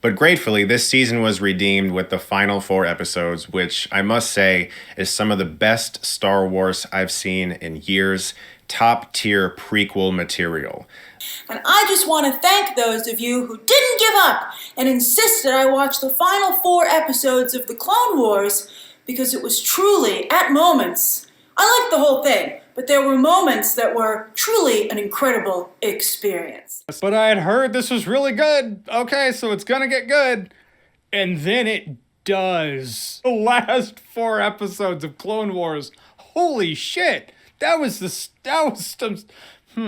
But gratefully, this season was redeemed with the final 4 episodes, which I must say is some of the best Star Wars I've seen in years. Top tier prequel material. And I just want to thank those of you who didn't give up and insisted I watch the final 4 episodes of The Clone Wars, because it was truly, at moments, I liked the whole thing, but there were moments that were truly an incredible experience. But I had heard this was really good. Okay, so it's gonna get good. And then it does. The last 4 episodes of Clone Wars. Holy shit.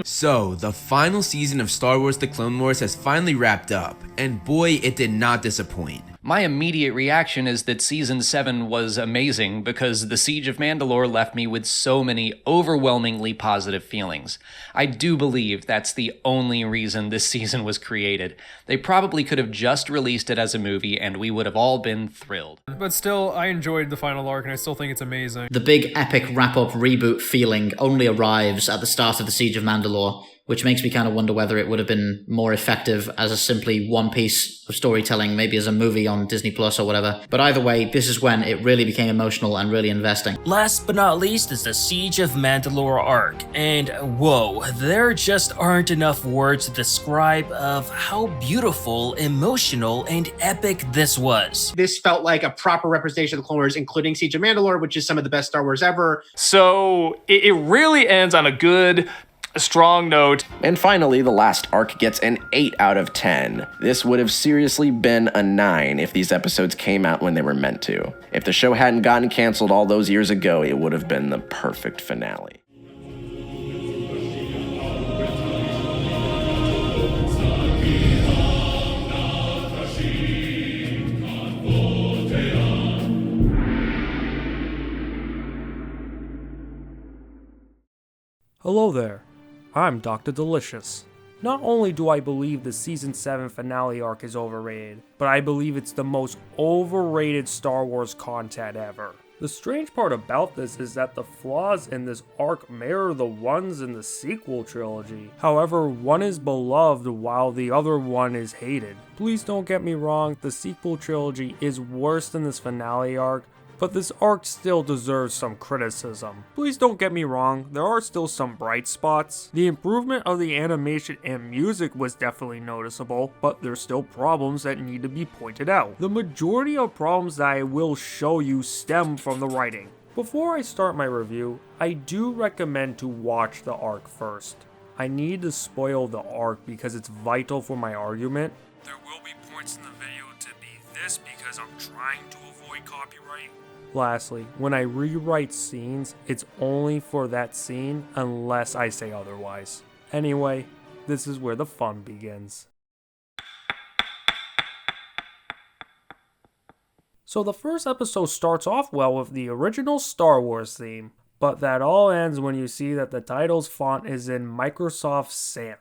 So, the final season of Star Wars The Clone Wars has finally wrapped up, and boy, it did not disappoint. My immediate reaction is that Season 7 was amazing because the Siege of Mandalore left me with so many overwhelmingly positive feelings. I do believe that's the only reason this season was created. They probably could have just released it as a movie and we would have all been thrilled. But still, I enjoyed the final arc and I still think it's amazing. The big epic wrap-up reboot feeling only arrives at the start of the Siege of Mandalore, which makes me kind of wonder whether it would have been more effective as a simply one piece of storytelling, maybe as a movie on Disney Plus or whatever. But either way, this is when it really became emotional and really investing. Last but not least is the Siege of Mandalore arc, and whoa, there just aren't enough words to describe of how beautiful, emotional, and epic this was. This felt like a proper representation of the Clone Wars, including Siege of Mandalore, which is some of the best Star Wars ever. So it really ends on a good, strong note. And finally, the last arc gets an 8 out of 10. This would have seriously been a 9 if these episodes came out when they were meant to. If the show hadn't gotten canceled all those years ago, it would have been the perfect finale. Hello there. I'm Dr. Delicious. Not only do I believe the Season 7 finale arc is overrated, but I believe it's the most overrated Star Wars content ever. The strange part about this is that the flaws in this arc mirror the ones in the sequel trilogy. However, one is beloved while the other one is hated. Please don't get me wrong, the sequel trilogy is worse than this finale arc, but this arc still deserves some criticism. Please don't get me wrong, there are still some bright spots. The improvement of the animation and music was definitely noticeable, but there's still problems that need to be pointed out. The majority of problems that I will show you stem from the writing. Before I start my review, I do recommend to watch the arc first. I need to spoil the arc because it's vital for my argument. There will be points in the video to be this because I'm trying to avoid copyright. Lastly, when I rewrite scenes, it's only for that scene unless I say otherwise. Anyway, this is where the fun begins. So the first episode starts off well with the original Star Wars theme, but that all ends when you see that the title's font is in Microsoft Sans.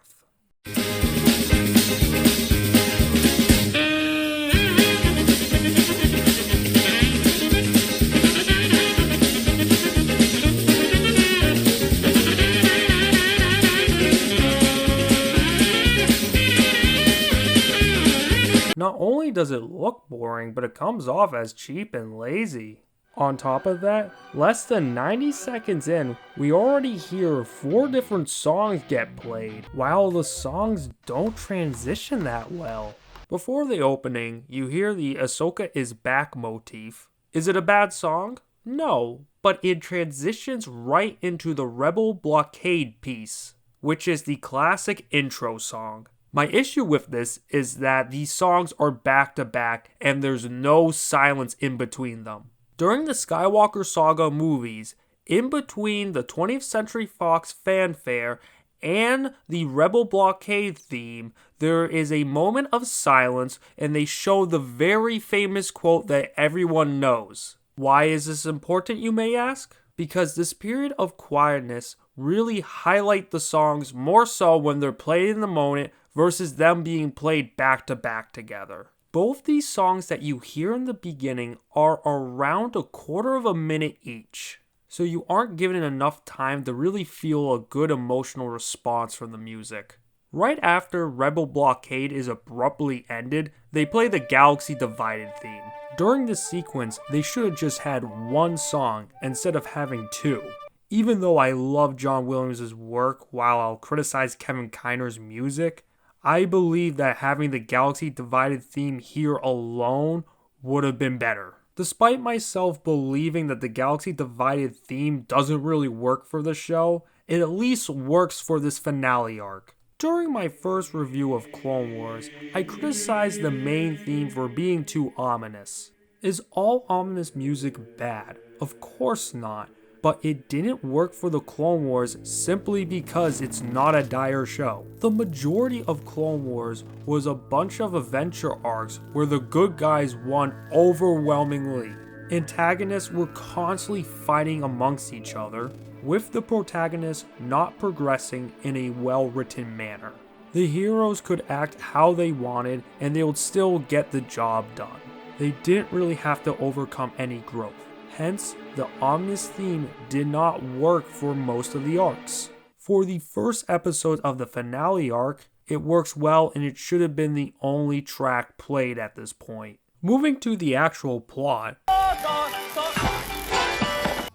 Not only does it look boring, but it comes off as cheap and lazy. On top of that, less than 90 seconds in, we already hear 4 different songs get played, while the songs don't transition that well. Before the opening, you hear the Ahsoka is back motif. Is it a bad song? No, but it transitions right into the Rebel Blockade piece, which is the classic intro song. My issue with this is that these songs are back to back and there's no silence in between them. During the Skywalker Saga movies, in between the 20th Century Fox fanfare and the Rebel Blockade theme, there is a moment of silence and they show the very famous quote that everyone knows. Why is this important, you may ask? Because this period of quietness really highlight the songs more so when they're played in the moment versus them being played back to back together. Both these songs that you hear in the beginning are around a quarter of a minute each, so you aren't given enough time to really feel a good emotional response from the music. Right after Rebel Blockade is abruptly ended, they play the Galaxy Divided theme. During this sequence, they should have just had one song instead of having two. Even though I love John Williams' work while I'll criticize Kevin Kiner's music, I believe that having the Galaxy Divided theme here alone would have been better. Despite myself believing that the Galaxy Divided theme doesn't really work for the show, it at least works for this finale arc. During my first review of Clone Wars, I criticized the main theme for being too ominous. Is all ominous music bad? Of course not, but it didn't work for the Clone Wars simply because it's not a dire show. The majority of Clone Wars was a bunch of adventure arcs where the good guys won overwhelmingly. Antagonists were constantly fighting amongst each other, with the protagonists not progressing in a well-written manner. The heroes could act how they wanted and they would still get the job done. They didn't really have to overcome any growth. Hence, the ominous theme did not work for most of the arcs. For the first episode of the finale arc, it works well and it should have been the only track played at this point. Moving to the actual plot,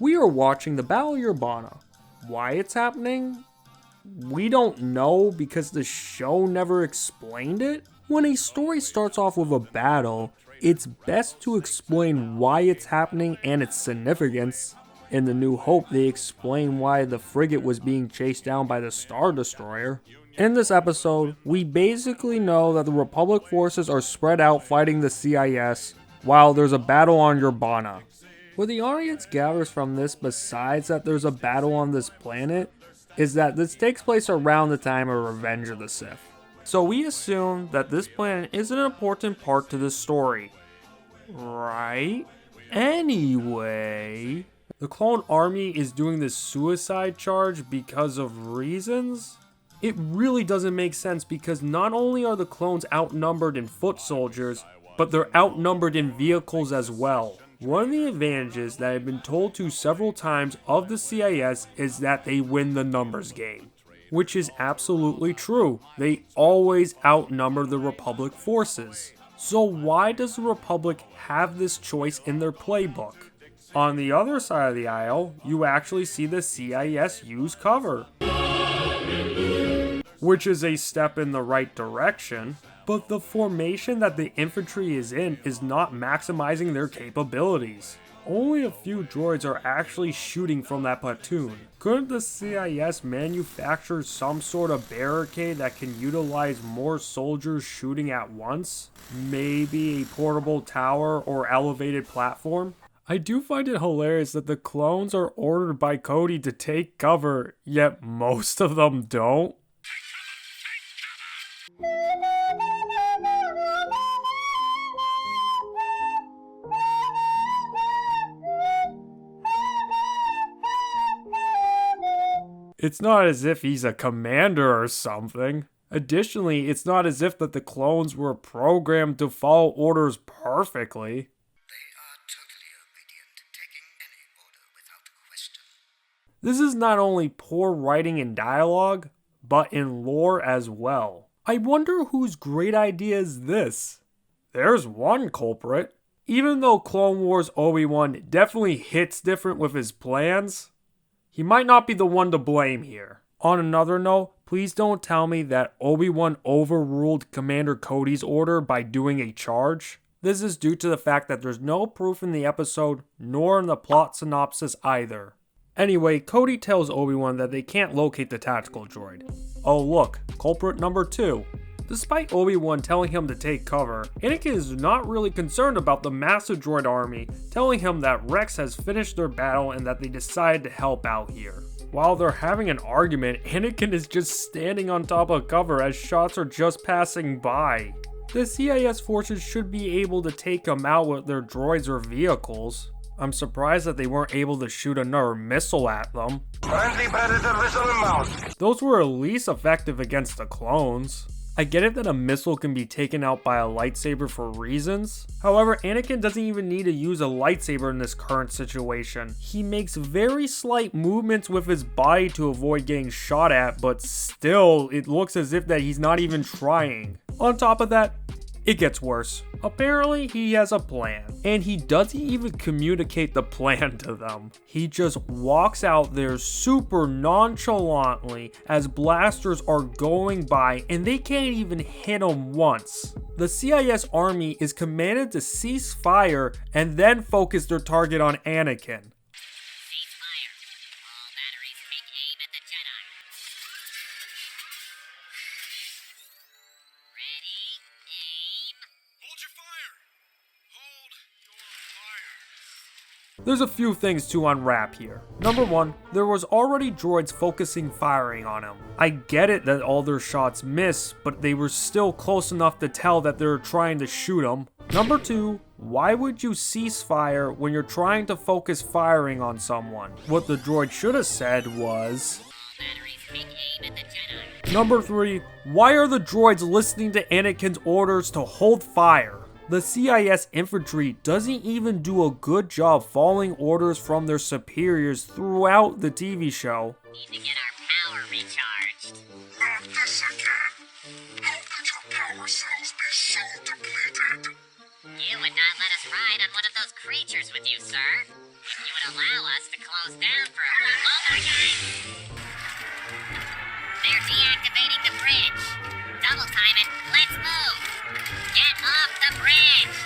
we are watching the Battle of Urbana. Why it's happening? We don't know because the show never explained it. When a story starts off with a battle, it's best to explain why it's happening and its significance. In The New Hope, they explain why the frigate was being chased down by the Star Destroyer. In this episode, we basically know that the Republic forces are spread out fighting the CIS while there's a battle on Urbana. What the audience gathers from this, besides that there's a battle on this planet, is that this takes place around the time of Revenge of the Sith. So we assume that this planet is an important part to this story. Right? Anyway, the clone army is doing this suicide charge because of reasons? It really doesn't make sense because not only are the clones outnumbered in foot soldiers, but they're outnumbered in vehicles as well. One of the advantages that I've been told to several times of the CIS is that they win the numbers game. Which is absolutely true. They always outnumber the Republic forces. So why does the Republic have this choice in their playbook? On the other side of the aisle, you actually see the CIS use cover, which is a step in the right direction, but the formation that the infantry is in is not maximizing their capabilities. Only a few droids are actually shooting from that platoon. Couldn't the CIS manufacture some sort of barricade that can utilize more soldiers shooting at once? Maybe a portable tower or elevated platform? I do find it hilarious that the clones are ordered by Cody to take cover, yet most of them don't. It's not as if he's a commander or something. Additionally, it's not as if that the clones were programmed to follow orders perfectly. They are totally obedient, taking any order without question. This is not only poor writing in dialogue, but in lore as well. I wonder whose great idea is this? There's one culprit. Even though Clone Wars Obi-Wan definitely hits different with his plans, he might not be the one to blame here. On another note, please don't tell me that Obi-Wan overruled Commander Cody's order by doing a charge. This is due to the fact that there's no proof in the episode, nor in the plot synopsis either. Anyway, Cody tells Obi-Wan that they can't locate the tactical droid. Oh look, culprit number 2. Despite Obi-Wan telling him to take cover, Anakin is not really concerned about the massive droid army, telling him that Rex has finished their battle and that they decided to help out here. While they're having an argument, Anakin is just standing on top of cover as shots are just passing by. The CIS forces should be able to take him out with their droids or vehicles. I'm surprised that they weren't able to shoot another missile at them. Friendly Predator missile inbound. Those were at least effective against the clones. I get it that a missile can be taken out by a lightsaber for reasons. However, Anakin doesn't even need to use a lightsaber in this current situation. He makes very slight movements with his body to avoid getting shot at, but still, it looks as if that he's not even trying. On top of that, it gets worse. Apparently, he has a plan, and he doesn't even communicate the plan to them. He just walks out there super nonchalantly as blasters are going by, and they can't even hit him once. The CIS army is commanded to cease fire and then focus their target on Anakin. There's a few things to unwrap here. Number one, there was already droids focusing firing on him. I get it that all their shots miss, but they were still close enough to tell that they were trying to shoot him. Number two, why would you cease fire when you're trying to focus firing on someone? What the droid should have said was... Number three, why are the droids listening to Anakin's orders to hold fire? The CIS infantry doesn't even do a good job following orders from their superiors throughout the TV show. Need to get our power recharged. Not this again. How could your power cells be so depleted? You would not let us ride on one of those creatures with you, sir. If you would allow us to close down for a while. Oh my god! They're deactivating the bridge. Double time it. Let's move. Get off the bridge.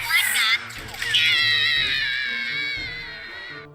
What the?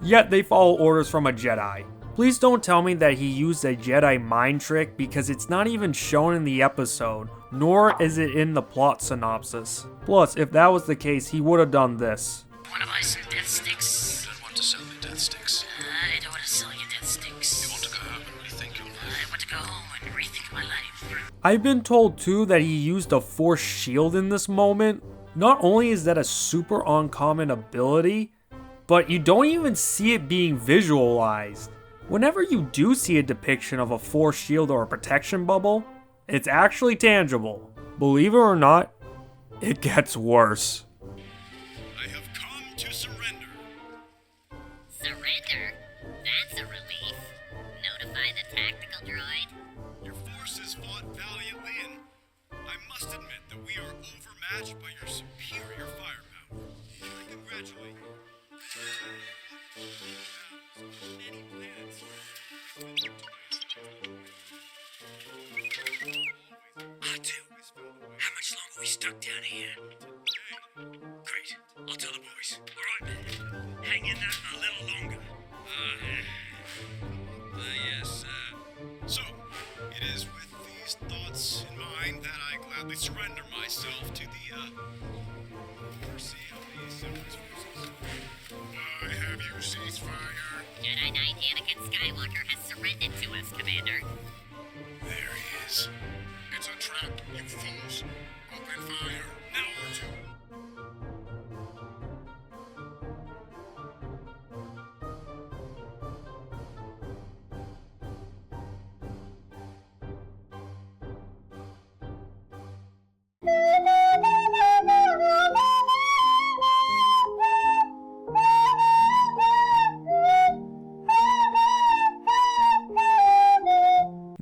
Yet they follow orders from a Jedi. Please don't tell me that he used a Jedi mind trick, because it's not even shown in the episode, nor is it in the plot synopsis. Plus, if that was the case, he would have done this. Wanna buy some death sticks? You don't want to sell me death sticks. I don't want to sell you death sticks. You want to go home and rethink your life. I want to go home and rethink my life. I've been told too that he used a force shield in this moment. Not only is that a super uncommon ability, but you don't even see it being visualized. Whenever you do see a depiction of a force shield or a protection bubble, it's actually tangible. Believe it or not, it gets worse. I have come to surrender. Surrender? That's a relief. Notify the tactical droid. Your forces fought valiantly, and I must admit that we are overmatched by your superior firepower. I congratulate you. Any plans? I do. How much longer are we stuck down here? Great. I'll tell the boys. All right. Hang in there a little longer. Yes. So, it is with these thoughts in mind that I gladly surrender myself to the, mercy of these separatist forces. Why have you ceased fire? Jedi Knight Anakin Skywalker has surrendered to us, Commander. There he is. It's a trap, you fools. Open fire, now or two.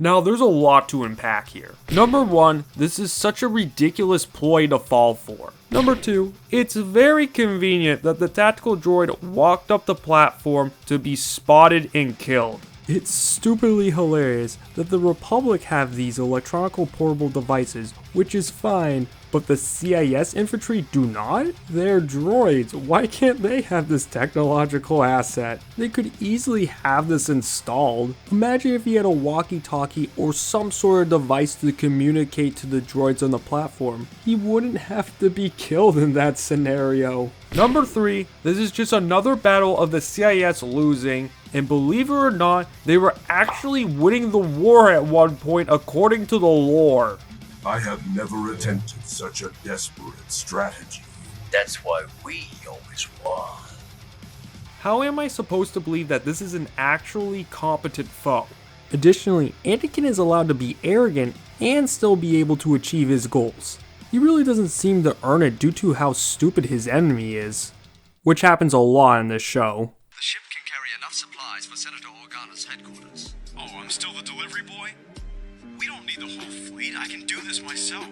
Now, there's a lot to unpack here. Number one, this is such a ridiculous ploy to fall for. Number two, it's very convenient that the tactical droid walked up the platform to be spotted and killed. It's stupidly hilarious that the Republic have these electronical portable devices, which is fine, but the CIS infantry do not? They're droids. Why can't they have this technological asset? They could easily have this installed. Imagine if he had a walkie-talkie or some sort of device to communicate to the droids on the platform. He wouldn't have to be killed in that scenario. Number three, this is just another battle of the CIS losing, and believe it or not, they were actually winning the war at one point according to the lore. I have never attempted such a desperate strategy. That's why we always won. How am I supposed to believe that this is an actually competent foe? Additionally, Anakin is allowed to be arrogant and still be able to achieve his goals. He really doesn't seem to earn it due to how stupid his enemy is, which happens a lot in this show. The ship can carry enough supplies for Senator Organa's headquarters. Oh, I'm still the delivery boy? We don't need the whole fleet. I can do this myself.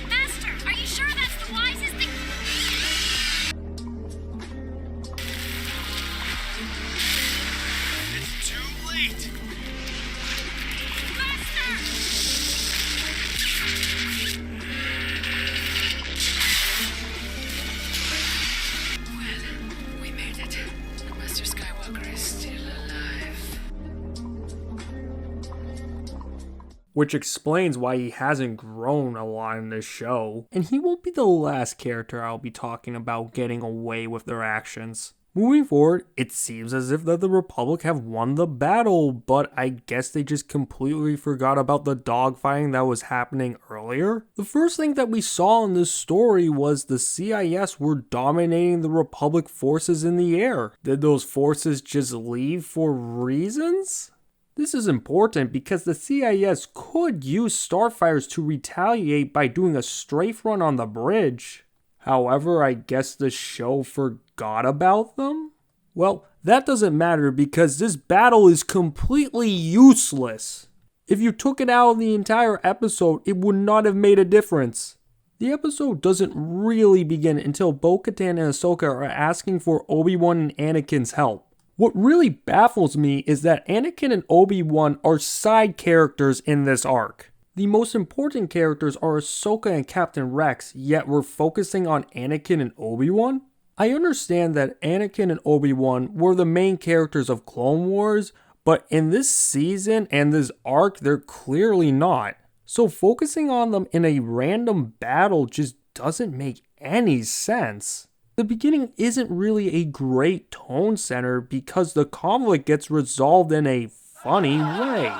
Master, are you sure that's the wisest thing? It's too late. Well, we made it. Master Skywalker is still alive. Which explains why he hasn't grown a lot in this show, and he won't be the last character I'll be talking about getting away with their actions. Moving forward, it seems as if that the Republic have won the battle, but I guess they just completely forgot about the dogfighting that was happening earlier. The first thing that we saw in this story was the CIS were dominating the Republic forces in the air. Did those forces just leave for reasons? This is important because the CIS could use starfighters to retaliate by doing a strafe run on the bridge. However, I guess the show forgot about them? Well, that doesn't matter because this battle is completely useless. If you took it out of the entire episode, it would not have made a difference. The episode doesn't really begin until Bo-Katan and Ahsoka are asking for Obi-Wan and Anakin's help. What really baffles me is that Anakin and Obi-Wan are side characters in this arc. The most important characters are Ahsoka and Captain Rex, yet we're focusing on Anakin and Obi-Wan? I understand that Anakin and Obi-Wan were the main characters of Clone Wars, but in this season and this arc, they're clearly not. So focusing on them in a random battle just doesn't make any sense. The beginning isn't really a great tone setter because the conflict gets resolved in a funny way.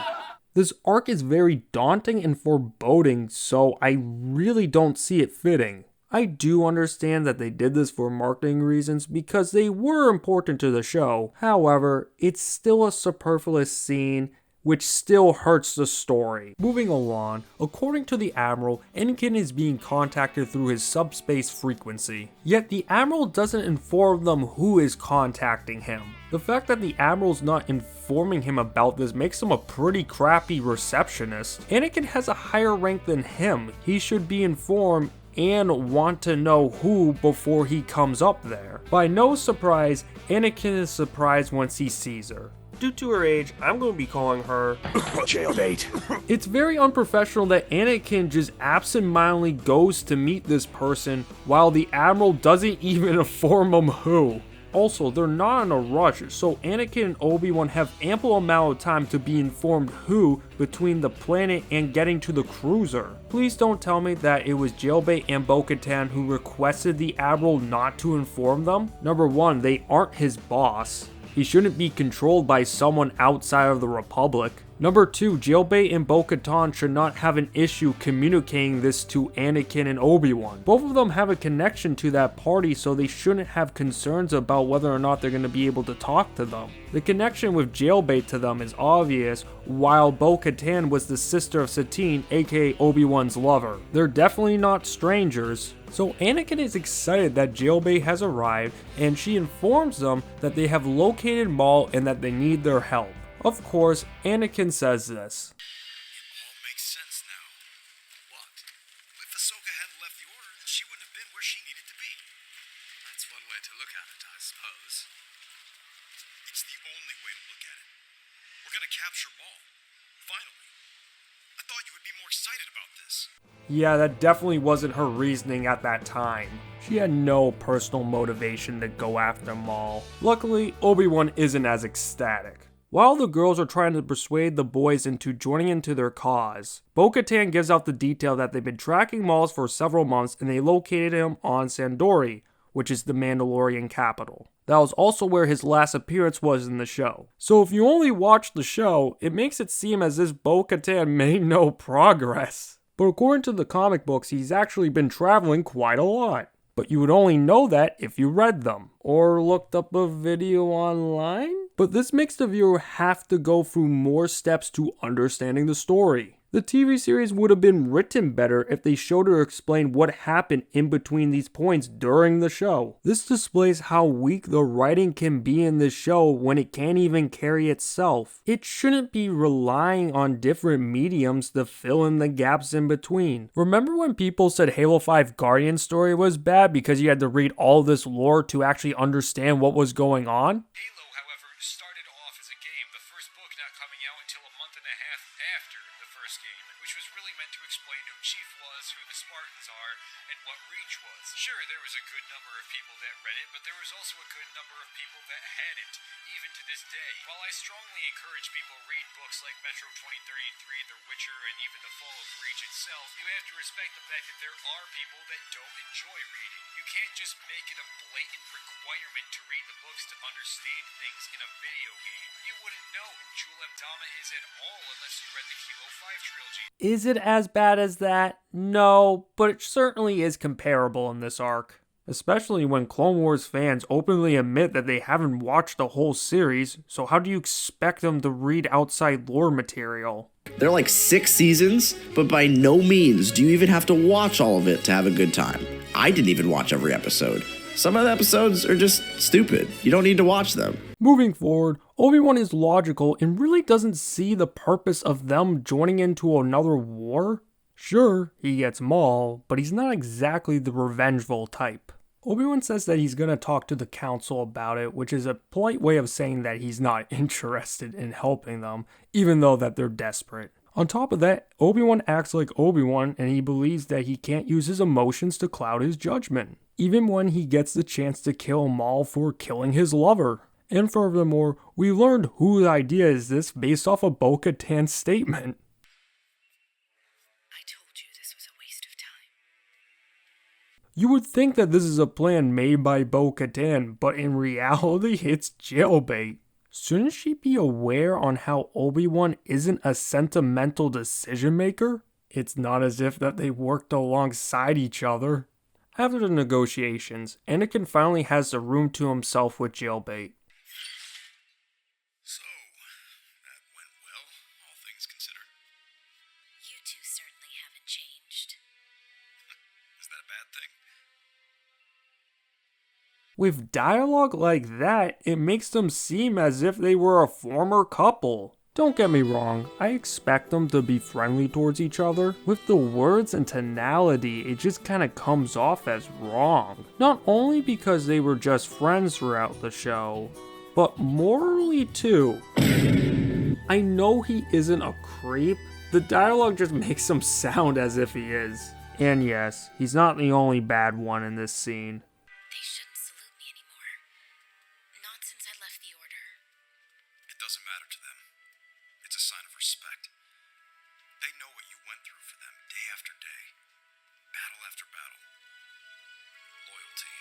This arc is very daunting and foreboding, so I really don't see it fitting. I do understand that they did this for marketing reasons because they were important to the show. However, it's still a superfluous scene which still hurts the story. Moving along, according to the Admiral, Anakin is being contacted through his subspace frequency. Yet the Admiral doesn't inform them who is contacting him. The fact that the Admiral's not informing him about this makes him a pretty crappy receptionist. Anakin has a higher rank than him. He should be informed and want to know who before he comes up there. By no surprise, Anakin is surprised once he sees her. Due to her age, I'm going to be calling her Jailbait. It's very unprofessional that Anakin just absentmindedly goes to meet this person while the Admiral doesn't even inform him who. Also, they're not in a rush, so Anakin and Obi-Wan have ample amount of time to be informed who between the planet and getting to the cruiser. Please don't tell me that it was Jailbait and Bo-Katan who requested the Admiral not to inform them. Number one, they aren't his boss. He shouldn't be controlled by someone outside of the Republic. Number 2, Jailbait and Bo-Katan should not have an issue communicating this to Anakin and Obi-Wan. Both of them have a connection to that party, so they shouldn't have concerns about whether or not they're going to be able to talk to them. The connection with Jailbait to them is obvious, while Bo-Katan was the sister of Satine, aka Obi-Wan's lover. They're definitely not strangers. So Anakin is excited that Jailbait has arrived, and she informs them that they have located Maul and that they need their help. Of course, Anakin says this. It all makes sense now. What? If Ahsoka hadn't left the Order, then she wouldn't have been where she needed to be. That's one way to look at it, I suppose. It's the only way to look at it. We're gonna capture Maul. Finally. I thought you would be more excited about this. Yeah, that definitely wasn't her reasoning at that time. She had no personal motivation to go after Maul. Luckily, Obi-Wan isn't as ecstatic. While the girls are trying to persuade the boys into joining into their cause, Bo-Katan gives out the detail that they've been tracking Maul for several months and they located him on Sandori, which is the Mandalorian capital. That was also where his last appearance was in the show. So if you only watch the show, it makes it seem as if Bo-Katan made no progress. But according to the comic books, he's actually been traveling quite a lot. But you would only know that if you read them, or looked up a video online. But this makes the viewer have to go through more steps to understanding the story. The TV series would have been written better if they showed or explained what happened in between these points during the show. This displays how weak the writing can be in this show when it can't even carry itself. It shouldn't be relying on different mediums to fill in the gaps in between. Remember when people said Halo 5 Guardian story was bad because you had to read all this lore to actually understand what was going on? Halo, however, started off as a game, the first book not coming out until a month and a half after the first game, which was really meant to explain who Chief was, who the Spartans are, and what Reach was. Sure, there was a good number of people that read it, but there was also a good number of people that hadn't, even to this day. While I strongly encourage people read books like Metro 2033, The Witcher, and even The Fall of Reach itself, you have to respect the fact that there are people that don't enjoy reading. You can't just make it a blatant requirement to read the books to understand things in a video game. You wouldn't know who Jul Abdama is at all unless you read the Kilo 5 trilogy. Is it as bad as that? No, but it certainly is comparable in this arc. Especially when Clone Wars fans openly admit that they haven't watched the whole series, so how do you expect them to read outside lore material? There are like 6 seasons, but by no means do you even have to watch all of it to have a good time. I didn't even watch every episode. Some of the episodes are just stupid. You don't need to watch them. Moving forward, Obi-Wan is logical and really doesn't see the purpose of them joining into another war. Sure, he gets Maul, but he's not exactly the revengeful type. Obi-Wan says that he's going to talk to the council about it, which is a polite way of saying that he's not interested in helping them, even though that they're desperate. On top of that, Obi-Wan acts like Obi-Wan and he believes that he can't use his emotions to cloud his judgment, even when he gets the chance to kill Maul for killing his lover. And furthermore, we learned whose idea is this based off of Bo-Katan's statement. You would think that this is a plan made by Bo-Katan, but in reality, it's jailbait. Shouldn't she be aware on how Obi-Wan isn't a sentimental decision maker? It's not as if that they worked alongside each other. After the negotiations, Anakin finally has the room to himself with jailbait. So, that went well, all things considered. You two certainly haven't changed. Is that a bad thing? With dialogue like that, it makes them seem as if they were a former couple. Don't get me wrong, I expect them to be friendly towards each other. With the words and tonality, it just kinda comes off as wrong. Not only because they were just friends throughout the show, but morally too. I know he isn't a creep, the dialogue just makes him sound as if he is. And yes, he's not the only bad one in this scene. They shouldn't salute me anymore. Not since I left the Order. It doesn't matter to them. It's a sign of respect. They know what you went through for them day after day. Battle after battle. Loyalty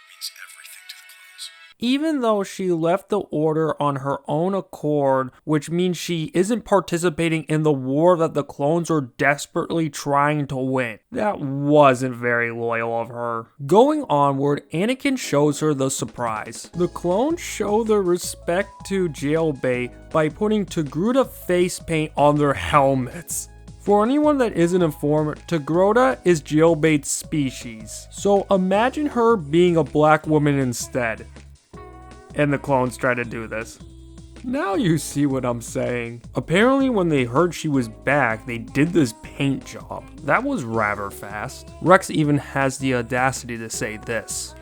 means everything to the clones. Even though she left the Order on her own accord, which means she isn't participating in the war that the clones are desperately trying to win. That wasn't very loyal of her. Going onward, Anakin shows her the surprise. The clones show their respect to jailbait by putting Togruta face paint on their helmets. For anyone that isn't informed, Togruta is jailbait's species. So imagine her being a black woman instead. And the clones try to do this. Now you see what I'm saying. Apparently when they heard she was back, they did this paint job. That was rather fast. Rex even has the audacity to say this.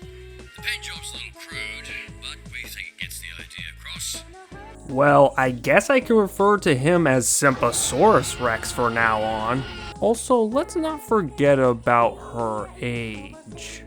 The paint job's a little crude, but we think it gets the idea across. Well, I guess I can refer to him as Sympasaurus Rex for now on. Also, let's not forget about her age.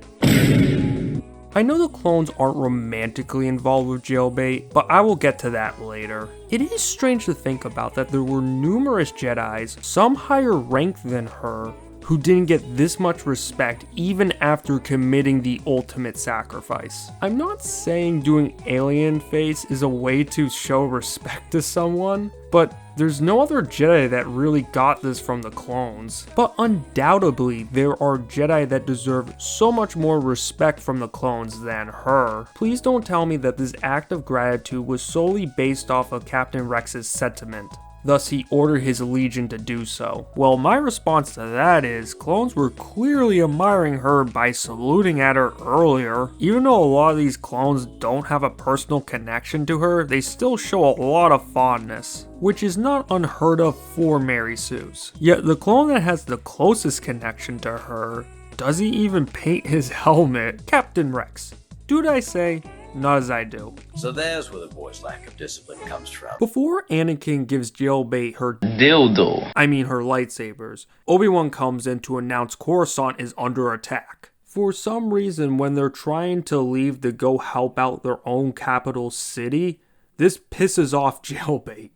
I know the clones aren't romantically involved with jailbait, but I will get to that later. It is strange to think about that there were numerous Jedis, some higher ranked than her, who didn't get this much respect even after committing the ultimate sacrifice. I'm not saying doing alien face is a way to show respect to someone, but there's no other Jedi that really got this from the clones. But undoubtedly, there are Jedi that deserve so much more respect from the clones than her. Please don't tell me that this act of gratitude was solely based off of Captain Rex's sentiment. Thus, he ordered his legion to do so. Well, my response to that is, clones were clearly admiring her by saluting at her earlier. Even though a lot of these clones don't have a personal connection to her, they still show a lot of fondness, which is not unheard of for Mary Sue's. Yet the clone that has the closest connection to her doesn't even paint his helmet. Captain Rex. Dude, I say, not as I do. So there's where the boy's lack of discipline comes from. Before Anakin gives Jailbait her her lightsabers, Obi-Wan comes in to announce Coruscant is under attack. For some reason, when they're trying to leave to go help out their own capital city, this pisses off Jailbait.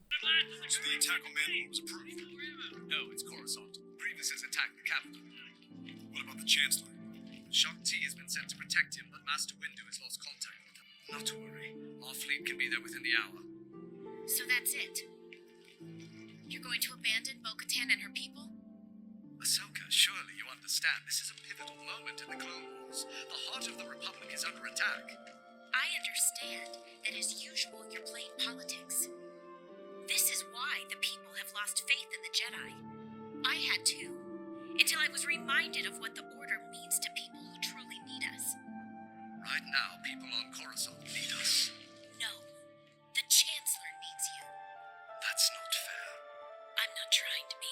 So the attack on Mandalore was approved? No, it's Coruscant. Grievous has attacked the capital. What about the Chancellor? Shang-Chi has been sent to protect him, but Master Windu has lost contact with him. Not to worry. Our fleet can be there within the hour. So that's it? You're going to abandon Bo-Katan and her people? Ahsoka, surely you understand this is a pivotal moment in the Clone Wars. The heart of the Republic is under attack. I understand that as usual you're playing politics. This is why the people have lost faith in the Jedi. I had too, until I was reminded of what the Order means to people who truly need us. Right now, people on Coruscant need us. No, the Chancellor needs you. That's not fair. I'm not trying to be.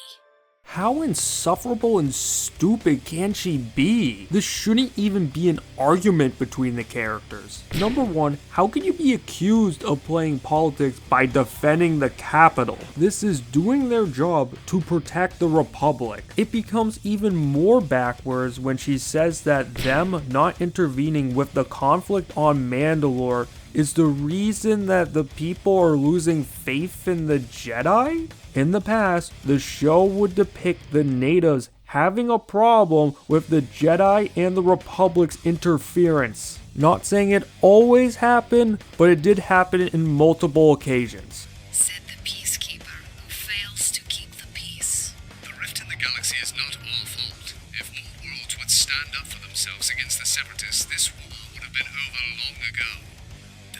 How insufferable and stupid can she be? This shouldn't even be an argument between the characters. Number one, how can you be accused of playing politics by defending the Capitol? This is doing their job to protect the Republic. It becomes even more backwards when she says that them not intervening with the conflict on Mandalore is the reason that the people are losing faith in the Jedi? In the past, the show would depict the natives having a problem with the Jedi and the Republic's interference. Not saying it always happened, but it did happen in multiple occasions. Said the peacekeeper who fails to keep the peace. The rift in the galaxy is not our fault. If more worlds would stand up for themselves against the Separatists, this war would have been over long ago.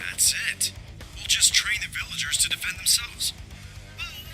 That's it. We'll just train the villagers to defend themselves.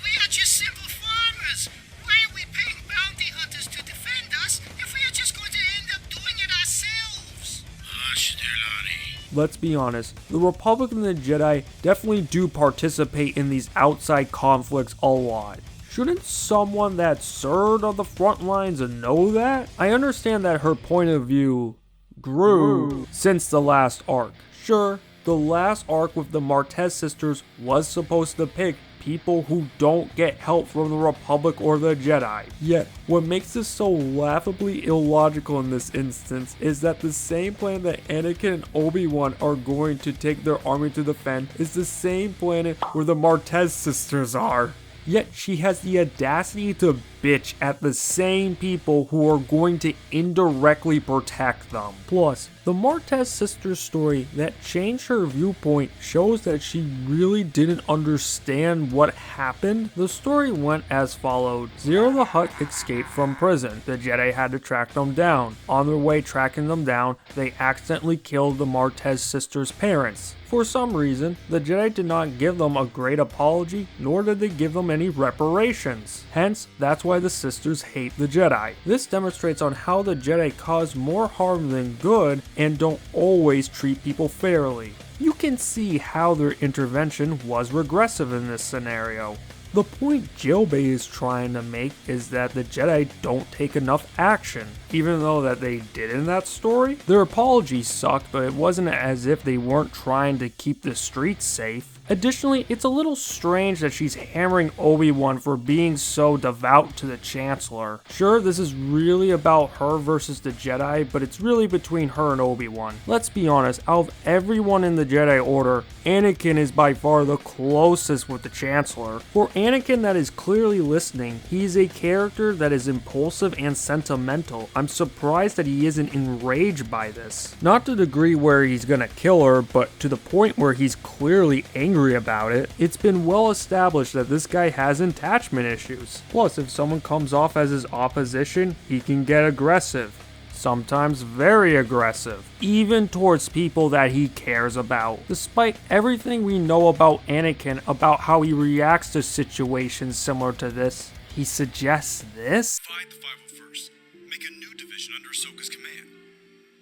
We are just simple farmers. Why are we paying bounty hunters to defend us if we are just going to end up doing it ourselves? Hush, Delani. Let's be honest, the Republic and the Jedi definitely do participate in these outside conflicts a lot. Shouldn't someone that served on the front lines know that? I understand that her point of view grew since the last arc. Sure, the last arc with the Martez sisters was supposed to pick people who don't get help from the Republic or the Jedi. Yet, what makes this so laughably illogical in this instance is that the same planet that Anakin and Obi-Wan are going to take their army to defend is the same planet where the Martez sisters are. Yet she has the audacity to bitch at the same people who are going to indirectly protect them. Plus, the Martez sisters story that changed her viewpoint shows that she really didn't understand what happened. The story went as followed. Zero the Hutt escaped from prison. The Jedi had to track them down. On their way tracking them down, they accidentally killed the Martez sisters' parents. For some reason, the Jedi did not give them a great apology, nor did they give them any reparations. Hence, that's why the sisters hate the Jedi. This demonstrates on how the Jedi cause more harm than good and don't always treat people fairly. You can see how their intervention was regressive in this scenario. The point Jailbait is trying to make is that the Jedi don't take enough action, even though that they did in that story. Their apology sucked, but it wasn't as if they weren't trying to keep the streets safe. Additionally, it's a little strange that she's hammering Obi-Wan for being so devout to the Chancellor. Sure, this is really about her versus the Jedi, but it's really between her and Obi-Wan. Let's be honest, out of everyone in the Jedi Order, Anakin is by far the closest with the Chancellor. For Anakin that is clearly listening, he's a character that is impulsive and sentimental. I'm surprised that he isn't enraged by this. Not to the degree where he's gonna kill her, but to the point where he's clearly angry about it. It's been well established that this guy has attachment issues. Plus, if someone comes off as his opposition, he can get aggressive. Sometimes very aggressive, even towards people that he cares about. Despite everything we know about Anakin, about how he reacts to situations similar to this, he suggests this? Find the 501st. Make a new division under Ahsoka's command.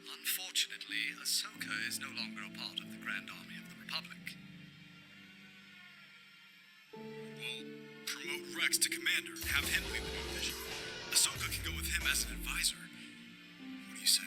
Unfortunately, Ahsoka is no longer a part of the Grand Army of the Republic. Well, promote Rex to commander and have him lead the new division. Ahsoka can go with him as an advisor. What do you say?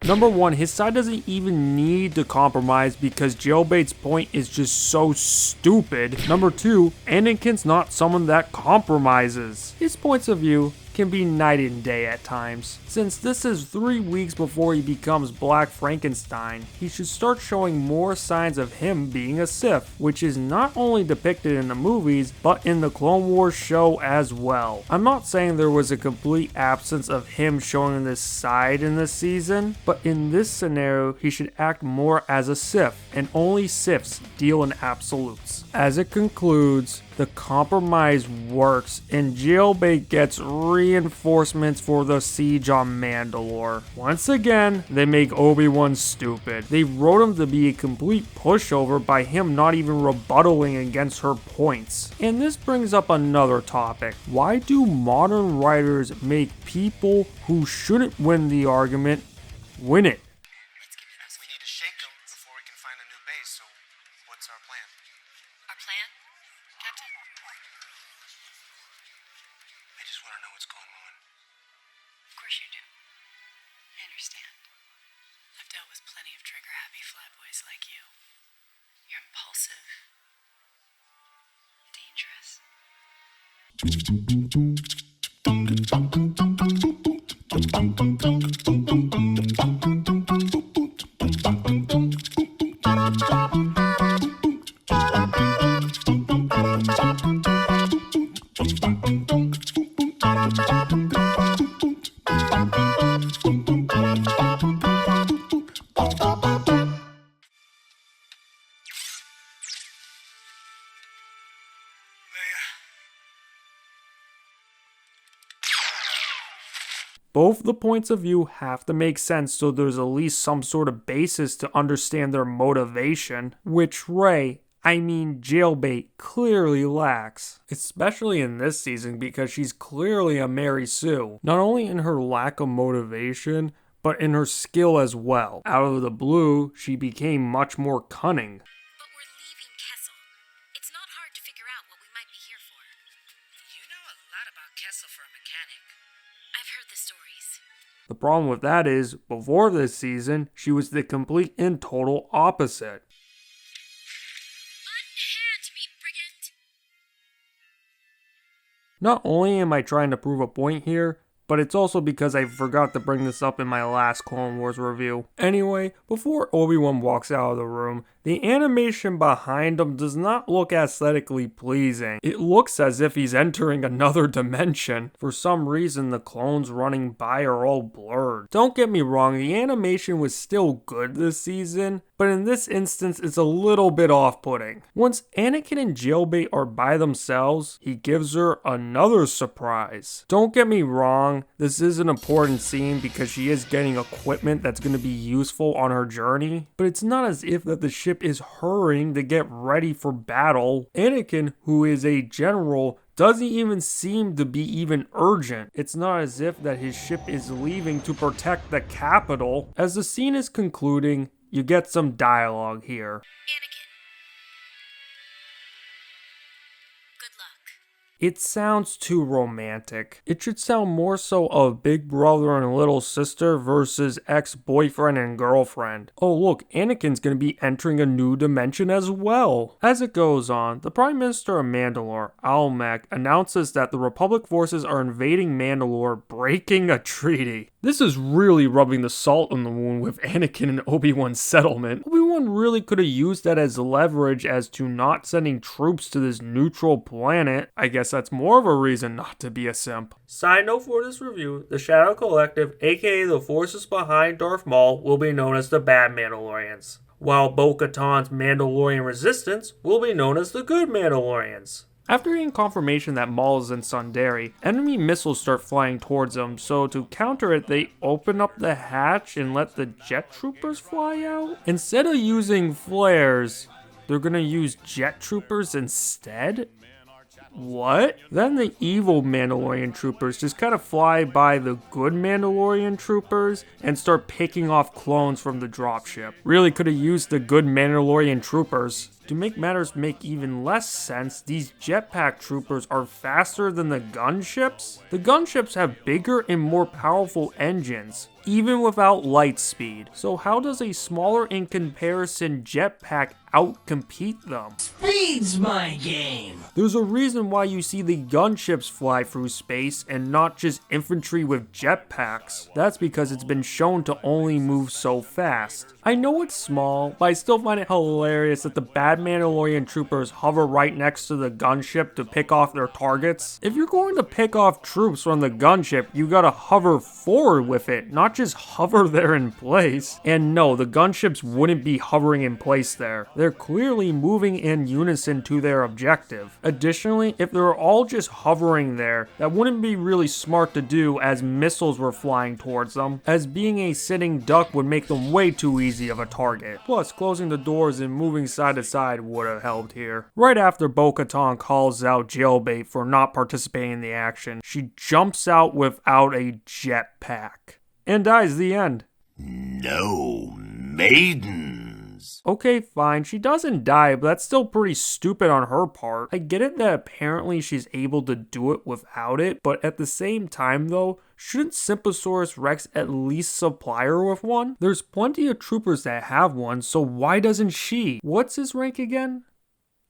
Number one, his side doesn't even need to compromise because Jailbait's point is just so stupid. Number two, Anakin's not someone that compromises. His points of view can be night and day at times. Since this is 3 weeks before he becomes Black Frankenstein, he should start showing more signs of him being a Sith, which is not only depicted in the movies, but in the Clone Wars show as well. I'm not saying there was a complete absence of him showing this side in this season, but in this scenario, he should act more as a Sith, and only Siths deal in absolutes. As it concludes, the compromise works, and Jailbait gets reinforcements for the siege on Mandalore. Once again, they make Obi-Wan stupid. They wrote him to be a complete pushover by him not even rebuttaling against her points. And this brings up another topic. Why do modern writers make people who shouldn't win the argument win it? We need to shake them before we can find a new base, so what's our plan? Our plan, Captain? I just want to know what's going on. Of course you do. I understand. I've dealt with plenty of trigger-happy flatboys like you. You're impulsive. Dangerous. Both the points of view have to make sense so there's at least some sort of basis to understand their motivation, which Rey, I mean Jailbait, clearly lacks. Especially in this season because she's clearly a Mary Sue, not only in her lack of motivation, but in her skill as well. Out of the blue, she became much more cunning. But we're leaving Kessel. It's not hard to figure out what we might be here for. You know a lot about Kessel for a mechanic. I've heard the stories. The problem with that is, before this season, she was the complete and total opposite. Unhand me, brigand! Not only am I trying to prove a point here, but it's also because I forgot to bring this up in my last Clone Wars review. Anyway, before Obi-Wan walks out of the room, the animation behind him does not look aesthetically pleasing. It looks as if he's entering another dimension. For some reason, the clones running by are all blurred. Don't get me wrong, the animation was still good this season, but in this instance, it's a little bit off-putting. Once Anakin and Jailbait are by themselves, he gives her another surprise. Don't get me wrong, this is an important scene because she is getting equipment that's going to be useful on her journey, but it's not as if that the ship is hurrying to get ready for battle. Anakin, who is a general, doesn't even seem to be even urgent. It's not as if that his ship is leaving to protect the capital. As the scene is concluding, you get some dialogue here. Anakin. Good luck. It sounds too romantic. It should sound more so of big brother and little sister versus ex-boyfriend and girlfriend. Oh look, Anakin's gonna be entering a new dimension as well. As it goes on, the Prime Minister of Mandalore, Almec, announces that the Republic forces are invading Mandalore, breaking a treaty. This is really rubbing the salt in the wound with Anakin and Obi-Wan's settlement. Obi-Wan really could have used that as leverage as to not sending troops to this neutral planet. I guess that's more of a reason not to be a simp. Side note for this review, the Shadow Collective, aka the forces behind Darth Maul, will be known as the Bad Mandalorians, while Bo-Katan's Mandalorian Resistance will be known as the Good Mandalorians. After getting confirmation that Maul is in Sundari, enemy missiles start flying towards him, so to counter it, they open up the hatch and let the jet troopers fly out. Instead of using flares, they're gonna use jet troopers instead? What? Then the evil Mandalorian troopers just kind of fly by the good Mandalorian troopers and start picking off clones from the dropship. Really could have used the good Mandalorian troopers. To make matters make even less sense, these jetpack troopers are faster than the gunships? The gunships have bigger and more powerful engines, even without light speed. So how does a smaller in comparison jetpack outcompete them? Speed's my game. There's a reason why you see the gunships fly through space and not just infantry with jetpacks. That's because it's been shown to only move so fast. I know it's small, but I still find it hilarious that the bad Mandalorian troopers hover right next to the gunship to pick off their targets. If you're going to pick off troops from the gunship, you gotta hover forward with it, not just hover there in place. And no, the gunships wouldn't be hovering in place there. They're clearly moving in unison to their objective. Additionally, if they were all just hovering there, that wouldn't be really smart to do as missiles were flying towards them, as being a sitting duck would make them way too easy of a target. Plus, closing the doors and moving side to side would have helped here. Right after Bo-Katan calls out Jailbait for not participating in the action, she jumps out without a jetpack. And dies the end. No maidens. Okay, fine, she doesn't die, but that's still pretty stupid on her part. I get it that apparently she's able to do it without it, but at the same time though, shouldn't Simposaurus Rex at least supply her with one? There's plenty of troopers that have one, so why doesn't she? What's his rank again?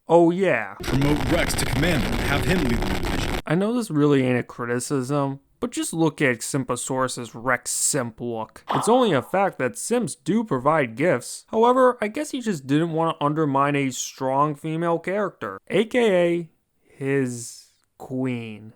Oh yeah. Promote Rex to commander and have him lead the division. I know this really ain't a criticism, but just look at Simposaurus' Rex simp look. It's only a fact that simps do provide gifts. However, I guess he just didn't want to undermine a strong female character, aka his queen.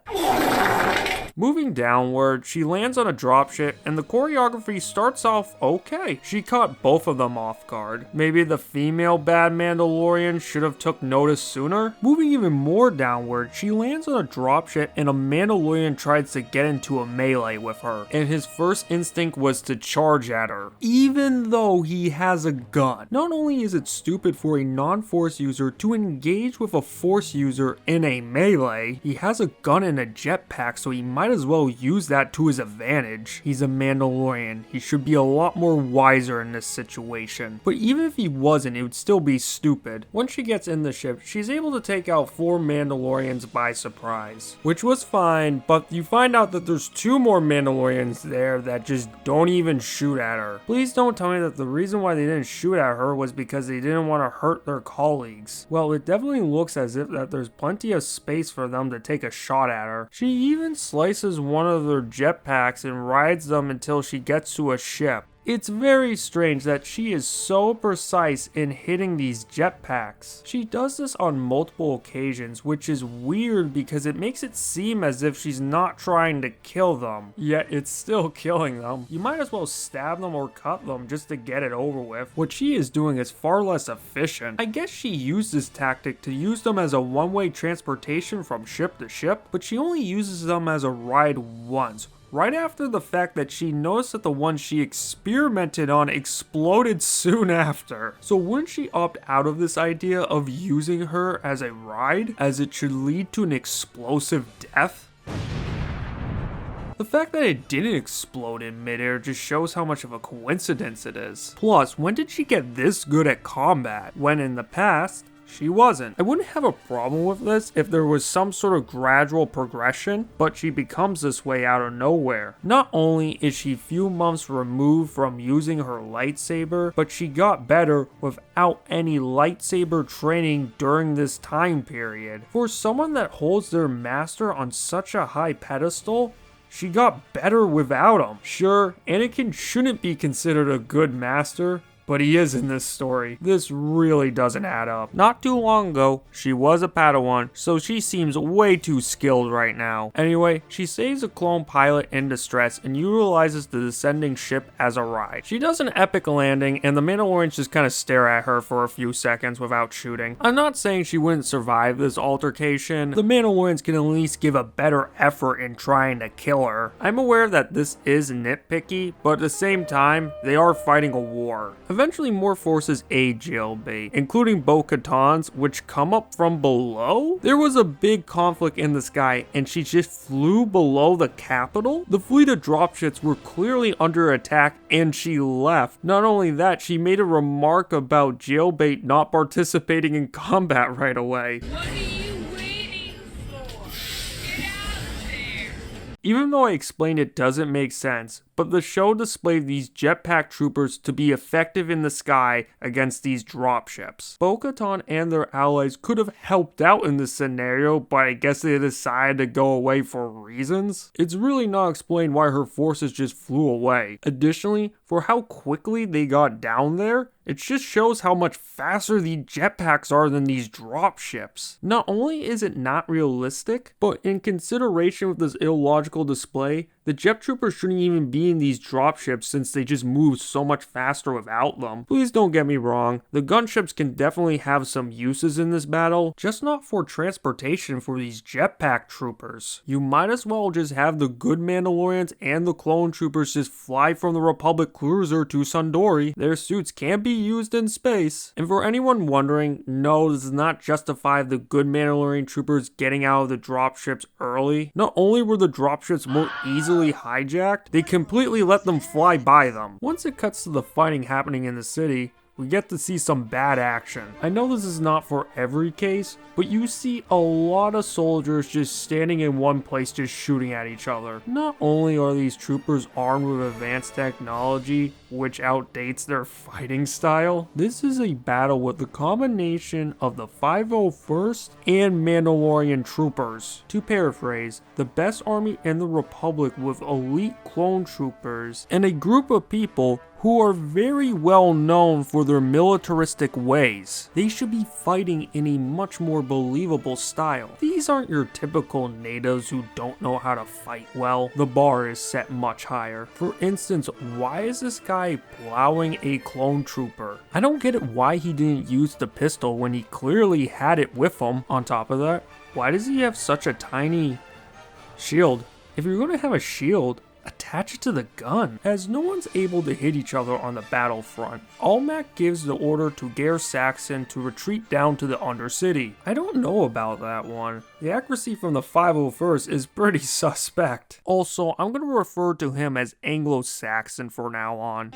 Moving downward, she lands on a dropship and the choreography starts off okay. She caught both of them off guard. Maybe the female bad Mandalorian should have took notice sooner? Moving even more downward, she lands on a dropship and a Mandalorian tries to get into a melee with her. And his first instinct was to charge at her, even though he has a gun. Not only is it stupid for a non-force user to engage with a force user in a melee, he has a gun and a jetpack, so he might as well use that to his advantage. He's a Mandalorian. He should be a lot more wiser in this situation. But even if he wasn't, it would still be stupid. Once she gets in the ship, she's able to take out 4 Mandalorians by surprise, which was fine, but you find out that there's 2 more Mandalorians there that just don't even shoot at her. Please don't tell me that the reason why they didn't shoot at her was because they didn't want to hurt their colleagues. Well, it definitely looks as if that there's plenty of space for them to take a shot at her. She even slices one of their jetpacks and rides them until she gets to a ship. It's very strange that she is so precise in hitting these jetpacks. She does this on multiple occasions, which is weird because it makes it seem as if she's not trying to kill them, yet it's still killing them. You might as well stab them or cut them just to get it over with. What she is doing is far less efficient. I guess she used this tactic to use them as a one-way transportation from ship to ship, but she only uses them as a ride once, right after the fact that she noticed that the one she experimented on exploded soon after. So wouldn't she opt out of this idea of using her as a ride, as it should lead to an explosive death? The fact that it didn't explode in midair just shows how much of a coincidence it is. Plus, when did she get this good at combat, when in the past, she wasn't. I wouldn't have a problem with this if there was some sort of gradual progression, but she becomes this way out of nowhere. Not only is she few months removed from using her lightsaber, but she got better without any lightsaber training during this time period. For someone that holds their master on such a high pedestal, she got better without him. Sure, Anakin shouldn't be considered a good master, but he is in this story. This really doesn't add up. Not too long ago, she was a Padawan, so she seems way too skilled right now. Anyway, she saves a clone pilot in distress and utilizes the descending ship as a ride. She does an epic landing, and the Mandalorians just kind of stare at her for a few seconds without shooting. I'm not saying she wouldn't survive this altercation. The Mandalorians can at least give a better effort in trying to kill her. I'm aware that this is nitpicky, but at the same time, they are fighting a war. Eventually, more forces aid jailbait, including Bo-Katan's, which come up from below? There was a big conflict in the sky, and she just flew below the capital? The fleet of dropships were clearly under attack, and she left. Not only that, she made a remark about jailbait not participating in combat right away. Even though I explained it doesn't make sense, but the show displayed these jetpack troopers to be effective in the sky against these dropships. Bo-Katan and their allies could have helped out in this scenario, but I guess they decided to go away for reasons. It's really not explained why her forces just flew away. Additionally, for how quickly they got down there, it just shows how much faster the jetpacks are than these dropships. Not only is it not realistic, but in consideration with this illogical display, the jet troopers shouldn't even be in these dropships since they just move so much faster without them. Please don't get me wrong, the gunships can definitely have some uses in this battle, just not for transportation for these jetpack troopers. You might as well just have the good Mandalorians and the clone troopers just fly from the Republic cruiser to Sundori. Their suits can be used in space. And for anyone wondering, no, this does not justify the good Mandalorian troopers getting out of the dropships early. Not only were the dropships more easily hijacked, they completely let them fly by them. Once it cuts to the fighting happening in the city, we get to see some bad action. I know this is not for every case, but you see a lot of soldiers just standing in one place just shooting at each other. Not only are these troopers armed with advanced technology, which outdates their fighting style, this is a battle with the combination of the 501st and Mandalorian troopers. To paraphrase, the best army in the Republic with elite clone troopers and a group of people who are very well known for their militaristic ways. They should be fighting in a much more believable style. These aren't your typical natives who don't know how to fight well. The bar is set much higher. For instance, why is this guy plowing a clone trooper? I don't get it why he didn't use the pistol when he clearly had it with him. On top of that, why does he have such a tiny shield? If you're going to have a shield, attach it to the gun, as no one's able to hit each other on the battlefront. Almac gives the order to Gare Saxon to retreat down to the Undercity. I don't know about that one. The accuracy from the 501st is pretty suspect. Also, I'm going to refer to him as Anglo-Saxon for now on.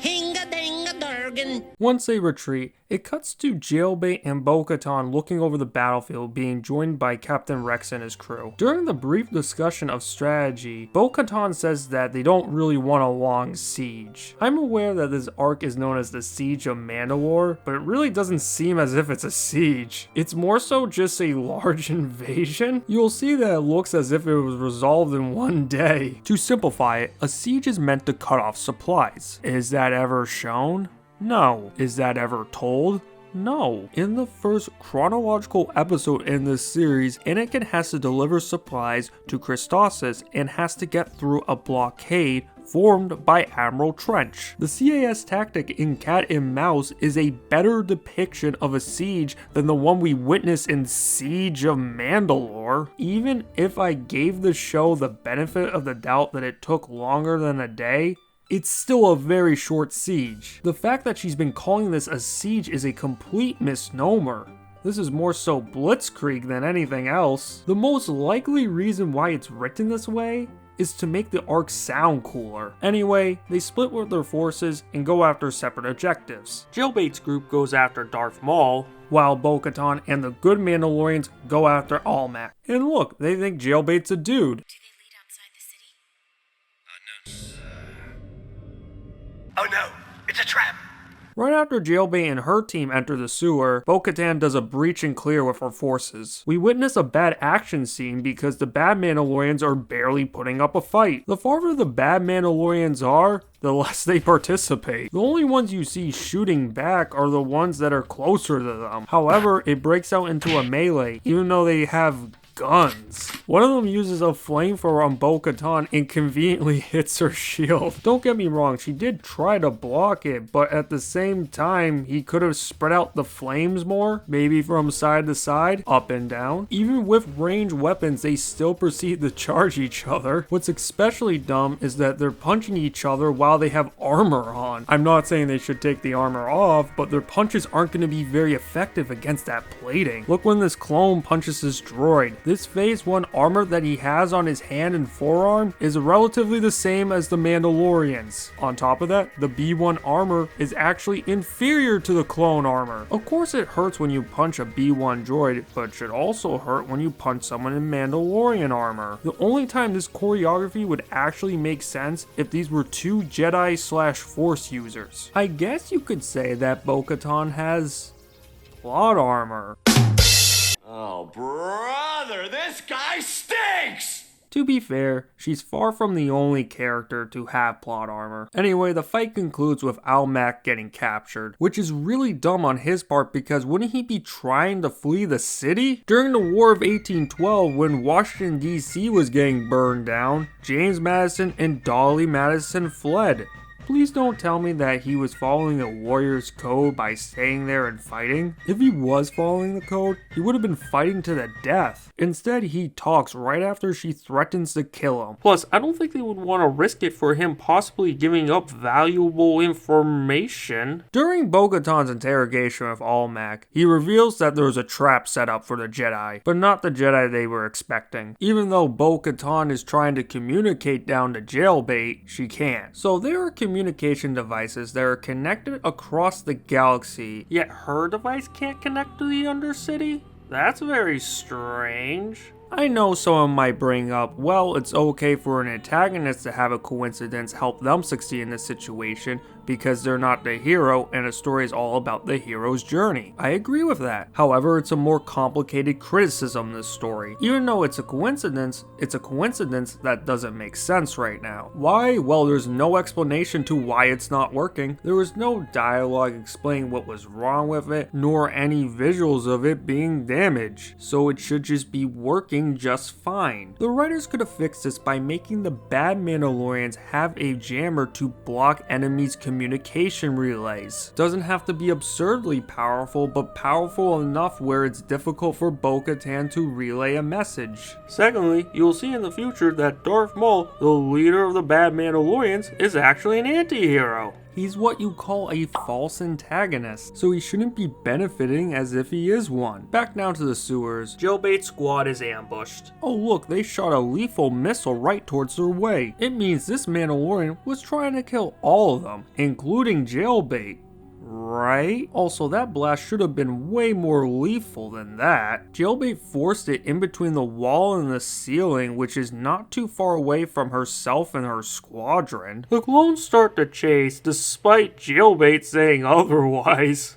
Once they retreat, it cuts to Jailbait and Bo-Katan looking over the battlefield, being joined by Captain Rex and his crew. During the brief discussion of strategy, Bo-Katan says that they don't really want a long siege. I'm aware that this arc is known as the Siege of Mandalore, but it really doesn't seem as if it's a siege. It's more so just a large invasion. You'll see that it looks as if it was resolved in one day. To simplify it, a siege is meant to cut off supplies. Is that ever shown? No. Is that ever told? No. In the first chronological episode in this series, Anakin has to deliver supplies to Christosis and has to get through a blockade formed by Admiral Trench. The CAS tactic in Cat and Mouse is a better depiction of a siege than the one we witnessed in Siege of Mandalore. Even if I gave the show the benefit of the doubt that it took longer than a day, it's still a very short siege. The fact that she's been calling this a siege is a complete misnomer. This is more so blitzkrieg than anything else. The most likely reason why it's written this way is to make the arc sound cooler. Anyway, they split with their forces and go after separate objectives. Jailbait's group goes after Darth Maul, while Bo-Katan and the good Mandalorians go after Almec. And look, they think Jailbait's a dude. Oh no, it's a trap! Right after Jailbait and her team enter the sewer, Bo-Katan does a breach and clear with her forces. We witness a bad action scene because the bad Mandalorians are barely putting up a fight. The farther the bad Mandalorians are, the less they participate. The only ones you see shooting back are the ones that are closer to them. However, it breaks out into a melee, even though they have guns. One of them uses a flamethrower on Bo-Katan and conveniently hits her shield. Don't get me wrong, she did try to block it, but at the same time, he could have spread out the flames more, maybe from side to side, up and down. Even with ranged weapons, they still proceed to charge each other. What's especially dumb is that they're punching each other while they have armor on. I'm not saying they should take the armor off, but their punches aren't going to be very effective against that plating. Look when this clone punches his droid. This Phase 1 armor that he has on his hand and forearm is relatively the same as the Mandalorians. On top of that, the B1 armor is actually inferior to the clone armor. Of course it hurts when you punch a B1 droid, but it should also hurt when you punch someone in Mandalorian armor. The only time this choreography would actually make sense if these were two Jedi/Force users. I guess you could say that Bo-Katan has plot armor. Oh, brother, this guy stinks! To be fair, she's far from the only character to have plot armor. Anyway, the fight concludes with Almec getting captured, which is really dumb on his part because wouldn't he be trying to flee the city? During the War of 1812, when Washington DC was getting burned down, James Madison and Dolly Madison fled. Please don't tell me that he was following the warrior's code by staying there and fighting. If he was following the code, he would have been fighting to the death. Instead, he talks right after she threatens to kill him. Plus, I don't think they would want to risk it for him possibly giving up valuable information. During Bo-Katan's interrogation with Almec, he reveals that there was a trap set up for the Jedi, but not the Jedi they were expecting. Even though Bo-Katan is trying to communicate down to Jailbait, she can't. So there are communication devices that are connected across the galaxy, yet her device can't connect to the Undercity? That's very strange. I know someone might bring up, well, it's okay for an antagonist to have a coincidence help them succeed in this situation because they're not the hero and a story is all about the hero's journey. I agree with that. However, it's a more complicated criticism, this story. Even though it's a coincidence that doesn't make sense right now. Why? Well, there's no explanation to why it's not working. There was no dialogue explaining what was wrong with it, nor any visuals of it being damaged. So it should just be working just fine. The writers could have fixed this by making the bad Mandalorians have a jammer to block enemies' communication relays. Doesn't have to be absurdly powerful, but powerful enough where it's difficult for Bo-Katan to relay a message. Secondly, you'll see in the future that Darth Maul, the leader of the bad Mandalorians, is actually an anti-hero. He's what you call a false antagonist, so he shouldn't be benefiting as if he is one. Back down to the sewers, Jailbait's squad is ambushed. Oh look, they shot a lethal missile right towards their way. It means this Mandalorian was trying to kill all of them, including Jailbait. Right? Also, that blast should have been way more lethal than that. Jailbait forced it in between the wall and the ceiling, which is not too far away from herself and her squadron. The clones start to chase, despite Jailbait saying otherwise.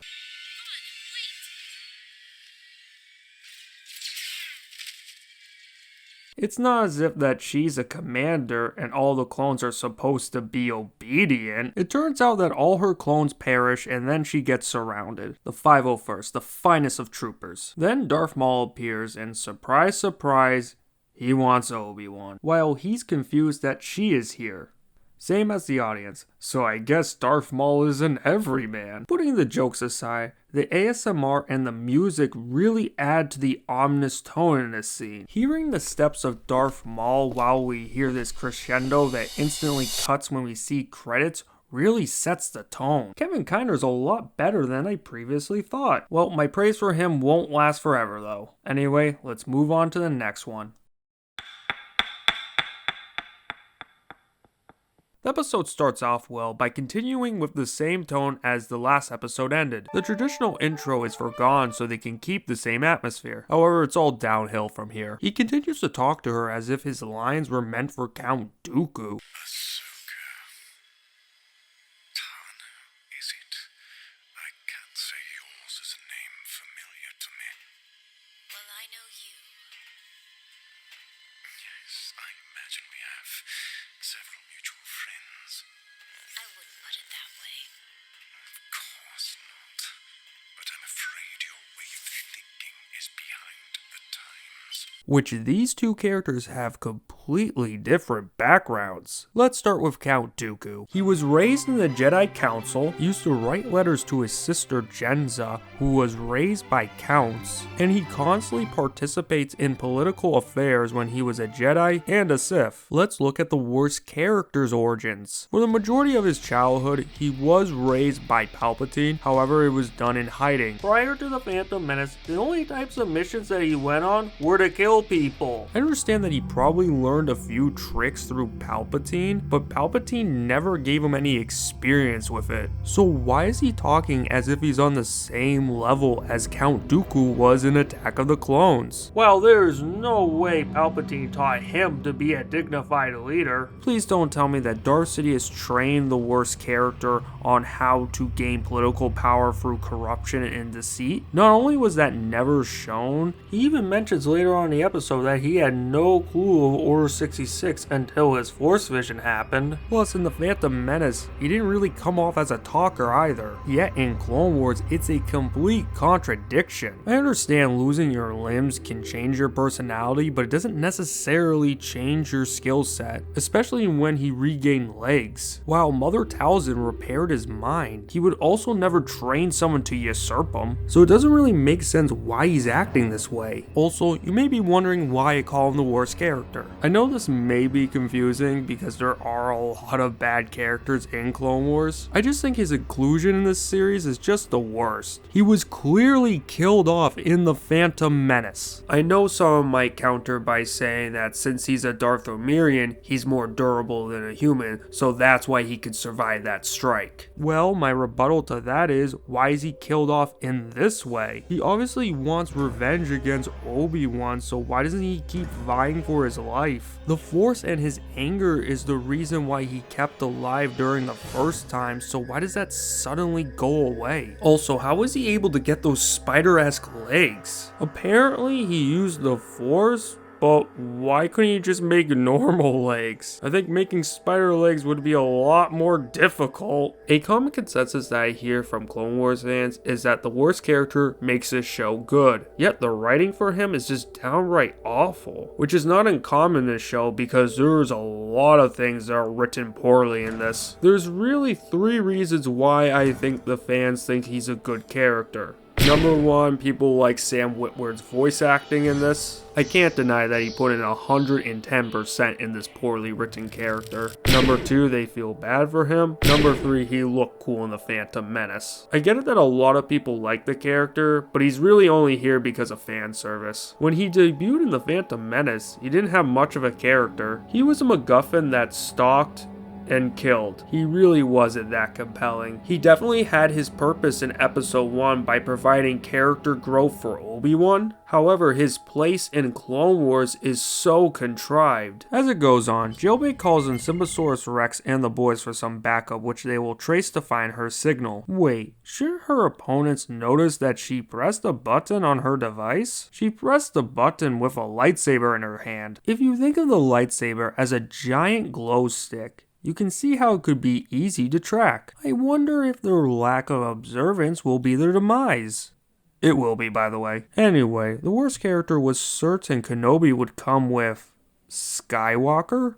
It's not as if that she's a commander and all the clones are supposed to be obedient. It turns out that all her clones perish and then she gets surrounded. The 501st, the finest of troopers. Then Darth Maul appears and surprise, surprise, he wants Obi-Wan. While he's confused that she is here. Same as the audience, so I guess Darth Maul is an everyman. Putting the jokes aside, the ASMR and the music really add to the ominous tone in this scene. Hearing the steps of Darth Maul while we hear this crescendo that instantly cuts when we see credits really sets the tone. Kevin Kiner's a lot better than I previously thought. Well, my praise for him won't last forever though. Anyway, let's move on to the next one. The episode starts off well by continuing with the same tone as the last episode ended. The traditional intro is forgone so they can keep the same atmosphere. However, it's all downhill from here. He continues to talk to her as if his lines were meant for Count Dooku. Is it? I can't say yours is a name familiar to me. Well, I know you. Yes, I imagine we have several mutual friends. I wouldn't put it that way. Of course not. But I'm afraid your way of thinking is behind the times. Which these two characters have completely different backgrounds. Let's start with Count Dooku. He was raised in the Jedi Council, used to write letters to his sister Jenza, who was raised by Counts, and he constantly participates in political affairs when he was a Jedi and a Sith. Let's look at the worst character's origins. For the majority of his childhood, he was raised by Palpatine, however it was done in hiding. Prior to the Phantom Menace, the only types of missions that he went on were to kill people. I understand that he probably learned a few tricks through Palpatine, but Palpatine never gave him any experience with it. So why is he talking as if he's on the same level as Count Dooku was in Attack of the Clones? Well, there's no way Palpatine taught him to be a dignified leader. Please don't tell me that Darth Sidious trained the worst character on how to gain political power through corruption and deceit. Not only was that never shown, he even mentions later on in the episode that he had no clue of Order 66 until his Force vision happened. Plus, in the Phantom Menace, he didn't really come off as a talker either. Yet in Clone Wars, it's a complete contradiction. I understand losing your limbs can change your personality, but it doesn't necessarily change your skill set, especially when he regained legs. While Mother Talzin repaired his mind, he would also never train someone to usurp him, so it doesn't really make sense why he's acting this way. Also, you may be wondering why I call him the worst character. I know this may be confusing because there are a lot of bad characters in Clone Wars. I just think his inclusion in this series is just the worst. He was clearly killed off in the Phantom Menace. I know someone might counter by saying that since he's a Darth Omirian, he's more durable than a human, so that's why he could survive that strike. Well, my rebuttal to that is, why is he killed off in this way? He obviously wants revenge against Obi-Wan, so why doesn't he keep vying for his life? The Force and his anger is the reason why he kept alive during the first time, so why does that suddenly go away? Also, how was he able to get those spider-esque legs? Apparently he used the Force, but why couldn't he just make normal legs? I think making spider legs would be a lot more difficult. A common consensus that I hear from Clone Wars fans is that the worst character makes this show good, yet the writing for him is just downright awful, which is not uncommon in this show because there's a lot of things that are written poorly in this. There's really 3 reasons why I think the fans think he's a good character. Number 1, people like Sam Witwer's voice acting in this. I can't deny that he put in 110% in this poorly written character. Number 2, they feel bad for him. Number 3, he looked cool in the Phantom Menace. I get it that a lot of people like the character, but he's really only here because of fan service. When he debuted in the Phantom Menace, he didn't have much of a character. He was a MacGuffin that stalked and killed. He really wasn't that compelling. He definitely had his purpose in episode 1 by providing character growth for Obi-Wan. However, his place in Clone Wars is so contrived. As it goes on, Jailbait calls in Symbosaurus Rex and the boys for some backup, which they will trace to find her signal. Wait, shouldn't her opponents notice that she pressed a button on her device? She pressed the button with a lightsaber in her hand. If you think of the lightsaber as a giant glow stick, you can see how it could be easy to track. I wonder if their lack of observance will be their demise. It will be, by the way. Anyway, the worst character was certain Kenobi would come with Skywalker?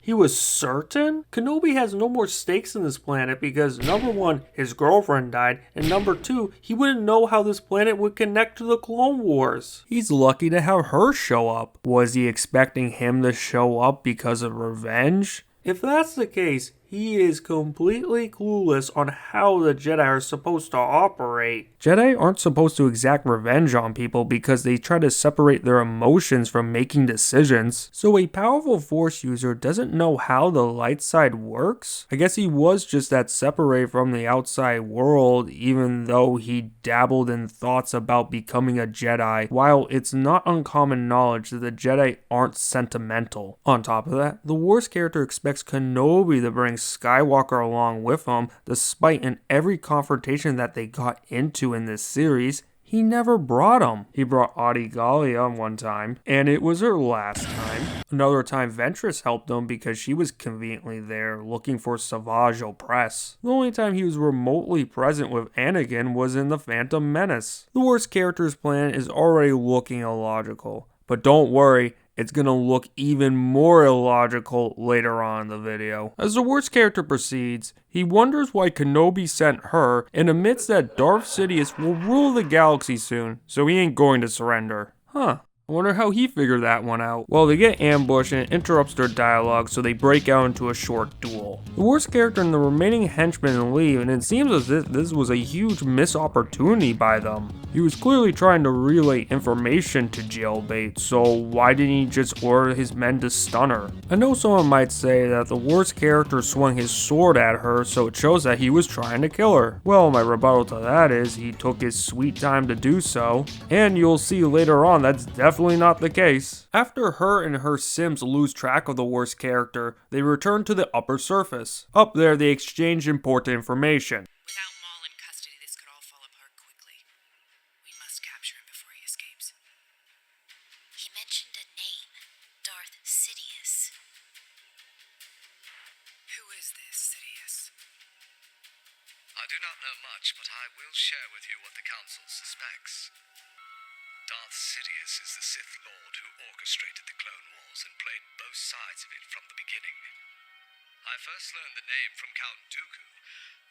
He was certain? Kenobi has no more stakes in this planet because number 1, his girlfriend died, and number 2, he wouldn't know how this planet would connect to the Clone Wars. He's lucky to have her show up. Was he expecting him to show up because of revenge? If that's the case, he is completely clueless on how the Jedi are supposed to operate. Jedi aren't supposed to exact revenge on people because they try to separate their emotions from making decisions. So a powerful Force user doesn't know how the light side works? I guess he was just that separate from the outside world, even though he dabbled in thoughts about becoming a Jedi. While it's not uncommon knowledge that the Jedi aren't sentimental. On top of that, the Wars character expects Kenobi to bring Skywalker along with him, despite in every confrontation that they got into in this series, he never brought him. He brought Adi Gallia one time, and it was her last time. Another time, Ventress helped him because she was conveniently there looking for Savage Opress. The only time he was remotely present with Anakin was in The Phantom Menace. The Wars character's plan is already looking illogical, but don't worry, it's gonna look even more illogical later on in the video. As the Wars character proceeds, he wonders why Kenobi sent her and admits that Darth Sidious will rule the galaxy soon, so he ain't going to surrender. Huh. I wonder how he figured that one out. Well, they get ambushed and it interrupts their dialogue, so they break out into a short duel. The Wars character and the remaining henchmen leave, and it seems as if this was a huge missed opportunity by them. He was clearly trying to relay information to Jailbait, so why didn't he just order his men to stun her? I know someone might say that the Wars character swung his sword at her, so it shows that he was trying to kill her. Well, my rebuttal to that is he took his sweet time to do so, and you'll see later on that's definitely not the case. After her and her Sims lose track of the Wars character, they return to the upper surface. Up there, they exchange important information. Without Maul in custody, this could all fall apart quickly. We must capture him before he escapes. He mentioned a name, Darth Sidious. Who is this Sidious? I do not know much, but I will share with you what the Council suspects. Darth Sidious is the Sith Lord who orchestrated the Clone Wars and played both sides of it from the beginning. I first learned the name from Count Dooku,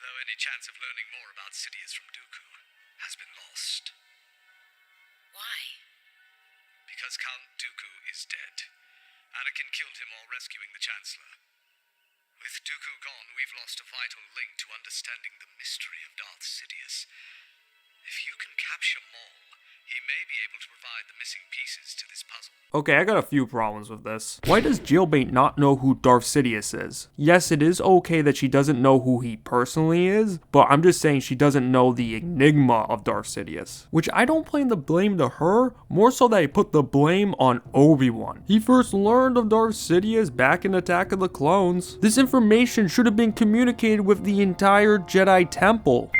though any chance of learning more about Sidious from Dooku has been lost. Why? Because Count Dooku is dead. Anakin killed him while rescuing the Chancellor. With Dooku gone, we've lost a vital link to understanding the mystery of Darth Sidious. If you can capture Maul, he may be able to provide the missing pieces to this puzzle. Okay, I got a few problems with this. Why does Jailbait not know who Darth Sidious is? Yes, it is okay that she doesn't know who he personally is, but I'm just saying she doesn't know the enigma of Darth Sidious. Which I don't blame the blame to her, more so that I put the blame on Obi-Wan. He first learned of Darth Sidious back in Attack of the Clones. This information should have been communicated with the entire Jedi Temple.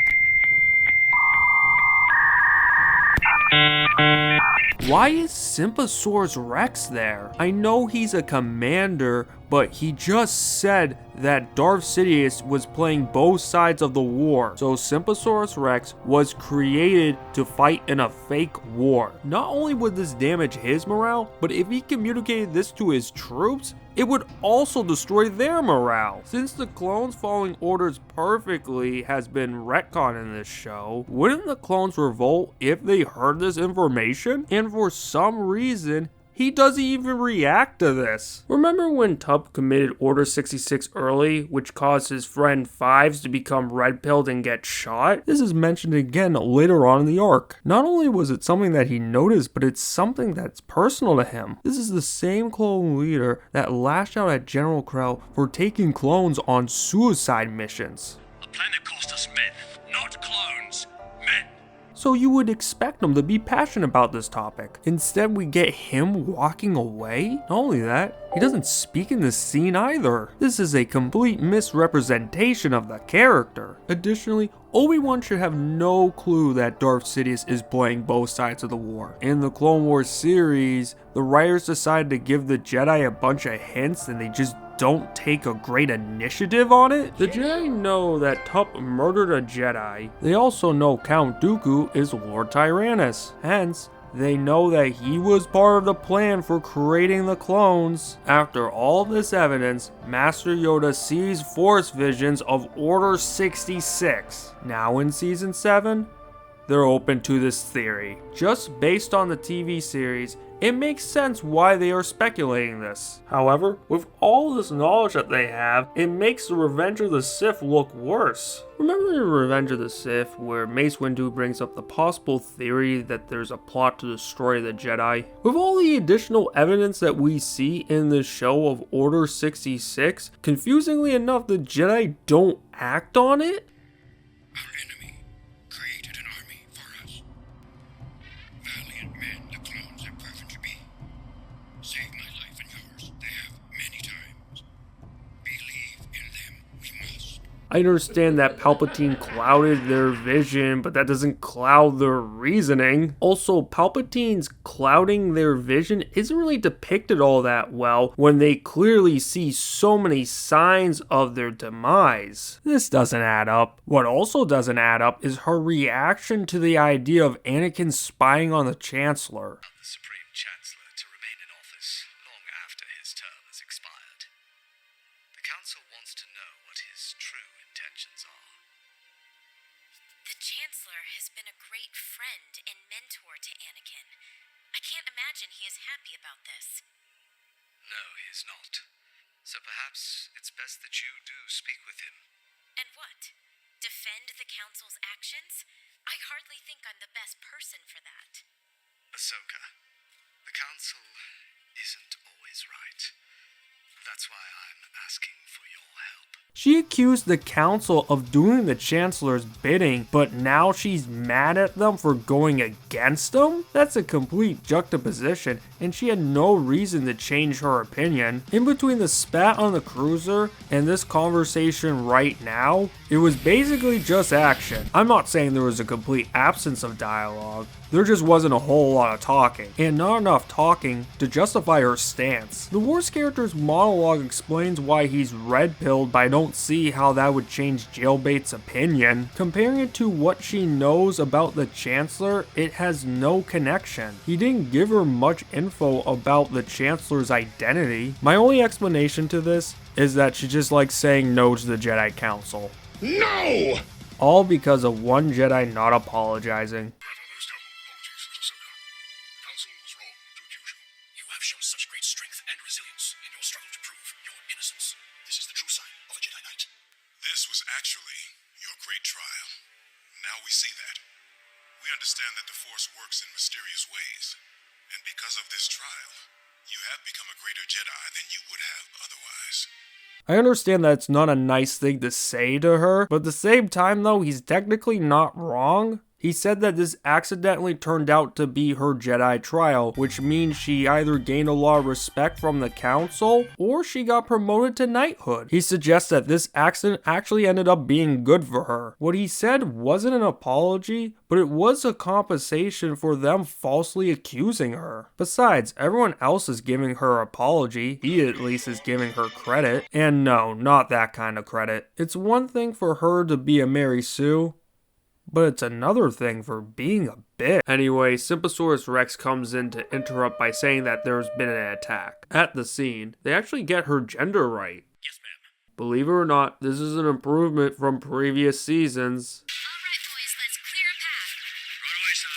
Why is Sympasaurus Rex there? I know he's a commander, but he just said that Darth Sidious was playing both sides of the war. So Sympasaurus Rex was created to fight in a fake war. Not only would this damage his morale, but if he communicated this to his troops, it would also destroy their morale. Since the clones following orders perfectly has been retconned in this show, wouldn't the clones revolt if they heard this information? And for some reason, he doesn't even react to this. Remember when Tub committed Order 66 early, which caused his friend Fives to become red-pilled and get shot? This is mentioned again later on in the arc. Not only was it something that he noticed, but it's something that's personal to him. This is the same clone leader that lashed out at General Krell for taking clones on suicide missions. The planet cost us men, not clones. Men. So you would expect him to be passionate about this topic. Instead, we get him walking away. Not only that, he doesn't speak in this scene either. This is a complete misrepresentation of the character. Additionally, Obi-Wan should have no clue that Darth Sidious is playing both sides of the war. In the Clone Wars series, the writers decided to give the Jedi a bunch of hints and they just don't take a great initiative on it. The Jedi know that Tup murdered a Jedi. They also know Count Dooku is Lord Tyrannus. Hence, they know that he was part of the plan for creating the clones. After all this evidence, Master Yoda sees Force visions of Order 66. Now in Season 7, they're open to this theory. Just based on the TV series, It makes sense why they are speculating this. However, with all this knowledge that they have, it makes the Revenge of the Sith look worse. Remember in Revenge of the Sith where Mace Windu brings up the possible theory that there's a plot to destroy the Jedi? With all the additional evidence that we see in this show of Order 66, confusingly enough, the Jedi don't act on it? I understand that Palpatine clouded their vision, but that doesn't cloud their reasoning. Also, Palpatine's clouding their vision isn't really depicted all that well when they clearly see so many signs of their demise. This doesn't add up. What also doesn't add up is her reaction to the idea of Anakin spying on the Chancellor. So perhaps it's best that you do speak with him. And what? Defend the Council's actions? I hardly think I'm the best person for that. Ahsoka, the Council isn't always right. That's why I'm asking for your help. She accused the Council of doing the Chancellor's bidding, but now she's mad at them for going against them? That's a complete juxtaposition, and she had no reason to change her opinion. In between the spat on the cruiser and this conversation right now, it was basically just action. I'm not saying there was a complete absence of dialogue. There just wasn't a whole lot of talking, and not enough talking to justify her stance. The worst character's monologue explains why he's red-pilled, but I don't see how that would change Jailbait's opinion. Comparing it to what she knows about the Chancellor, it has no connection. He didn't give her much info about the Chancellor's identity. My only explanation to this is that she just likes saying no to the Jedi Council. No! All because of one Jedi not apologizing. This was actually your great trial. Now we see that. We understand that the Force works in mysterious ways. And because of this trial, you have become a greater Jedi than you would have otherwise. I understand that it's not a nice thing to say to her, but at the same time though, he's technically not wrong. He said that this accidentally turned out to be her Jedi trial, which means she either gained a lot of respect from the Council, or she got promoted to knighthood. He suggests that this accident actually ended up being good for her. What he said wasn't an apology, but it was a compensation for them falsely accusing her. Besides, everyone else is giving her apology. He at least is giving her credit. And no, not that kind of credit. It's one thing for her to be a Mary Sue, but it's another thing for being a bitch. Anyway, Simposaurus Rex comes in to interrupt by saying that there's been an attack. At the scene, they actually get her gender right. Yes, ma'am. Believe it or not, this is an improvement from previous seasons. Alright, boys, let's clear a path. Right away, son.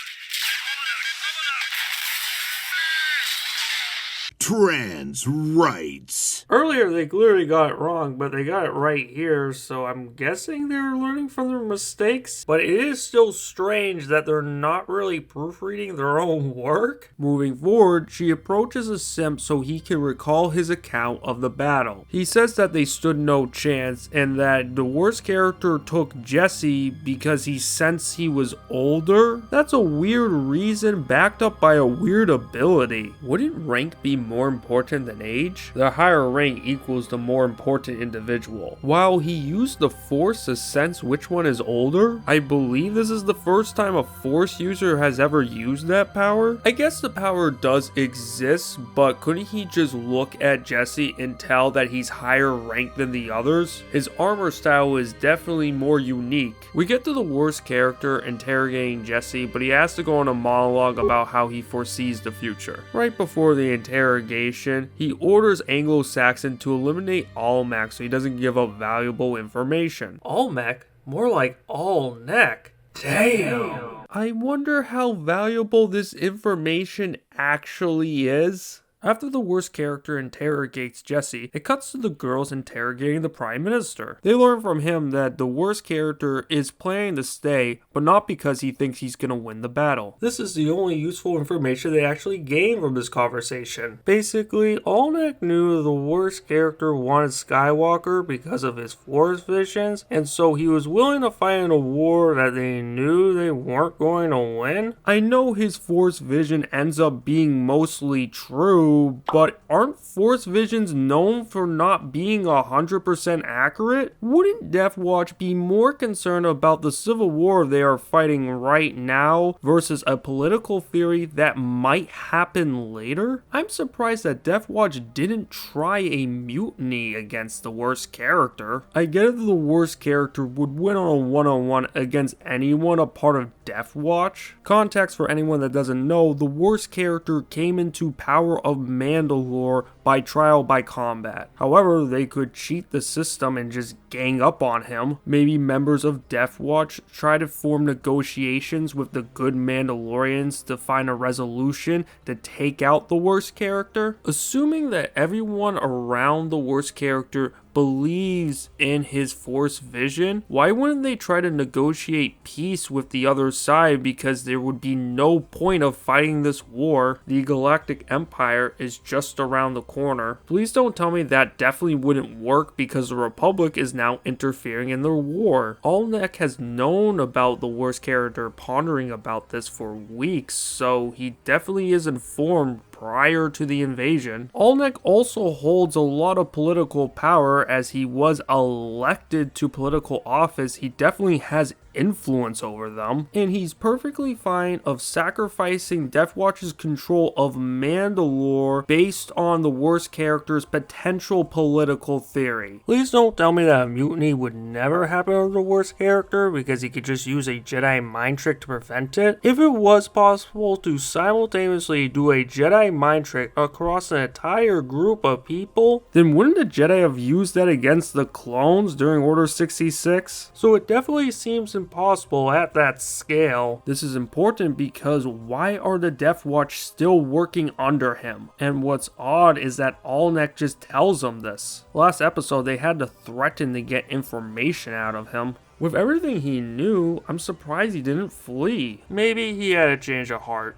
Trans rights. Earlier, they clearly got it wrong, but they got it right here, so I'm guessing they were learning from their mistakes. But it is still strange that they're not really proofreading their own work. Moving forward, she approaches a simp so he can recall his account of the battle. He says that they stood no chance, and that the worst character took Jesse because he sensed he was older. That's a weird reason backed up by a weird ability. Wouldn't rank be more important than age? The higher rank equals the more important individual. While he used the Force to sense which one is older, I believe this is the first time a Force user has ever used that power. I guess the power does exist, but couldn't he just look at Jesse and tell that he's higher ranked than the others? His armor style is definitely more unique. We get to the worst character interrogating Jesse, but he has to go on a monologue about how he foresees the future. Right before the interrogation, he orders Anglo-Saxon to eliminate Almec so he doesn't give up valuable information. Almec? More like all neck. Damn. I wonder how valuable this information actually is. After the worst character interrogates Jesse, it cuts to the girls interrogating the Prime Minister. They learn from him that the worst character is planning to stay, but not because he thinks he's gonna win the battle. This is the only useful information they actually gain from this conversation. Basically, Alnek knew the worst character wanted Skywalker because of his Force visions, and so he was willing to fight in a war that they knew they weren't going to win. I know his Force vision ends up being mostly true, but aren't Force visions known for not being 100% accurate? Wouldn't Death Watch be more concerned about the civil war they are fighting right now versus a political theory that might happen later? I'm surprised that Death Watch didn't try a mutiny against the worst character. I get it that the worst character would win on a one-on-one against anyone a part of Death Watch. Context for anyone that doesn't know, the worst character came into power of Mandalore by trial by combat. However, they could cheat the system and just gang up on him. Maybe members of Death Watch try to form negotiations with the good Mandalorians to find a resolution to take out the worst character. Assuming that everyone around the worst character believes in his Force vision, why wouldn't they try to negotiate peace with the other side, because there would be no point of fighting this war? The Galactic Empire is just around the corner. Please don't tell me that definitely wouldn't work because the Republic is now interfering in the war. Alnek has known about the worst character pondering about this for weeks, so he definitely is informed prior to the invasion. Alnek also holds a lot of political power as he was elected to political office. He definitely has influence over them, and he's perfectly fine of sacrificing Death Watch's control of Mandalore based on the worst character's potential political theory. Please don't tell me that a mutiny would never happen to the worst character because he could just use a Jedi mind trick to prevent it. If it was possible to simultaneously do a Jedi mind trick across an entire group of people, then wouldn't the Jedi have used that against the clones during Order 66? So it definitely seems impossible at that scale. This is important because why are the Death Watch still working under him? And what's odd is that Alnek just tells him this. Last episode they had to threaten to get information out of him. With everything he knew, I'm surprised he didn't flee. Maybe he had a change of heart.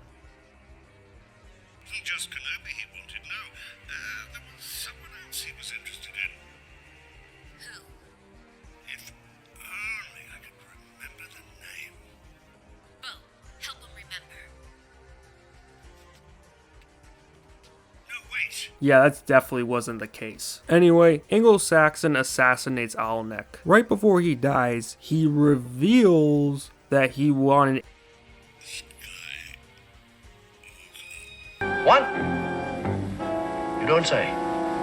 He just Kenobi he wanted. No, there was someone else he was interested in. Who? If only I could remember the name. Bo, help him remember. No, wait. Yeah, that definitely wasn't the case. Anyway, Anglo-Saxon assassinates Alnek. Right before he dies, he reveals that he wanted... What? You don't say.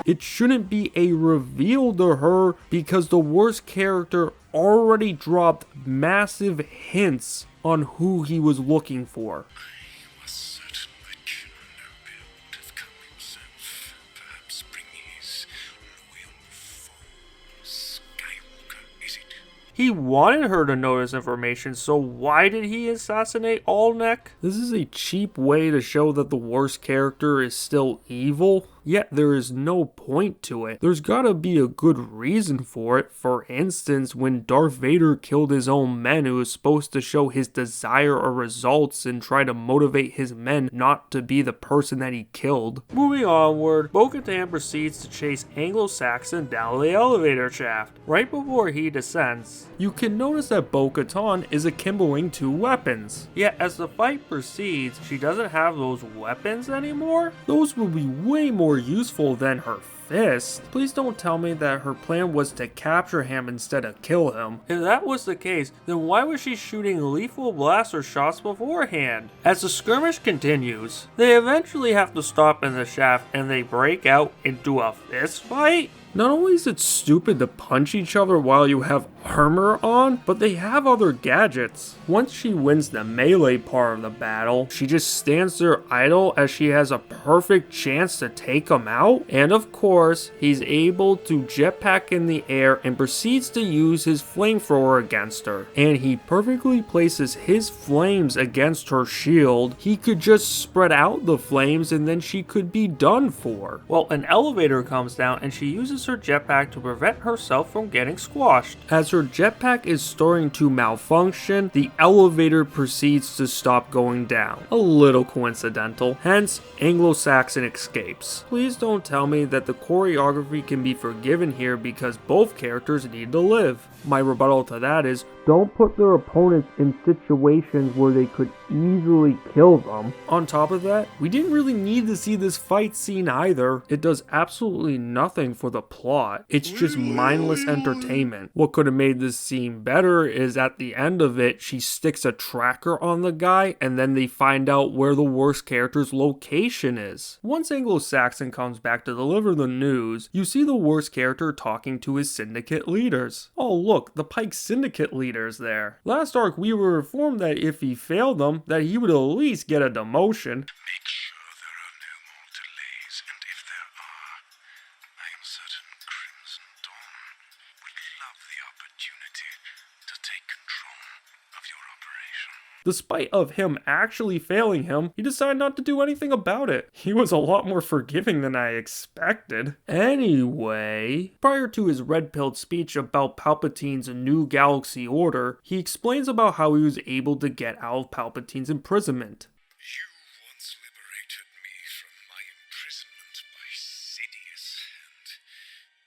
It shouldn't be a reveal to her because the worst character already dropped massive hints on who he was looking for. I was certain that Kenobi would have come himself, perhaps bringing his loyal foe, Skywalker, is it? He wanted her to know this information, so why did he assassinate Alnek? This is a cheap way to show that the worst character is still evil, yet there is no point to it. There's gotta be a good reason for it. For instance, when Darth Vader killed his own men, it was supposed to show his desire or results and try to motivate his men not to be the person that he killed. Moving onward, Bo-Katan proceeds to chase Anglo-Saxon down the elevator shaft. Right before he descends, you can notice that Bo-Katan is akimbling two weapons. Yet as the fight proceeds, she doesn't have those weapons anymore. Those will be way more useful than her fist. Please don't tell me that her plan was to capture him instead of kill him. If that was the case, then why was she shooting lethal blaster shots beforehand? As the skirmish continues, they eventually have to stop in the shaft and they break out into a fist fight? Not only is it stupid to punch each other while you have armor on, but they have other gadgets. Once she wins the melee part of the battle, she just stands there idle as she has a perfect chance to take him out. And of course, he's able to jetpack in the air and proceeds to use his flamethrower against her. And he perfectly places his flames against her shield. He could just spread out the flames and then she could be done for. Well, an elevator comes down and she uses her jetpack to prevent herself from getting squashed. As her jetpack is starting to malfunction, the elevator proceeds to stop going down. A little coincidental, hence Anglo-Saxon escapes. Please don't tell me that the choreography can be forgiven here because both characters need to live. My rebuttal to that is, don't put their opponents in situations where they could easily kill them. On top of that, we didn't really need to see this fight scene either. It does absolutely nothing for the plot. It's just mindless entertainment. What could have made this scene better is at the end of it, she sticks a tracker on the guy and then they find out where the worst character's location is. Once Anglo-Saxon comes back to deliver the news, you see the worst character talking to his syndicate leaders. Oh look, the Pike syndicate leader's there. Last arc we were informed that if he failed them, that he would at least get a demotion. Make sure there are no more delays, and if there are, I am certain Crimson Dawn would love the opportunity to take control of your operation. Despite of him actually failing him, he decided not to do anything about it. He was a lot more forgiving than I expected. Anyway, prior to his red-pilled speech about Palpatine's new galaxy order, he explains about how he was able to get out of Palpatine's imprisonment. You once liberated me from my imprisonment by Sidious and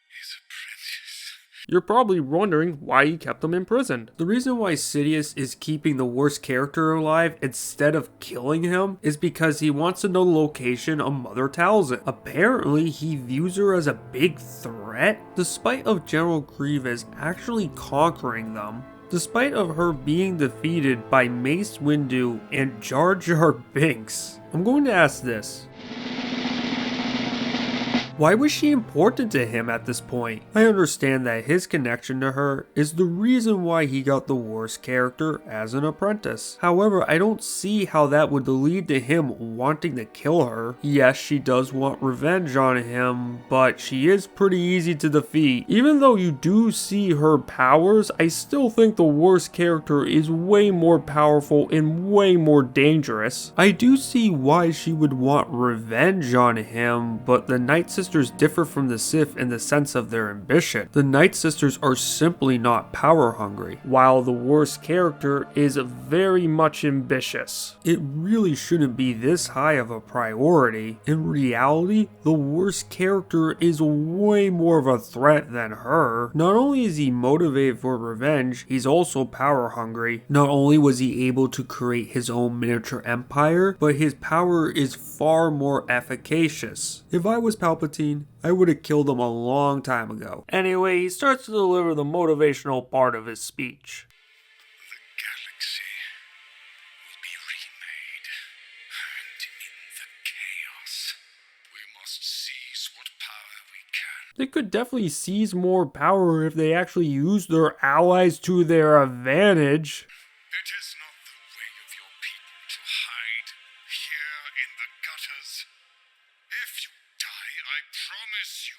his apprentice. You're probably wondering why he kept him imprisoned. The reason why Sidious is keeping the worst character alive instead of killing him is because he wants to know the location of Mother Talzin. Apparently, he views her as a big threat, despite of General Grievous actually conquering them. Despite of her being defeated by Mace Windu and Jar Jar Binks. I'm going to ask this. Why was she important to him at this point? I understand that his connection to her is the reason why he got the worst character as an apprentice. However, I don't see how that would lead to him wanting to kill her. Yes, she does want revenge on him, but she is pretty easy to defeat. Even though you do see her powers, I still think the worst character is way more powerful and way more dangerous. I do see why she would want revenge on him, but the Night Sisters differ from the Sith in the sense of their ambition. The Night Sisters are simply not power hungry, while the worst character is very much ambitious. It really shouldn't be this high of a priority. In reality, the worst character is way more of a threat than her. Not only is he motivated for revenge, he's also power hungry. Not only was he able to create his own miniature empire, but his power is far more efficacious. If I was Palpatine, I would have killed him a long time ago. Anyway, he starts to deliver the motivational part of his speech. The galaxy will be remade, and in the chaos, we must seize what power we can. They could definitely seize more power if they actually use their allies to their advantage. It is not the way of your people to hide here in the gutters. If you die, I promise you,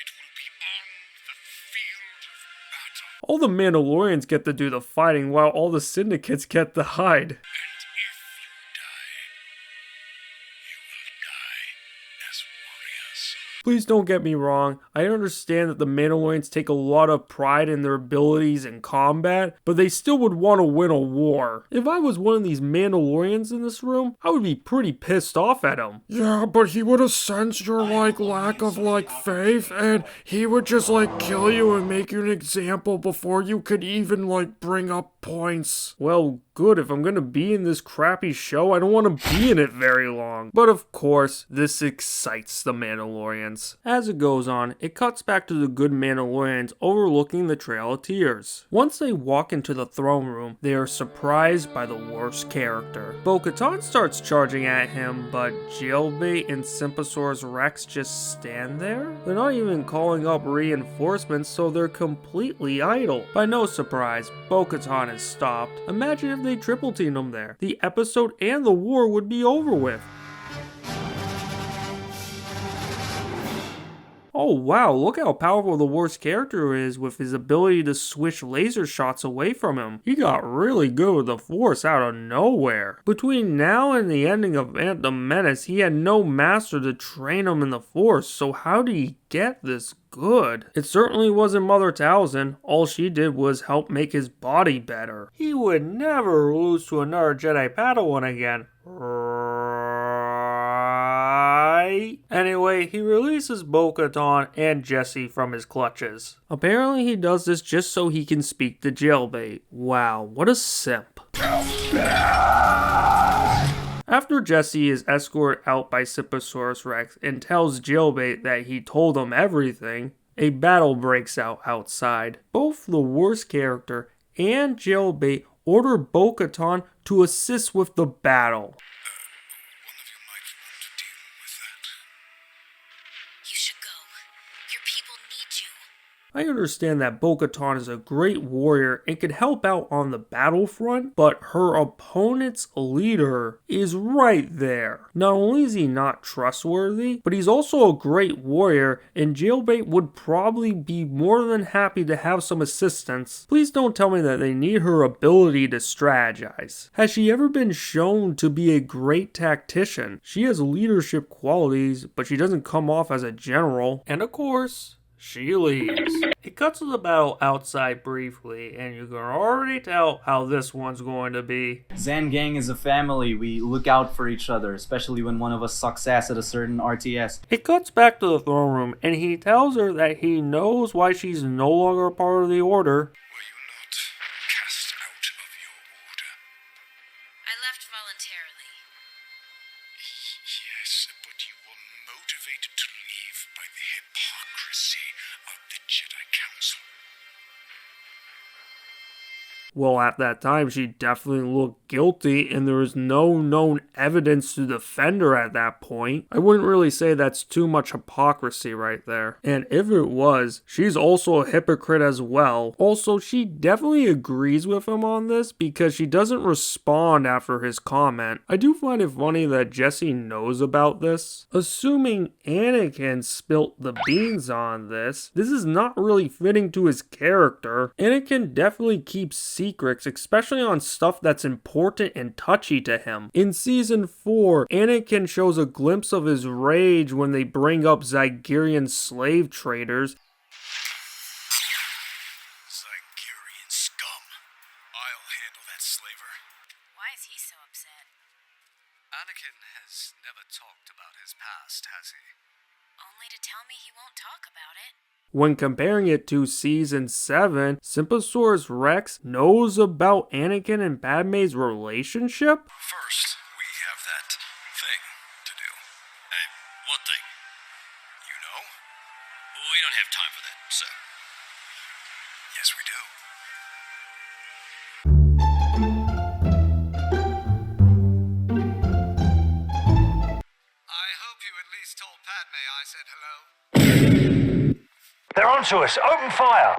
it will be on the field of battle. All the Mandalorians get to do the fighting while all the syndicates get to hide. Please don't get me wrong, I understand that the Mandalorians take a lot of pride in their abilities in combat, but they still would want to win a war. If I was one of these Mandalorians in this room, I would be pretty pissed off at him. Yeah, but he would have sensed your, lack of, faith, and he would just, kill you and make you an example before you could even, bring up points. Well, good. If I'm gonna be in this crappy show, I don't want to be in it very long. But of course, this excites the Mandalorians. As it goes on, it cuts back to the good Mandalorians overlooking the Trail of Tears. Once they walk into the throne room, they are surprised by the worst character. Bo-Katan starts charging at him, but Jailbait and Sympasaurus Rex just stand there? They're not even calling up reinforcements, so they're completely idle. By no surprise, Bo-Katan is stopped. Imagine if they triple teamed him there. The episode and the war would be over with. Oh wow, look how powerful the worst character is with his ability to switch laser shots away from him. He got really good with the Force out of nowhere. Between now and the ending of Phantom Menace, he had no master to train him in the Force, so how did he get this good? It certainly wasn't Mother Talzin. All she did was help make his body better. He would never lose to another Jedi Padawan again. Anyway, he releases Bo-Katan and Jesse from his clutches. Apparently he does this just so he can speak to Jailbait. Wow, what a simp. After Jesse is escorted out by Sympasaurus Rex and tells Jailbait that he told him everything, a battle breaks out outside. Both the worst character and Jailbait order Bo-Katan to assist with the battle. I understand that Bo-Katan is a great warrior and could help out on the battlefront, but her opponent's leader is right there. Not only is he not trustworthy, but he's also a great warrior, and Jailbait would probably be more than happy to have some assistance. Please don't tell me that they need her ability to strategize. Has she ever been shown to be a great tactician? She has leadership qualities, but she doesn't come off as a general. And of course, she leaves. It cuts to the battle outside briefly, and you can already tell how this one's going to be. Zan Gang is a family. We look out for each other, especially when one of us sucks ass at a certain RTS. It cuts back to the throne room, and he tells her that he knows why she's no longer a part of the Order. I left voluntarily. Yes, but you were motivated to leave by the hypocrisy of the Jedi Council. Well, at that time, she definitely looked guilty, and there is no known evidence to defend her at that point. I wouldn't really say that's too much hypocrisy right there. And if it was, she's also a hypocrite as well. Also, she definitely agrees with him on this because she doesn't respond after his comment. I do find it funny that Jesse knows about this. Assuming Anakin spilt the beans on this is not really fitting to his character. Anakin definitely keeps secrets, especially on stuff that's important and touchy to him. In season 4, Anakin shows a glimpse of his rage when they bring up Zygerian slave traders. Zygerian scum. I'll handle that slaver. Why is he so upset? Anakin has never talked about his past, has he? Only to tell me he won't talk about it. When comparing it to season 7, Sympasaurus Rex knows about Anakin and Padme's relationship? First, we have that thing to do. Hey, what thing? You know? We don't have time for that, sir. Yes, we do. I hope you at least told Padme I said hello. They're onto us. Open fire.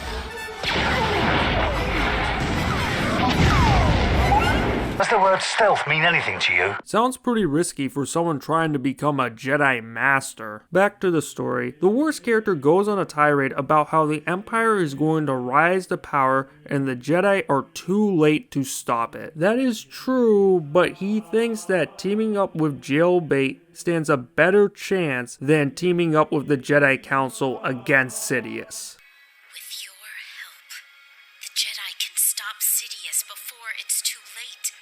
Does the word stealth mean anything to you? Sounds pretty risky for someone trying to become a Jedi Master. Back to the story. The worst character goes on a tirade about how the Empire is going to rise to power and the Jedi are too late to stop it. That is true, but he thinks that teaming up with Jailbait stands a better chance than teaming up with the Jedi Council against Sidious. With your help, the Jedi can stop Sidious before it's too late.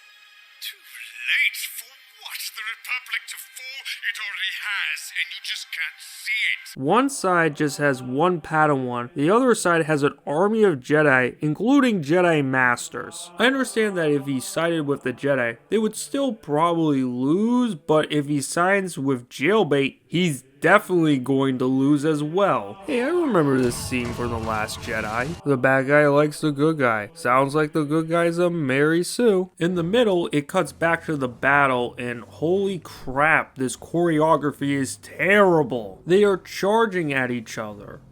Too late for what? The Republic to fall? It already has, and you just can't see it. One side just has one Padawan, the other side has an army of Jedi, including Jedi Masters. I understand that if he sided with the Jedi, they would still probably lose, but if he sides with Jailbait, he's definitely going to lose as well. Hey, I remember this scene from The Last Jedi. The bad guy likes the good guy. Sounds like the good guy's a Mary Sue. In the middle, it cuts back to the battle, and holy crap, this choreography is terrible. They are charging at each other.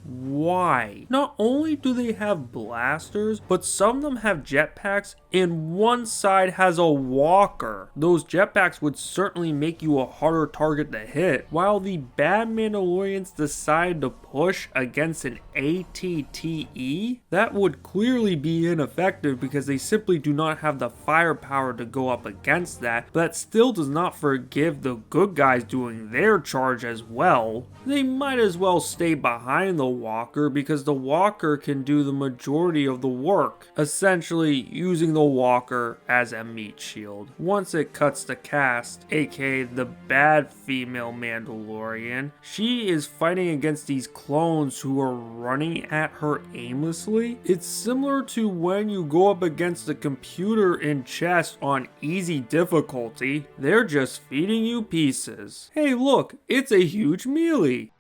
Why? Not only do they have blasters, but some of them have jetpacks, and one side has a walker. Those jetpacks would certainly make you a harder target to hit, while the bad Mandalorians decide to push against an ATTE. That would clearly be ineffective because they simply do not have the firepower to go up against that, but that still does not forgive the good guys doing their charge as well. They might as well stay behind the walker because the walker can do the majority of the work, essentially using the walker as a meat shield. Once it cuts to Cast, aka the bad female Mandalorian, she is fighting against these clones who are running at her aimlessly. It's similar to when you go up against a computer in chess on easy difficulty. They're just feeding you pieces. Hey look, it's a huge melee.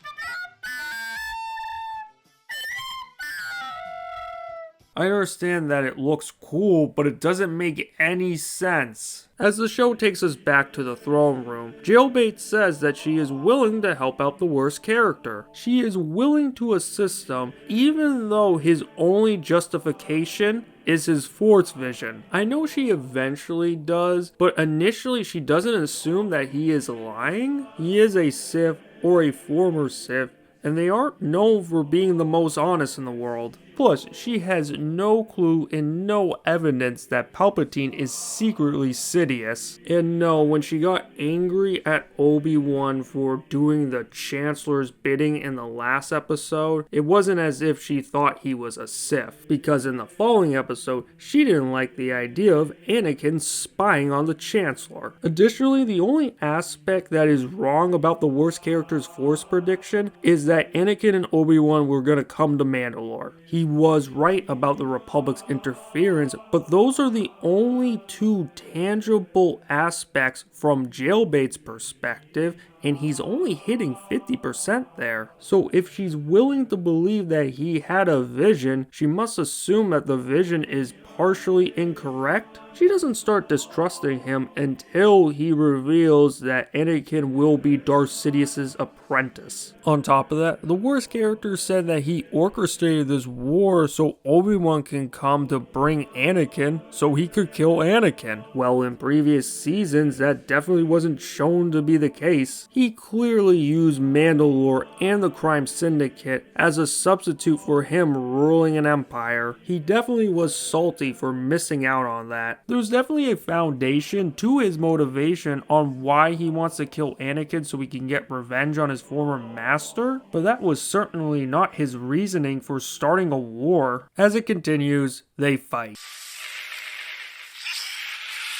I understand that it looks cool, but it doesn't make any sense. As the show takes us back to the throne room, Jailbait says that she is willing to help out the worst character. She is willing to assist him, even though his only justification is his Force vision. I know she eventually does, but initially she doesn't assume that he is lying. He is a Sith or a former Sith, and they aren't known for being the most honest in the world. Plus, she has no clue and no evidence that Palpatine is secretly Sidious. And no, when she got angry at Obi-Wan for doing the Chancellor's bidding in the last episode, it wasn't as if she thought he was a Sith, because in the following episode, she didn't like the idea of Anakin spying on the Chancellor. Additionally, the only aspect that is wrong about the worst character's Force prediction is that Anakin and Obi-Wan were gonna come to Mandalore. He was right about the Republic's interference, but those are the only two tangible aspects from Jailbait's perspective, and he's only hitting 50% there. So if she's willing to believe that he had a vision, she must assume that the vision is partially incorrect. She doesn't start distrusting him until he reveals that Anakin will be Darth Sidious's apprentice. On top of that, the worst character said that he orchestrated this war so Obi-Wan can come to bring Anakin so he could kill Anakin. Well, in previous seasons, that definitely wasn't shown to be the case. He clearly used Mandalore and the Crime Syndicate as a substitute for him ruling an empire. He definitely was salty for missing out on that. There's definitely a foundation to his motivation on why he wants to kill Anakin so he can get revenge on his former master, but that was certainly not his reasoning for starting a war. As it continues, they fight.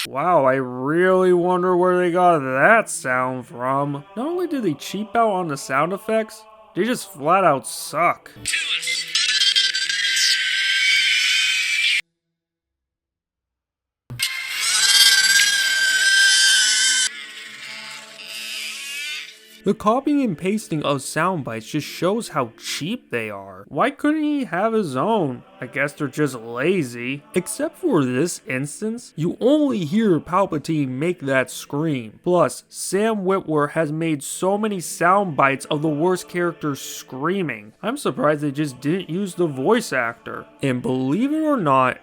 Wow, I really wonder where they got that sound from. Not only did they cheap out on the sound effects, they just flat out suck. The copying and pasting of sound bites just shows how cheap they are. Why couldn't he have his own? I guess they're just lazy. Except for this instance, you only hear Palpatine make that scream. Plus, Sam Witwer has made so many sound bites of the worst characters screaming. I'm surprised they just didn't use the voice actor. And believe it or not,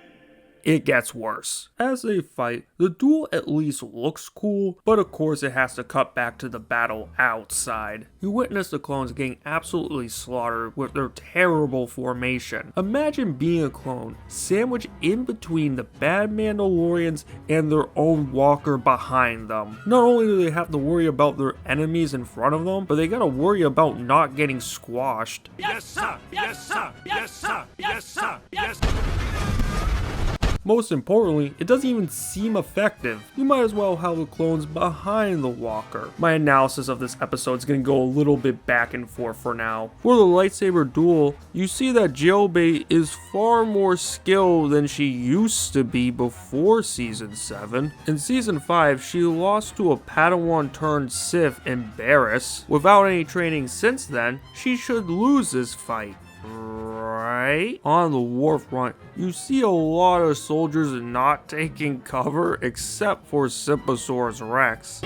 it gets worse. As they fight, the duel at least looks cool, but of course it has to cut back to the battle outside. You witness the clones getting absolutely slaughtered with their terrible formation. Imagine being a clone, sandwiched in between the bad Mandalorians and their own walker behind them. Not only do they have to worry about their enemies in front of them, but they gotta worry about not getting squashed. Yes, sir! Yes, sir! Yes, sir! Yes, sir! Yes! Most importantly, it doesn't even seem effective. You might as well have the clones behind the walker. My analysis of this episode is going to go a little bit back and forth for now. For the lightsaber duel, you see that Jailbait is far more skilled than she used to be before Season 7. In Season 5, she lost to a Padawan turned Sith in Barriss. Without any training since then, she should lose this fight. Right? On the war front, you see a lot of soldiers not taking cover except for Siposaurus Rex.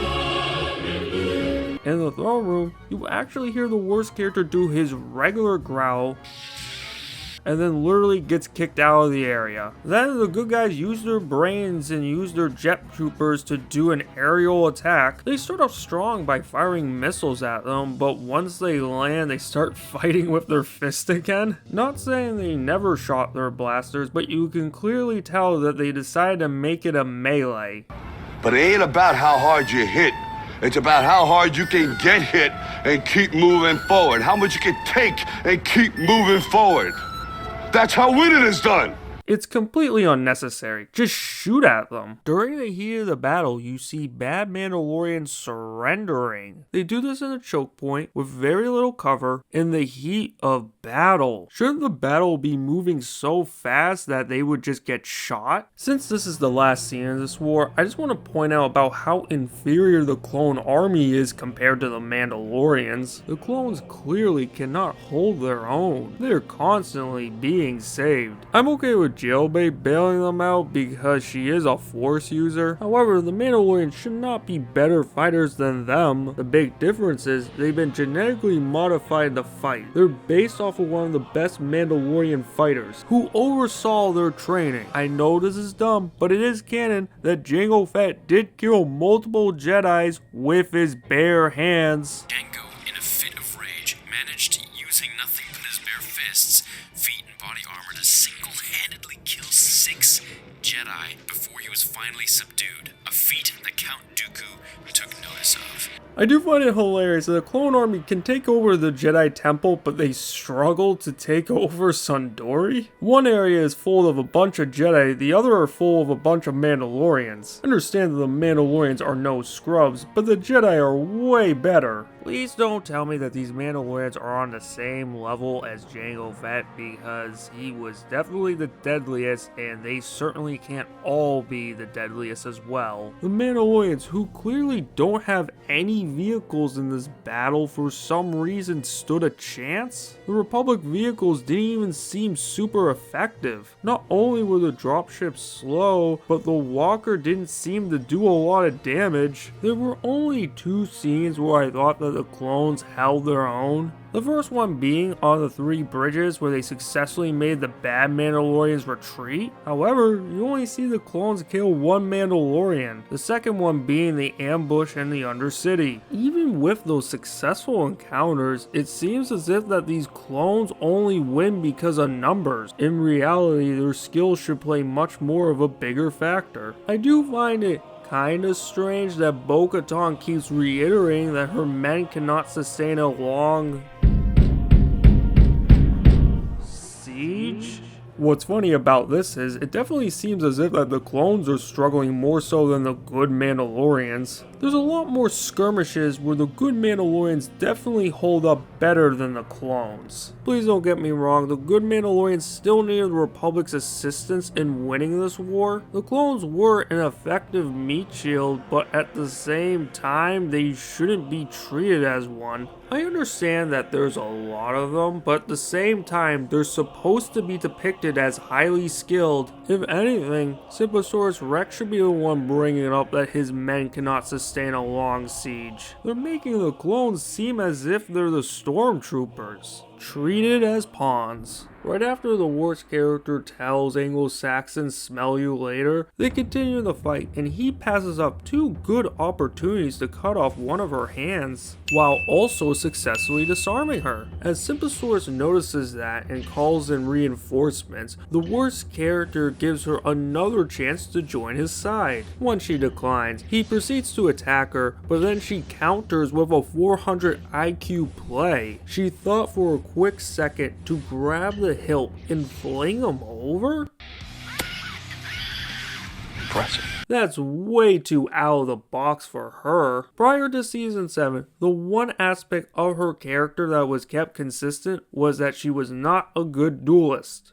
In the throne room, you actually hear the worst character do his regular growl and then literally gets kicked out of the area. Then the good guys use their brains and use their jet troopers to do an aerial attack. They start off strong by firing missiles at them, but once they land, they start fighting with their fist again. Not saying they never shot their blasters, but you can clearly tell that they decided to make it a melee. But it ain't about how hard you hit. It's about how hard you can get hit and keep moving forward. How much you can take and keep moving forward. That's how winning is done. It's completely unnecessary. Just shoot at them. During the heat of the battle, you see bad Mandalorians surrendering. They do this in a choke point with very little cover in the heat of battle. Shouldn't the battle be moving so fast that they would just get shot? Since this is the last scene of this war, I just want to point out about how inferior the clone army is compared to the Mandalorians. The clones clearly cannot hold their own. They're constantly being saved. I'm okay with Jailbait bailing them out because she is a Force user. However, the Mandalorians should not be better fighters than them. The big difference is they've been genetically modified to fight. They're based off of one of the best Mandalorian fighters who oversaw their training. I know this is dumb, but it is canon that Jango Fett did kill multiple Jedis with his bare hands. Jango, in a fit of rage, managed, using nothing but his bare fists, feet, and body armor to single-handedly kill 6 Jedi before he was finally subdued, a feat that Count Dooku took notice of. I do find it hilarious that the clone army can take over the Jedi Temple, but they struggle to take over Sundori. One area is full of a bunch of Jedi, the other are full of a bunch of Mandalorians. I understand that the Mandalorians are no scrubs, but the Jedi are way better. Please don't tell me that these Mandalorians are on the same level as Jango Fett, because he was definitely the deadliest, and they certainly can't all be the deadliest as well. The Mandalorians, who clearly don't have any vehicles in this battle, for some reason stood a chance. The Republic vehicles didn't even seem super effective. Not only were the dropships slow, but the walker didn't seem to do a lot of damage. There were only 2 scenes where I thought that the clones held their own. The first one being on the 3 bridges where they successfully made the bad Mandalorians retreat. However, you only see the clones kill 1 Mandalorian. The second one being the ambush in the Undercity. Even with those successful encounters, it seems as if that these clones only win because of numbers. In reality, their skills should play much more of a bigger factor. I do find it kinda strange that Bo-Katan keeps reiterating that her men cannot sustain a long siege. What's funny about this is, it definitely seems as if that the clones are struggling more so than the good Mandalorians. There's a lot more skirmishes where the good Mandalorians definitely hold up better than the clones. Please don't get me wrong, the good Mandalorians still needed the Republic's assistance in winning this war. The clones were an effective meat shield, but at the same time, they shouldn't be treated as one. I understand that there's a lot of them, but at the same time, they're supposed to be depicted as highly skilled. If anything, Siposaurus Rex should be the one bringing up that his men cannot sustain a long siege. They're making the clones seem as if they're the stormtroopers, treated as pawns. Right after the worst character tells Anglo-Saxons smell you later, they continue the fight, and he passes up 2 good opportunities to cut off one of her hands, while also successfully disarming her. As Siposaurus notices that and calls in reinforcements, the worst character gives her another chance to join his side. Once she declines, he proceeds to attack her, but then she counters with a 400 IQ play. She thought for a quick second to grab the hilt and fling him over? impressive. That's way too out of the box for her. Prior to season 7, the one aspect of her character that was kept consistent was that she was not a good duelist.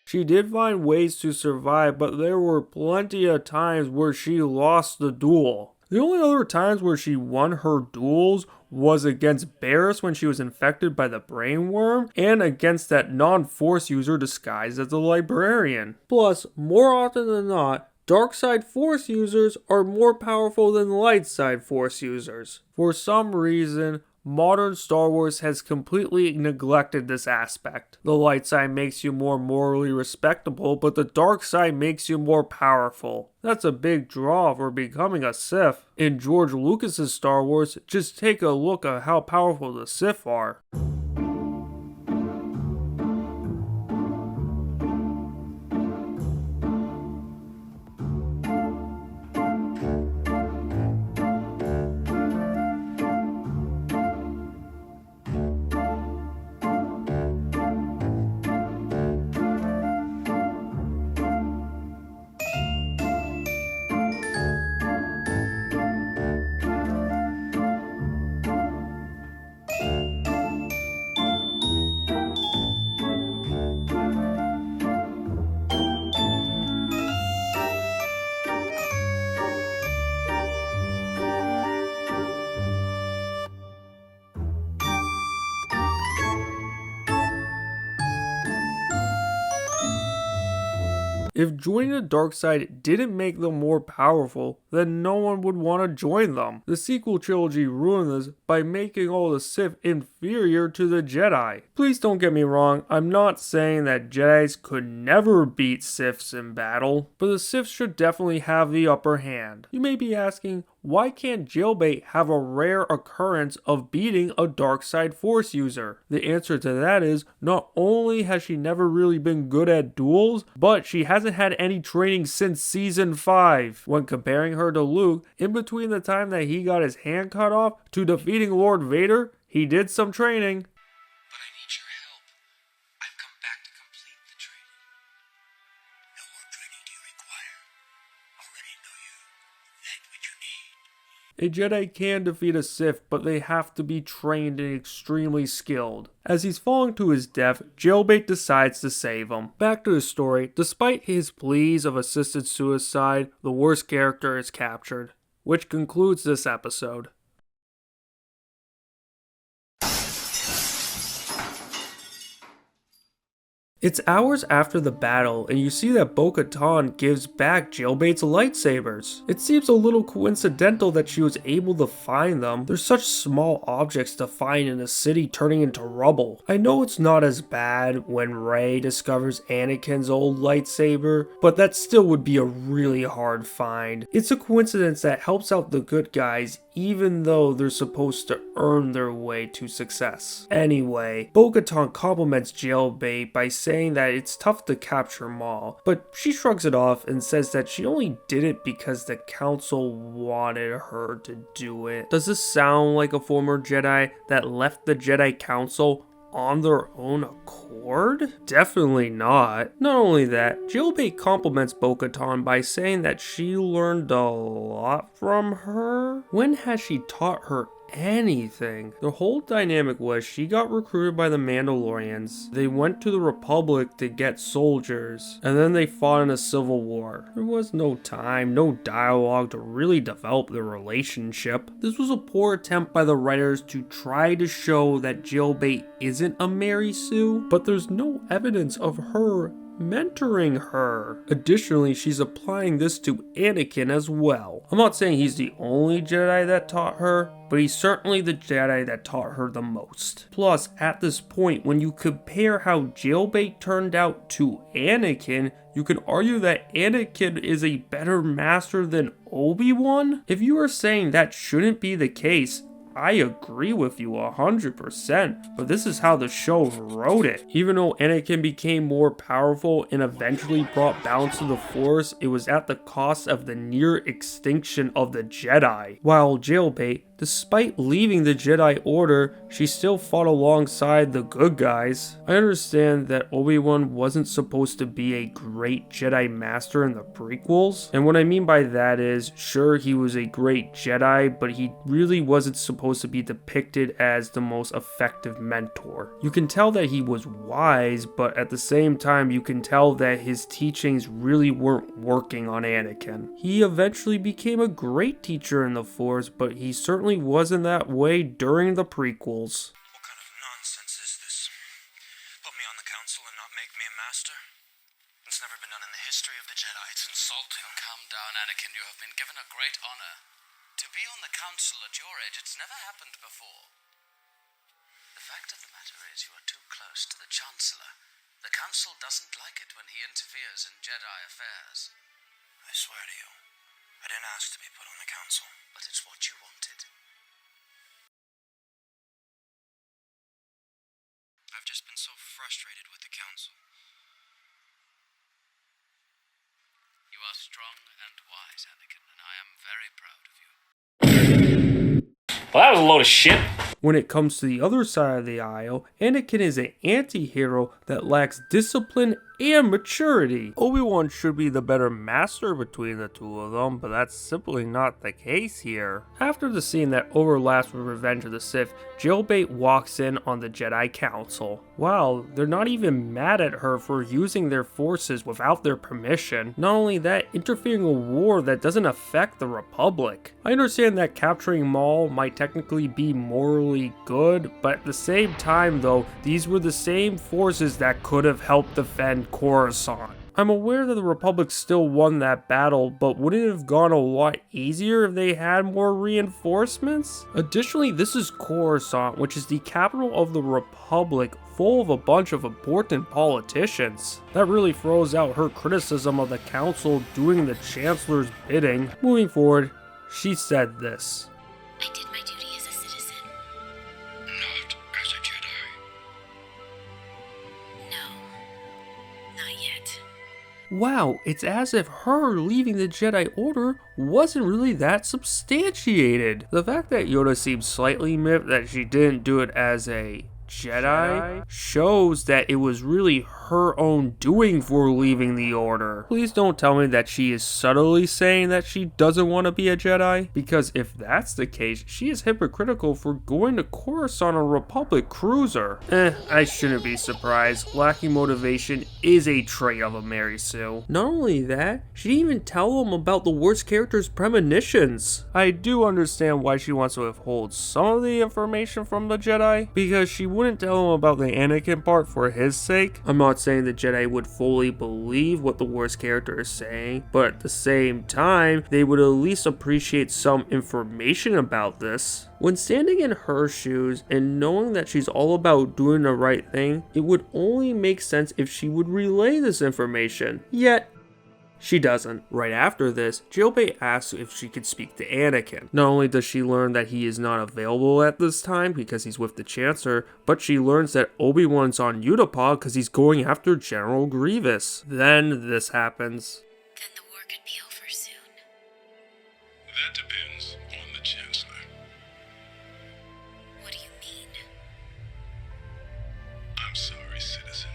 She did find ways to survive, but there were plenty of times where she lost the duel. The only other times where she won her duels was against Barris when she was infected by the brainworm, and against that non-force user disguised as a librarian. Plus, more often than not, dark side force users are more powerful than light side force users. For some reason, modern Star Wars has completely neglected this aspect. The light side makes you more morally respectable, but the dark side makes you more powerful. That's a big draw for becoming a Sith. In George Lucas's Star Wars, just take a look at how powerful the Sith are. If joining the dark side didn't make them more powerful, then no one would want to join them. The sequel trilogy ruined this by making all the Sith inferior to the Jedi. Please don't get me wrong, I'm not saying that Jedis could never beat Siths in battle, but the Sith should definitely have the upper hand. You may be asking, why can't Jailbait have a rare occurrence of beating a dark side force user? The answer to that is, not only has she never really been good at duels, but she hasn't had any training since season 5. When comparing her to Luke, in between the time that he got his hand cut off to defeating Lord Vader, he did some training. But I need your help. I've come back to complete the training. No more training do you require. Already know you. That what you need. A Jedi can defeat a Sith, but they have to be trained and extremely skilled. As he's falling to his death, Jailbait decides to save him. Back to the story, despite his pleas of assisted suicide, the worst character is captured. Which concludes this episode. It's hours after the battle, and you see that Bo-Katan gives back Jailbait's lightsabers. It seems a little coincidental that she was able to find them. They're such small objects to find in a city turning into rubble. I know it's not as bad when Rey discovers Anakin's old lightsaber, but that still would be a really hard find. It's a coincidence that helps out the good guys even though they're supposed to earn their way to success. Anyway, Bo-Katan compliments Jailbait by saying that it's tough to capture Maul, but she shrugs it off and says that she only did it because the council wanted her to do it. Does this sound like a former Jedi that left the Jedi Council on their own accord? Definitely not. Not only that, Jailbait compliments Bo-Katan by saying that she learned a lot from her. When has she taught her anything? The whole dynamic was she got recruited by the Mandalorians, they went to the Republic to get soldiers, and then they fought in a civil war. There was no time, no dialogue to really develop their relationship. This was a poor attempt by the writers to try to show that Jailbait isn't a Mary Sue, but there's no evidence of her mentoring her. Additionally, she's applying this to Anakin as well. I'm not saying he's the only Jedi that taught her, but he's certainly the Jedi that taught her the most. Plus, at this point, when you compare how Jailbait turned out to Anakin, you can argue that Anakin is a better master than Obi-Wan. If you are saying that shouldn't be the case, I agree with you 100%, but this is how the show wrote it. Even though Anakin became more powerful and eventually brought balance to the Force, it was at the cost of the near extinction of the Jedi. While Jailbait, despite leaving the Jedi Order, she still fought alongside the good guys. I understand that Obi-Wan wasn't supposed to be a great Jedi Master in the prequels, and what I mean by that is, sure, he was a great Jedi, but he really wasn't supposed to be depicted as the most effective mentor. You can tell that he was wise, but at the same time, you can tell that his teachings really weren't working on Anakin. He eventually became a great teacher in the Force, but he certainly wasn't that way during the prequels. What kind of nonsense is this? Put me on the council and not make me a master? It's never been done in the history of the Jedi. It's insulting. Calm down, Anakin. You have been given a great honor. To be on the council at your age, it's never happened before. The fact of the matter is you are too close to the Chancellor. The council doesn't like it when he interferes in Jedi affairs. I swear to you, I didn't ask to be put on the council. But it's what you wanted. I've just been so frustrated with the council. You are strong and wise, Anakin, and I am very proud of you. Well, that was a load of shit. When it comes to the other side of the aisle, Anakin is an anti-hero that lacks discipline and maturity. Obi-Wan should be the better master between the two of them, but that's simply not the case here. After the scene that overlaps with Revenge of the Sith, Jailbait walks in on the Jedi Council. Wow, they're not even mad at her for using their forces without their permission. Not only that, interfering in a war that doesn't affect the Republic. I understand that capturing Maul might technically be morally good, but at the same time though, these were the same forces that could have helped defend Coruscant. I'm aware that the Republic still won that battle, but wouldn't it have gone a lot easier if they had more reinforcements? Additionally, this is Coruscant, which is the capital of the Republic, full of a bunch of important politicians. That really throws out her criticism of the Council doing the Chancellor's bidding. Moving forward, she said this. I did my duty as a citizen. Not as a Jedi. No, not yet. Wow, it's as if her leaving the Jedi Order wasn't really that substantiated. The fact that Yoda seems slightly miffed that she didn't do it as a Jedi shows that it was really her own doing for leaving the Order. Please don't tell me that she is subtly saying that she doesn't want to be a Jedi, because if that's the case, she is hypocritical for going to Coruscant on a Republic cruiser. I shouldn't be surprised. Lacking motivation is a trait of a Mary Sue. Not only that, she didn't even tell them about the worst character's premonitions. I do understand why she wants to withhold some of the information from the Jedi, because she wouldn't tell them about the Anakin part for his sake. I'm not saying the Jedi would fully believe what the worst character is saying, but at the same time, they would at least appreciate some information about this. When standing in her shoes and knowing that she's all about doing the right thing, it would only make sense if she would relay this information. Yet, She doesn't. Right after this, Jailbait asks if she could speak to Anakin. Not only does she learn that he is not available at this time because he's with the Chancellor, but she learns that Obi-Wan's on Utapau because he's going after General Grievous. Then this happens. Then the war could be over soon. That depends on the Chancellor. What do you mean? I'm sorry, citizen.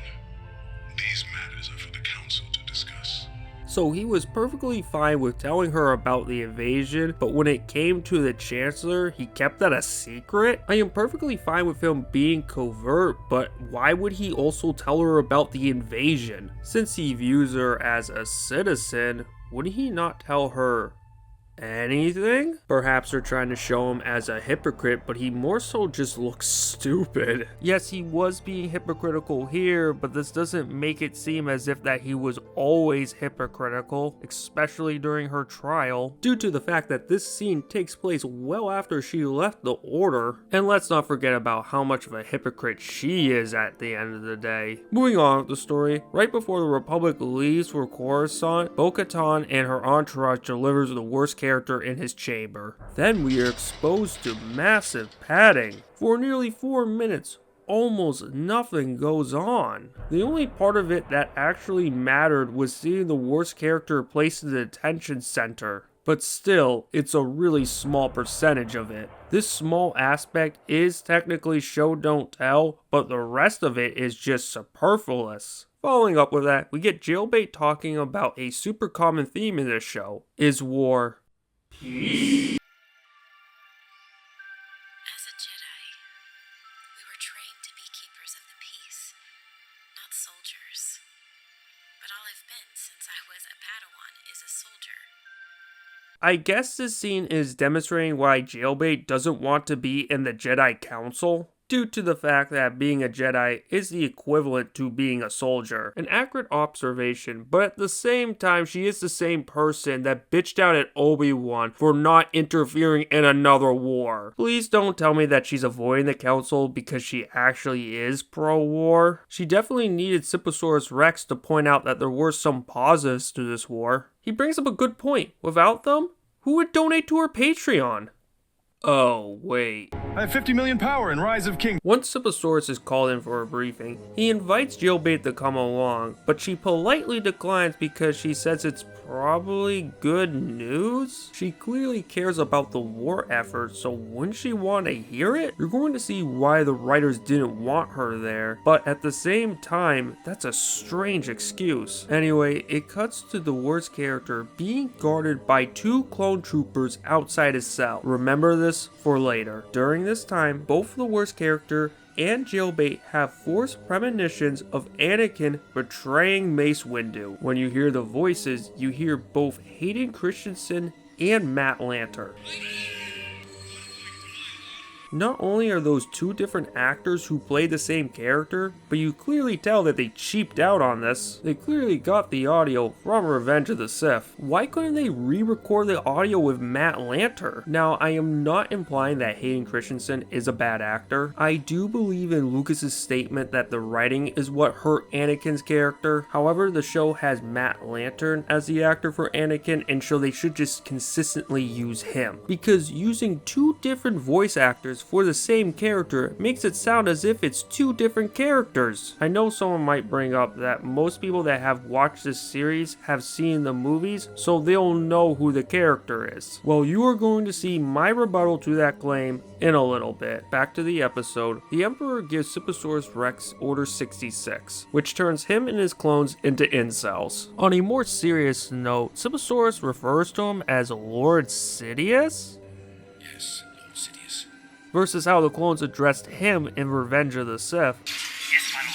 These matters are for the Council to discuss. So he was perfectly fine with telling her about the invasion, but when it came to the Chancellor, he kept that a secret? I am perfectly fine with him being covert, but why would he also tell her about the invasion? Since he views her as a citizen, would he not tell her anything? Perhaps they're trying to show him as a hypocrite, but he more so just looks stupid. Yes, he was being hypocritical here, but this doesn't make it seem as if that he was always hypocritical, especially during her trial, due to the fact that this scene takes place well after she left the Order. And let's not forget about how much of a hypocrite she is at the end of the day. Moving on with the story, right before the Republic leaves for Coruscant, Bo-Katan and her entourage delivers the worst character in his chamber. Then we are exposed to massive padding. For nearly 4 minutes, almost nothing goes on. The only part of it that actually mattered was seeing the worst character placed in the detention center. But still, it's a really small percentage of it. This small aspect is technically show don't tell, but the rest of it is just superfluous. Following up with that, we get Jailbait talking about a super common theme in this show. Is war peace? As a Jedi, we were trained to be keepers of the peace, not soldiers. But all I've been since I was a Padawan is a soldier. I guess this scene is demonstrating why Jailbait doesn't want to be in the Jedi Council, due to the fact that being a Jedi is the equivalent to being a soldier. An accurate observation, but at the same time, she is the same person that bitched out at Obi-Wan for not interfering in another war. Please don't tell me that she's avoiding the council because she actually is pro-war. She definitely needed Siposaurus Rex to point out that there were some positives to this war. He brings up a good point. Without them, who would donate to her Patreon? Oh, wait. I have 50 million power in Rise of King. Once Siposaurus is called in for a briefing, he invites Jailbait to come along, but she politely declines because she says it's probably good news? She clearly cares about the war effort, so wouldn't she want to hear it? You're going to see why the writers didn't want her there, but at the same time, that's a strange excuse. Anyway, it cuts to the worst character being guarded by 2 clone troopers outside his cell. Remember this for later. During this time, both the worst character and Jailbait have forced premonitions of Anakin betraying Mace Windu. When you hear the voices, you hear both Hayden Christensen and Matt Lanter. Not only are those 2 different actors who play the same character, but you clearly tell that they cheaped out on this. They clearly got the audio from Revenge of the Sith. Why couldn't they re-record the audio with Matt Lanter? Now, I am not implying that Hayden Christensen is a bad actor. I do believe in Lucas's statement that the writing is what hurt Anakin's character. However, the show has Matt Lanter as the actor for Anakin, and so they should just consistently use him. Because using 2 different voice actors for the same character makes it sound as if it's 2 different characters. I know someone might bring up that most people that have watched this series have seen the movies, so they'll know who the character is. Well, you are going to see my rebuttal to that claim in a little bit. Back to the episode. The Emperor gives Siposaurus Rex Order 66, which turns him and his clones into incels. On a more serious note, Siposaurus refers to him as Lord Sidious? Yes, Lord Sidious. Versus how the clones addressed him in Revenge of the Sith. Yes, my lord.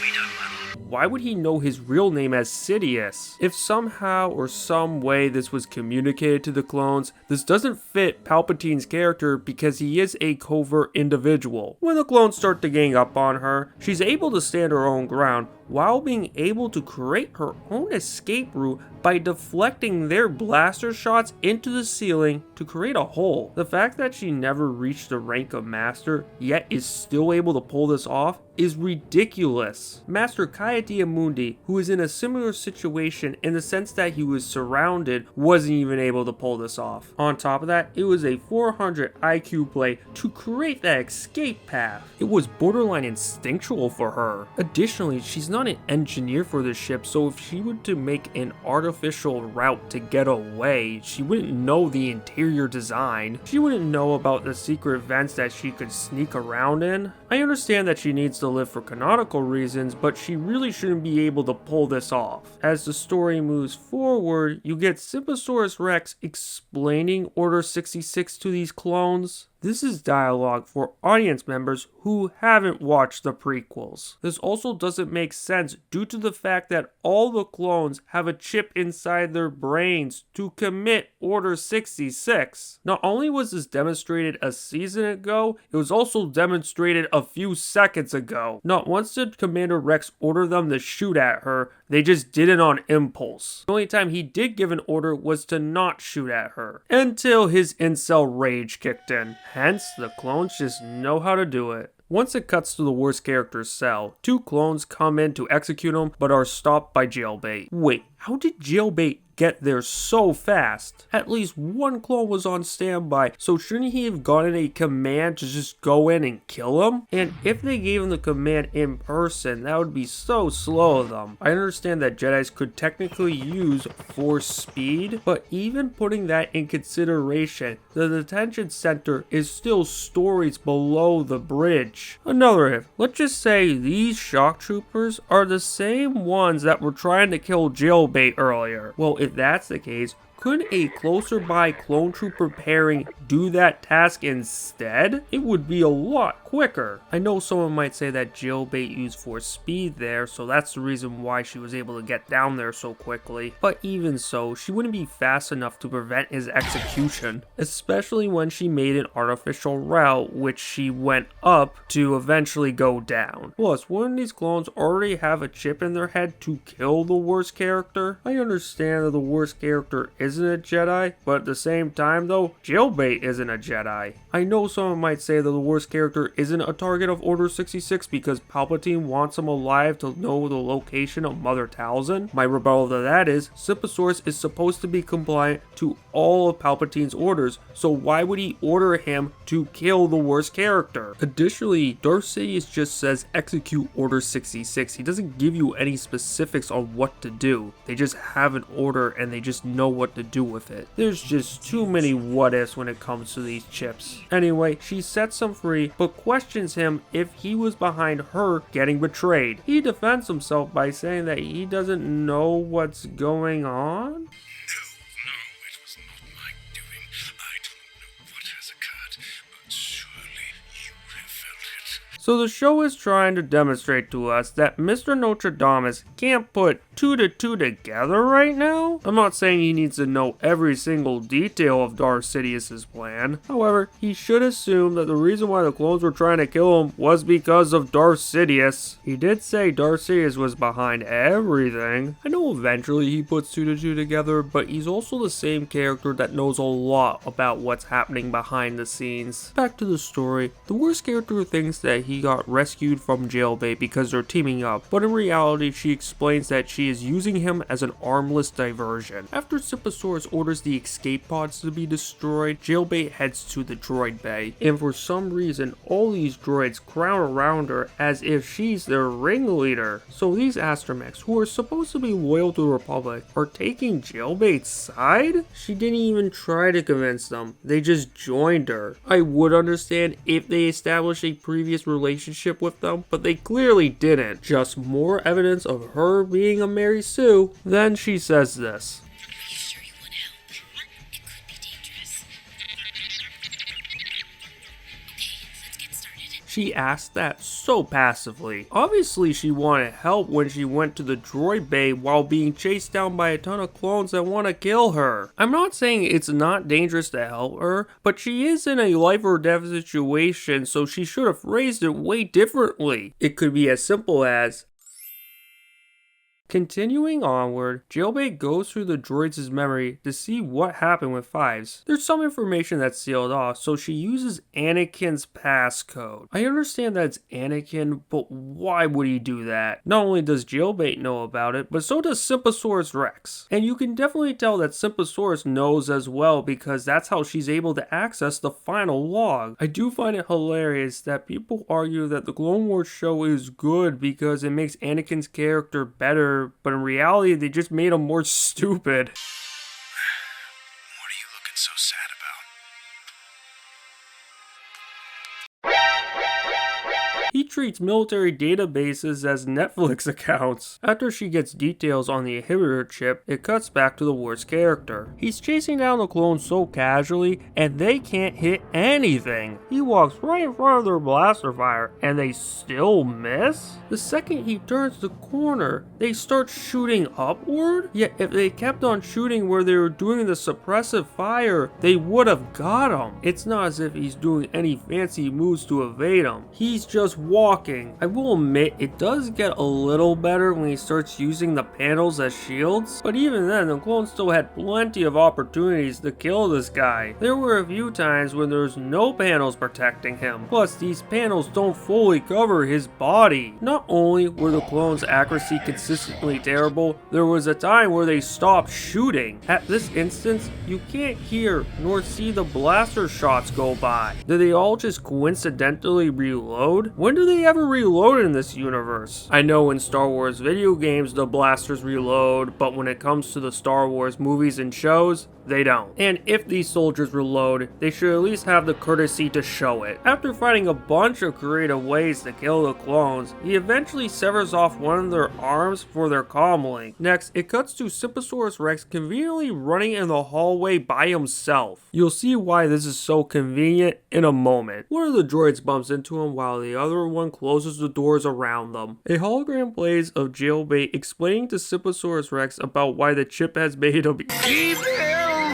We don't, my lord. Why would he know his real name as Sidious? If somehow or some way this was communicated to the clones, this doesn't fit Palpatine's character because he is a covert individual. When the clones start to gang up on her, she's able to stand her own ground while being able to create her own escape route by deflecting their blaster shots into the ceiling to create a hole. The fact that she never reached the rank of master, yet is still able to pull this off, is ridiculous. Master Kaya-Diamundi, who is in a similar situation in the sense that he was surrounded, wasn't even able to pull this off. On top of that, it was a 400 IQ play to create that escape path. It was borderline instinctual for her. Additionally, she's not an engineer for the ship, so if she were to make an artificial route to get away, she wouldn't know the interior design. She wouldn't know about the secret vents that she could sneak around in. I understand that she needs to live for canonical reasons, but she really shouldn't be able to pull this off. As the story moves forward, you get Siposaurus Rex explaining Order 66 to these clones. This is dialogue for audience members who haven't watched the prequels. This also doesn't make sense due to the fact that all the clones have a chip inside their brains to commit Order 66. Not only was this demonstrated a season ago, it was also demonstrated a few seconds ago. Not once did Commander Rex order them to shoot at her, they just did it on impulse. The only time he did give an order was to not shoot at her, until his incel rage kicked in. Hence, the clones just know how to do it. Once it cuts to the worst character's cell, two clones come in to execute him but are stopped by Jailbait. Wait, how did Jailbait get there so fast? At least one clone was on standby, so shouldn't he have gotten a command to just go in and kill him? And if they gave him the command in person, that would be so slow of them. I understand that Jedis could technically use force speed, but even putting that in consideration, the detention center is still stories below the bridge. Another if, let's just say these shock troopers are the same ones that were trying to kill Jailbait earlier. Well, if that's the case, couldn't a closer by clone trooper pairing do that task instead? It would be a lot quicker. I know someone might say that Jailbait used force speed there, so that's the reason why she was able to get down there so quickly. But even so, she wouldn't be fast enough to prevent his execution, especially when she made an artificial route which she went up to eventually go down. Plus, wouldn't these clones already have a chip in their head to kill the worst character? I understand that the worst character isn't a Jedi, but at the same time though, Jailbait isn't a Jedi. I know someone might say that the worst character isn't a target of Order 66 because Palpatine wants him alive to know the location of Mother Talzin. My rebuttal to that is, Siposaurus is supposed to be compliant to all of Palpatine's orders, so why would he order him to kill the worst character? Additionally, Darth Sidious just says execute Order 66. He doesn't give you any specifics on what to do. They just have an order and they just know what to do with it. There's just too many what ifs when it comes to these chips. Anyway, she sets him free, but questions him if he was behind her getting betrayed. He defends himself by saying that he doesn't know what's going on. So the show is trying to demonstrate to us that Mr. Nostradamus can't put 2 to 2 together right now. I'm not saying he needs to know every single detail of Darth Sidious's plan. However, he should assume that the reason why the clones were trying to kill him was because of Darth Sidious. He did say Darth Sidious was behind everything. I know eventually he puts 2 to 2 together, but he's also the same character that knows a lot about what's happening behind the scenes. Back to the story, the worst character thinks that he got rescued from Jailbait because they're teaming up, but in reality she explains that she is using him as an armless diversion. After Siposaurus orders the escape pods to be destroyed, Jailbait heads to the droid bay, and for some reason all these droids crowd around her as if she's their ringleader. So these astromechs, who are supposed to be loyal to the Republic, are taking Jailbait's side? She didn't even try to convince them, they just joined her. I would understand if they established a previous relationship with them, but they clearly didn't. Just more evidence of her being a Mary Sue. Then she says this. She asked that so passively. Obviously she wanted help when she went to the droid bay while being chased down by a ton of clones that want to kill her. I'm not saying it's not dangerous to help her, but she is in a life or death situation, so she should have phrased it way differently. It could be as simple as, Continuing onward, Jailbait goes through the droid's memory to see what happened with Fives. There's some information that's sealed off, so she uses Anakin's passcode. I understand that it's Anakin, but why would he do that? Not only does Jailbait know about it, but so does Simposaurus Rex. And you can definitely tell that Simposaurus knows as well, because that's how she's able to access the final log. I do find it hilarious that people argue that the Clone Wars show is good because it makes Anakin's character better, but in reality they just made him more stupid. What are you looking so sad about? He treats military databases as Netflix accounts. After she gets details on the inhibitor chip, it cuts back to the Wars character. He's chasing down the clones so casually, and they can't hit anything. He walks right in front of their blaster fire, and they still miss? The second he turns the corner, they start shooting upward? Yet if they kept on shooting where they were doing the suppressive fire, they would have got him. It's not as if he's doing any fancy moves to evade him. He's just walking. I will admit, it does get a little better when he starts using the panels as shields, but even then, the clone still had plenty of opportunities to kill this guy. There were a few times when there's no panels protecting him, plus these panels don't fully cover his body. Not only were the clones' accuracy consistently terrible, there was a time where they stopped shooting. At this instance, you can't hear nor see the blaster shots go by. Did they all just coincidentally reload? When do they ever reload in this universe? I know in Star Wars video games the blasters reload, but when it comes to the Star Wars movies and shows, they don't. And if these soldiers reload, they should at least have the courtesy to show it. After finding a bunch of creative ways to kill the clones, he eventually severs off one of their arms for their comm link. Next, it cuts to Simposaurus Rex conveniently running in the hallway by himself. You'll see why this is so convenient in a moment. One of the droids bumps into him while the other one closes the doors around them. A hologram plays of Jailbait explaining to Simposaurus Rex about why the chip has made him evil.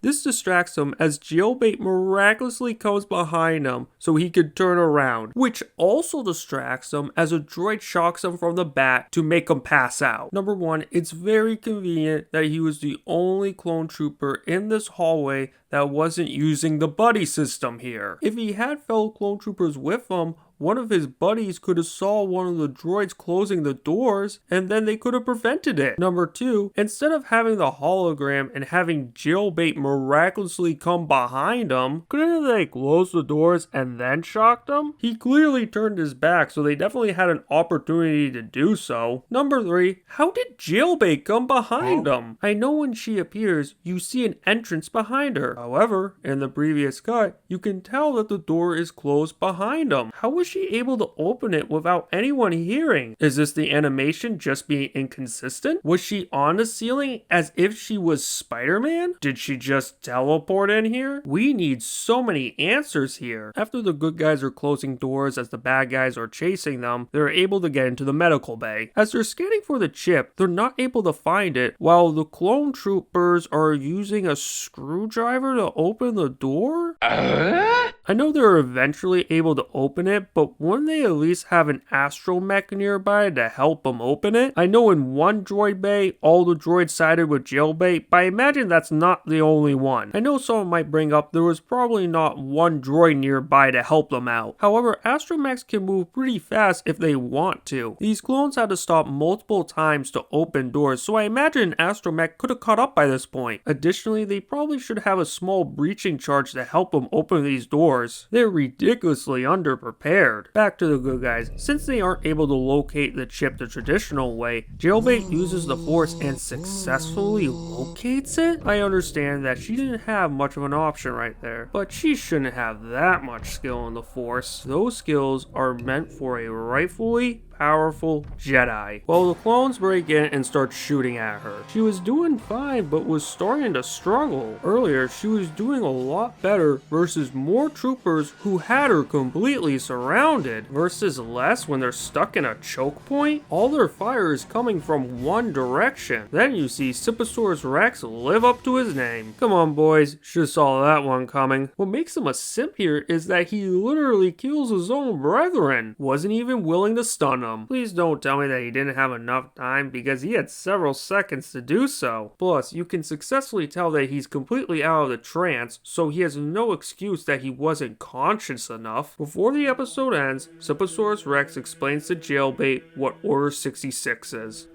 This distracts him as Jailbait miraculously comes behind him so he can turn around, which also distracts him as a droid shocks him from the back to make him pass out. Number one, it's very convenient that he was the only clone trooper in this hallway that wasn't using the buddy system here. If he had fellow clone troopers with him, one of his buddies could have saw one of the droids closing the doors, and then they could have prevented it. Number two, instead of having the hologram and having Jailbait miraculously come behind him, couldn't they close the doors and then shocked him? He clearly turned his back, so they definitely had an opportunity to do so. Number three, how did Jailbait come behind him? I know when she appears, you see an entrance behind her. However, in the previous cut, you can tell that the door is closed behind him. How was she able to open it without anyone hearing? Is this the animation just being inconsistent? Was she on the ceiling as if she was Spider-Man? Did she just teleport in here? We need so many answers here. After the good guys are closing doors as the bad guys are chasing them, they're able to get into the medical bay. As they're scanning for the chip, they're not able to find it, while the clone troopers are using a screwdriver to open the door? I know they're eventually able to open it, but wouldn't they at least have an astromech nearby to help them open it? I know in one droid bay, all the droids sided with Jailbait, but I imagine that's not the only one. I know someone might bring up there was probably not one droid nearby to help them out. However, astromechs can move pretty fast if they want to. These clones had to stop multiple times to open doors, so I imagine an astromech could have caught up by this point. Additionally, they probably should have a small breaching charge to help them open these doors. They're ridiculously underprepared. Back to the good guys. Since they aren't able to locate the chip the traditional way, Jailbait uses the Force and successfully locates it? I understand that she didn't have much of an option right there, but she shouldn't have that much skill in the Force. Those skills are meant for a rightfully powerful Jedi. Well, the clones break in and start shooting at her. She was doing fine, but was starting to struggle. Earlier, she was doing a lot better versus more troopers who had her completely surrounded, versus less when they're stuck in a choke point. All their fire is coming from one direction. Then you see Simposaurus Rex live up to his name. Come on, boys, should have saw that one coming. What makes him a simp here is that he literally kills his own brethren. Wasn't even willing to stun them. them. Please don't tell me that he didn't have enough time, because he had several seconds to do so. Plus, you can successfully tell that he's completely out of the trance, so he has no excuse that he wasn't conscious enough. Before the episode ends, Siposaurus Rex explains to Jailbait what Order 66 is.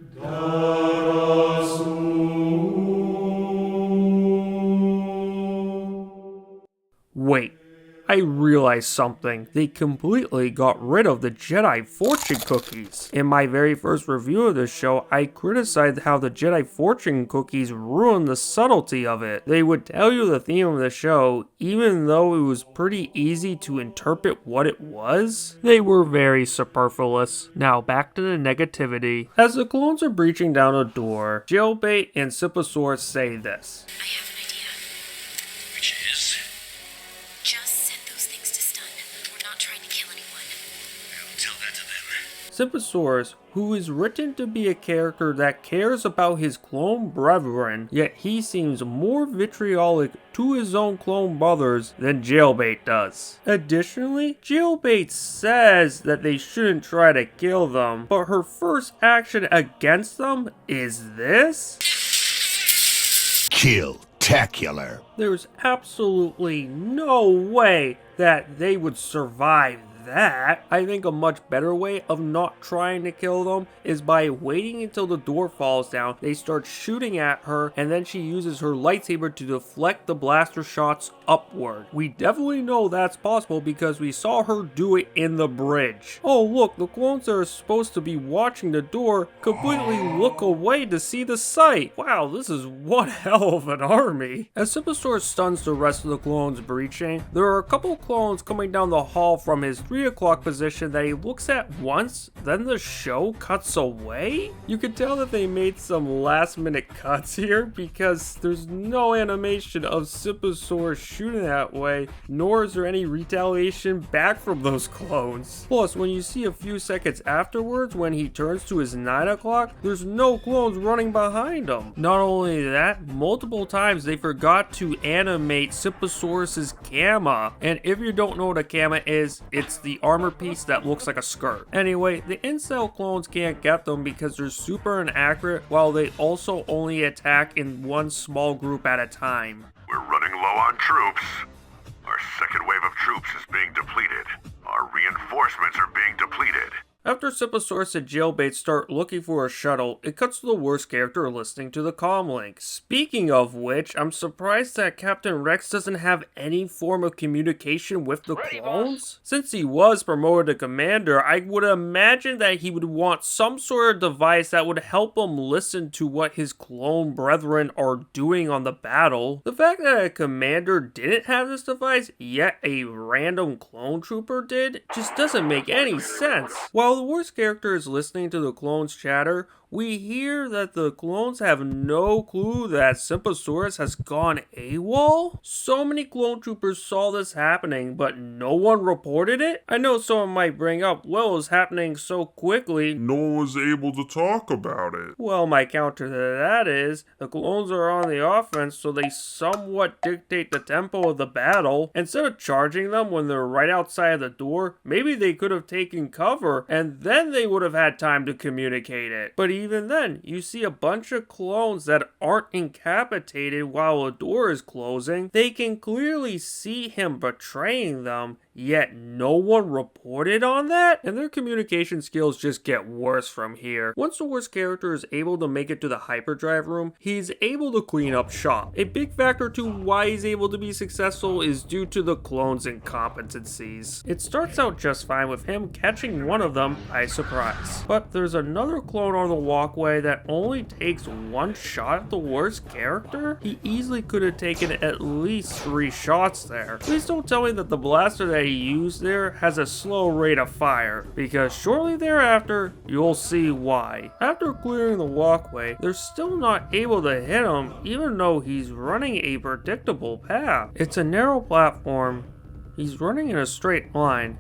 Wait, I realized something. They completely got rid of the Jedi fortune cookies. In my very first review of this show, I criticized how the Jedi fortune cookies ruined the subtlety of it. They would tell you the theme of the show, even though it was pretty easy to interpret what it was. They were very superfluous. Now back to the negativity. As the clones are breaching down a door, Jailbait and Siposaurus say this. Which is? Just set those things to stun. We're not trying to kill anyone. I'll tell that to them. Siposaurus, who is written to be a character that cares about his clone brethren, yet he seems more vitriolic to his own clone brothers than Jailbait does. Additionally, Jailbait says that they shouldn't try to kill them, but her first action against them is this? Kill-tacular. There's absolutely no way that they would survive that. I think a much better way of not trying to kill them is by waiting until the door falls down, they start shooting at her, and then she uses her lightsaber to deflect the blaster shots upward. We definitely know that's possible because we saw her do it in the bridge. Oh look, the clones that are supposed to be watching the door completely look away to see the sight. Wow, this is one hell of an army. As Siposaurus stuns the rest of the clones breaching, there are a couple clones coming down the hall from his 3 o'clock position that he looks at once, then the show cuts away? You can tell that they made some last minute cuts here because there's no animation of Siposaurus shooting that way, nor is there any retaliation back from those clones. Plus, when you see a few seconds afterwards when he turns to his 9 o'clock, there's no clones running behind him. Not only that, multiple times they forgot to animate Siposaurus's kama, and if you don't know what a kama is, it's the armor piece that looks like a skirt. Anyway, the incel clones can't get them because they're super inaccurate, while they also only attack in one small group at a time. We're running low on troops. Our second wave of troops is being depleted. Our reinforcements are being depleted. After Siposaurus and Jailbait start looking for a shuttle, it cuts to the worst character listening to the comlink. Speaking of which, I'm surprised that Captain Rex doesn't have any form of communication with the clones. Since he was promoted to commander, I would imagine that he would want some sort of device that would help him listen to what his clone brethren are doing on the battle. The fact that a commander didn't have this device, yet a random clone trooper did, just doesn't make any sense. While the worst character is listening to the clones chatter, we hear that the clones have no clue that Siposaurus has gone AWOL? So many clone troopers saw this happening, but no one reported it? I know someone might bring up, well, it was happening so quickly, no one was able to talk about it. Well, my counter to that is, the clones are on the offense, so they somewhat dictate the tempo of the battle. Instead of charging them when they're right outside the door, maybe they could have taken cover, and then they would have had time to communicate it. But even then, you see a bunch of clones that aren't incapacitated while a door is closing. They can clearly see him betraying them, yet no one reported on that? And their communication skills just get worse from here. Once the worst character is able to make it to the hyperdrive room, he's able to clean up shop. A big factor to why he's able to be successful is due to the clones' incompetencies. It starts out just fine with him catching one of them by surprise. But there's another clone on the walkway that only takes one shot at the worst character? He easily could have taken at least 3 shots there. Please don't tell me that the blaster that he used there has a slow rate of fire, because shortly thereafter, you'll see why. After clearing the walkway, they're still not able to hit him even though he's running a predictable path. It's a narrow platform, he's running in a straight line,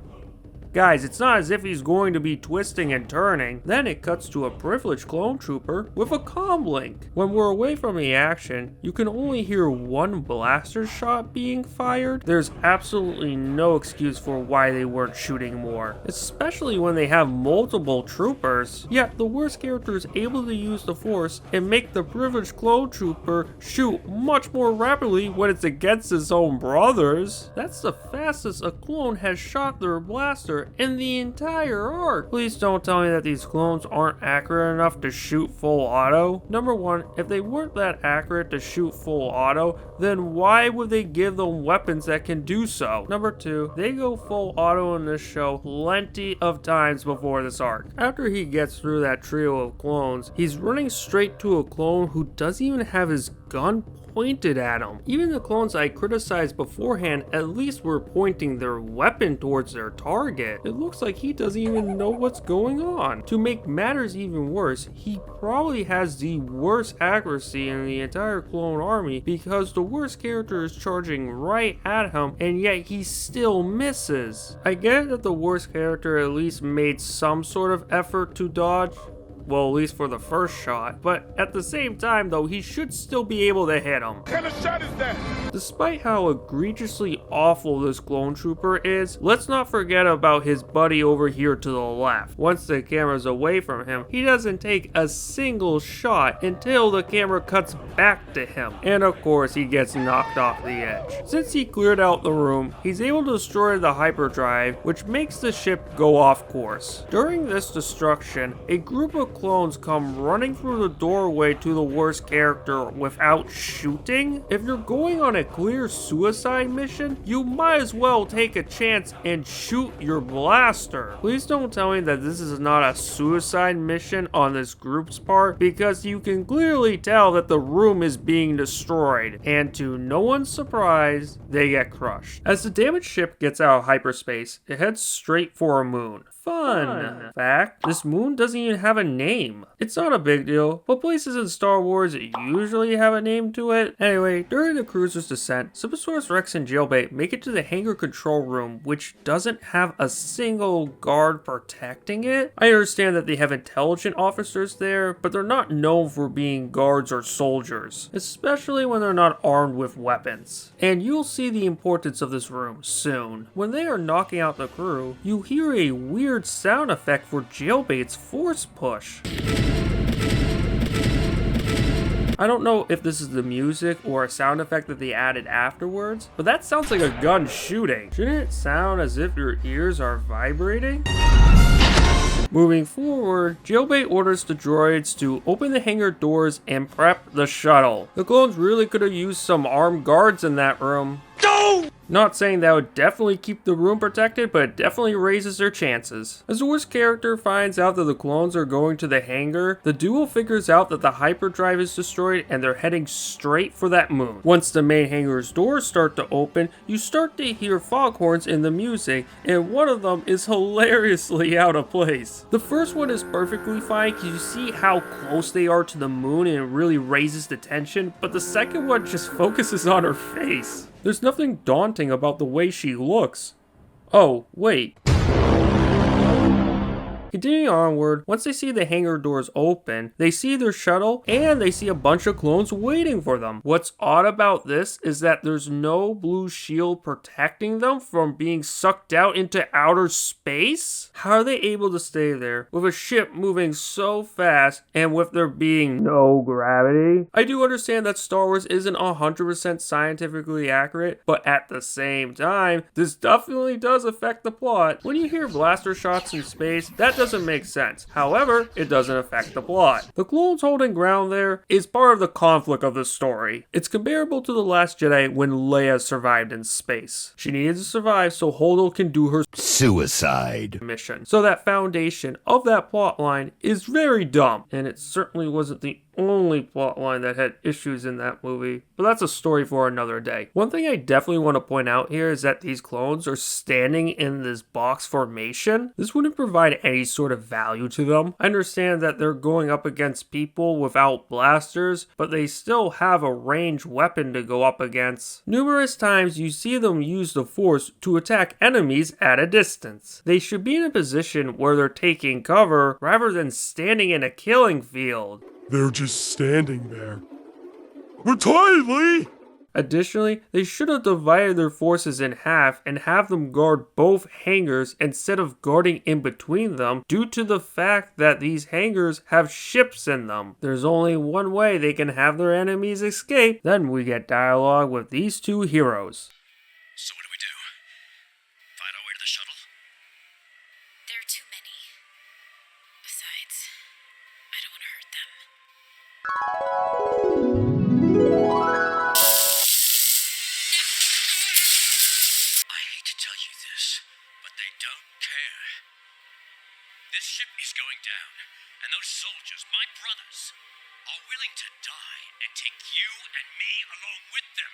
Guys, it's not as if he's going to be twisting and turning. Then it cuts to a privileged clone trooper with a comm link. When we're away from the action, you can only hear one blaster shot being fired. There's absolutely no excuse for why they weren't shooting more, especially when they have multiple troopers. Yet the worst character is able to use the Force and make the privileged clone trooper shoot much more rapidly when it's against his own brothers. That's the fastest a clone has shot their blaster in the entire arc. Please don't tell me that these clones aren't accurate enough to shoot full auto. Number one, if they weren't that accurate to shoot full auto, then why would they give them weapons that can do so? Number two, they go full auto in this show plenty of times before this arc. After he gets through that trio of clones, he's running straight to a clone who doesn't even have his gun pointed at him. Even the clones I criticized beforehand at least were pointing their weapon towards their target. It looks like he doesn't even know what's going on. To make matters even worse, he probably has the worst accuracy in the entire clone army because the worst character is charging right at him and yet he still misses. I get that the worst character at least made some sort of effort to dodge. Well, at least for the first shot. But at the same time, though, he should still be able to hit him. What kind of shot is that? Despite how egregiously awful this clone trooper is, let's not forget about his buddy over here to the left. Once the camera's away from him, he doesn't take a single shot until the camera cuts back to him. And of course, he gets knocked off the edge. Since he cleared out the room, he's able to destroy the hyperdrive, which makes the ship go off course. During this destruction, a group of clones come running through the doorway to the worst character without shooting. If you're going on a clear suicide mission, you might as well take a chance and shoot your blaster. Please don't tell me that this is not a suicide mission on this group's part, because you can clearly tell that the room is being destroyed, and to no one's surprise, they get crushed. As the damaged ship gets out of hyperspace, it heads straight for a moon. Fun fact, this moon doesn't even have a name. It's not a big deal, but places in Star Wars usually have a name to it. Anyway, during the cruiser's descent, Supersource Rex and Jailbait make it to the hangar control room, which doesn't have a single guard protecting it. I understand that they have intelligent officers there, but they're not known for being guards or soldiers, especially when they're not armed with weapons. And you'll see the importance of this room soon. When they are knocking out the crew, you hear a weird sound effect for Jailbait's force push. I don't know if this is the music or a sound effect that they added afterwards, but that sounds like a gun shooting. Shouldn't it sound as if your ears are vibrating? Moving forward, Jailbait orders the droids to open the hangar doors and prep the shuttle. The clones really could have used some armed guards in that room. No! Not saying that would definitely keep the room protected, but it definitely raises their chances. As the worst character finds out that the clones are going to the hangar, the duo figures out that the hyperdrive is destroyed and they're heading straight for that moon. Once the main hangar's doors start to open, you start to hear foghorns in the music, and one of them is hilariously out of place. The first one is perfectly fine because you see how close they are to the moon and it really raises the tension, but the second one just focuses on her face. There's nothing daunting about the way she looks. Oh, wait. Continuing onward, once they see the hangar doors open, they see their shuttle and they see a bunch of clones waiting for them. What's odd about this is that there's no blue shield protecting them from being sucked out into outer space? How are they able to stay there with a ship moving so fast and with there being no gravity? I do understand that Star Wars isn't 100% scientifically accurate, but at the same time, this definitely does affect the plot. When you hear blaster shots in space, that doesn't make sense. However, it doesn't affect the plot. The clones holding ground there is part of the conflict of the story. It's comparable to The Last Jedi when Leia survived in space. She needed to survive so Holdo can do her suicide mission. So that foundation of that plot line is very dumb, and it certainly wasn't the only plotline that had issues in that movie, but that's a story for another day. One thing I definitely want to point out here is that these clones are standing in this box formation. This wouldn't provide any sort of value to them. I understand that they're going up against people without blasters, but they still have a ranged weapon to go up against. Numerous times you see them use the Force to attack enemies at a distance. They should be in a position where they're taking cover rather than standing in a killing field. They're just standing there. We're tired, Lee! Additionally, they should have divided their forces in half and have them guard both hangars instead of guarding in between them due to the fact that these hangars have ships in them. There's only one way they can have their enemies escape, then we get dialogue with these two heroes. So what do we do? Find our way to the shuttle? There are too many. Besides, I don't want to hurt them. I hate to tell you this, but they don't care. This ship is going down, and those soldiers, my brothers, are willing to die and take you and me along with them.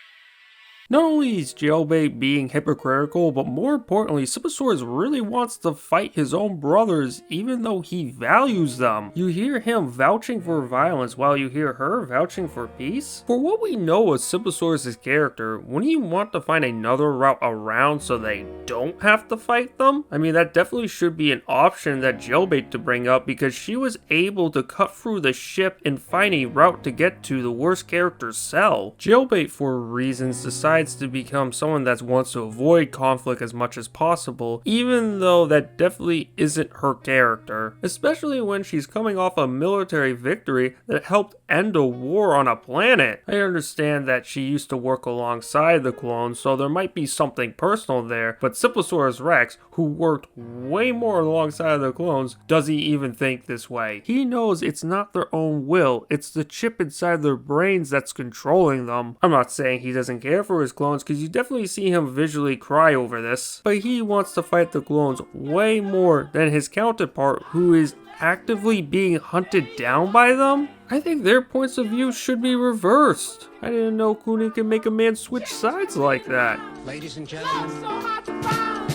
Not only is Jailbait being hypocritical, but more importantly, Supersaurus really wants to fight his own brothers even though he values them. You hear him vouching for violence while you hear her vouching for peace? For what we know of Supersaurus' character, wouldn't he want to find another route around so they don't have to fight them? I mean, that definitely should be an option that Jailbait to bring up because she was able to cut through the ship and find a route to get to the worst character's cell. Jailbait, for reasons, decides to become someone that wants to avoid conflict as much as possible, even though that definitely isn't her character, especially when she's coming off a military victory that helped end a war on a planet. I understand that she used to work alongside the clones, so there might be something personal there, but Sipisaurus Rex, who worked way more alongside the clones, doesn't even think this way. He knows it's not their own will, it's the chip inside their brains that's controlling them. I'm not saying he doesn't care for his clones, because you definitely see him visually cry over this, but he wants to fight the clones way more than his counterpart, who is actively being hunted down by them. I think their points of view should be reversed. I didn't know Cooney can make a man switch sides like that. Ladies and gentlemen,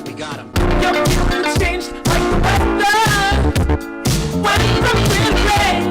we got him. Changed like the weather. Went from rain,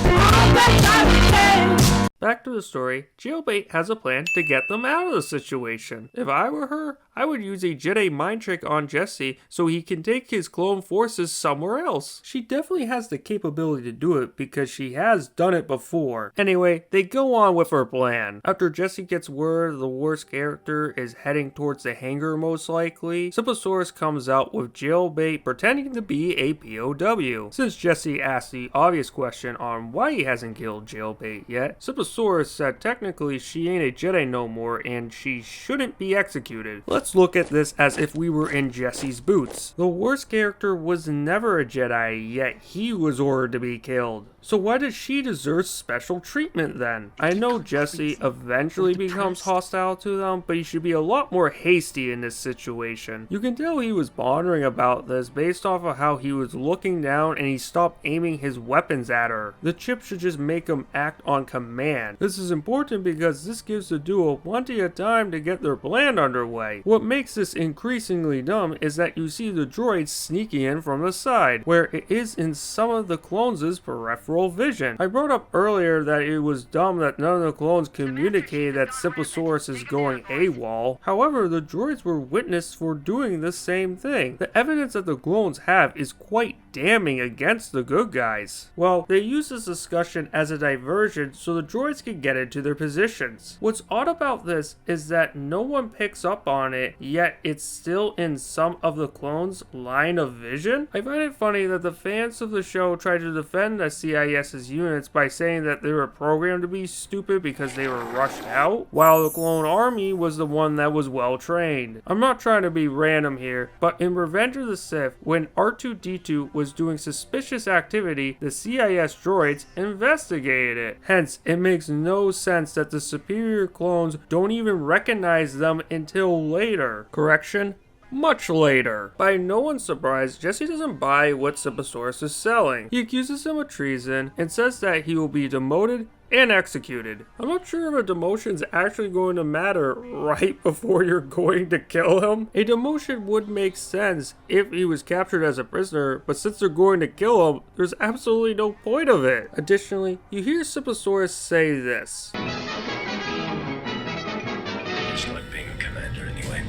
all that time became. Back to the story, Jailbait has a plan to get them out of the situation. If I were her, I would use a Jedi mind trick on Jesse so he can take his clone forces somewhere else. She definitely has the capability to do it because she has done it before. Anyway, they go on with her plan. After Jesse gets word the worst character is heading towards the hangar most likely, Sipisaurus comes out with Jailbait pretending to be a POW. Since Jesse asked the obvious question on why he hasn't killed Jailbait yet, Sipisaurus said technically she ain't a Jedi no more and she shouldn't be executed. Let's look at this as if we were in Jesse's boots. The worst character was never a Jedi, yet he was ordered to be killed. So why does she deserve special treatment then? I know Jesse eventually becomes hostile to them, but he should be a lot more hasty in this situation. You can tell he was pondering about this based off of how he was looking down and he stopped aiming his weapons at her. The chip should just make him act on command. This is important because this gives the duo plenty of time to get their plan underway. What makes this increasingly dumb is that you see the droids sneaking in from the side, where it is in some of the clones' peripheral vision. I brought up earlier that it was dumb that none of the clones communicated that Sipisaurus is going AWOL. However, the droids were witnessed for doing the same thing. The evidence that the clones have is quite damning against the good guys. Well, they use this discussion as a diversion so the droids can get into their positions. What's odd about this is that no one picks up on it, yet it's still in some of the clones' line of vision. I find it funny that the fans of the show try to defend the CIS's units by saying that they were programmed to be stupid because they were rushed out, while the clone army was the one that was well trained. I'm not trying to be random here, but in Revenge of the Sith, when R2-D2 was doing suspicious activity, the CIS droids investigated it. Hence, it makes no sense that the superior clones don't even recognize them until later. Correction? much later. By no one's surprise, Jesse doesn't buy what Siposaurus is selling. He accuses him of treason and says that he will be demoted and executed. I'm not sure if a demotion's actually going to matter right before you're going to kill him. A demotion would make sense if he was captured as a prisoner, but since they're going to kill him, there's absolutely no point of it. Additionally, you hear Siposaurus say this. It's like being a commander anyway.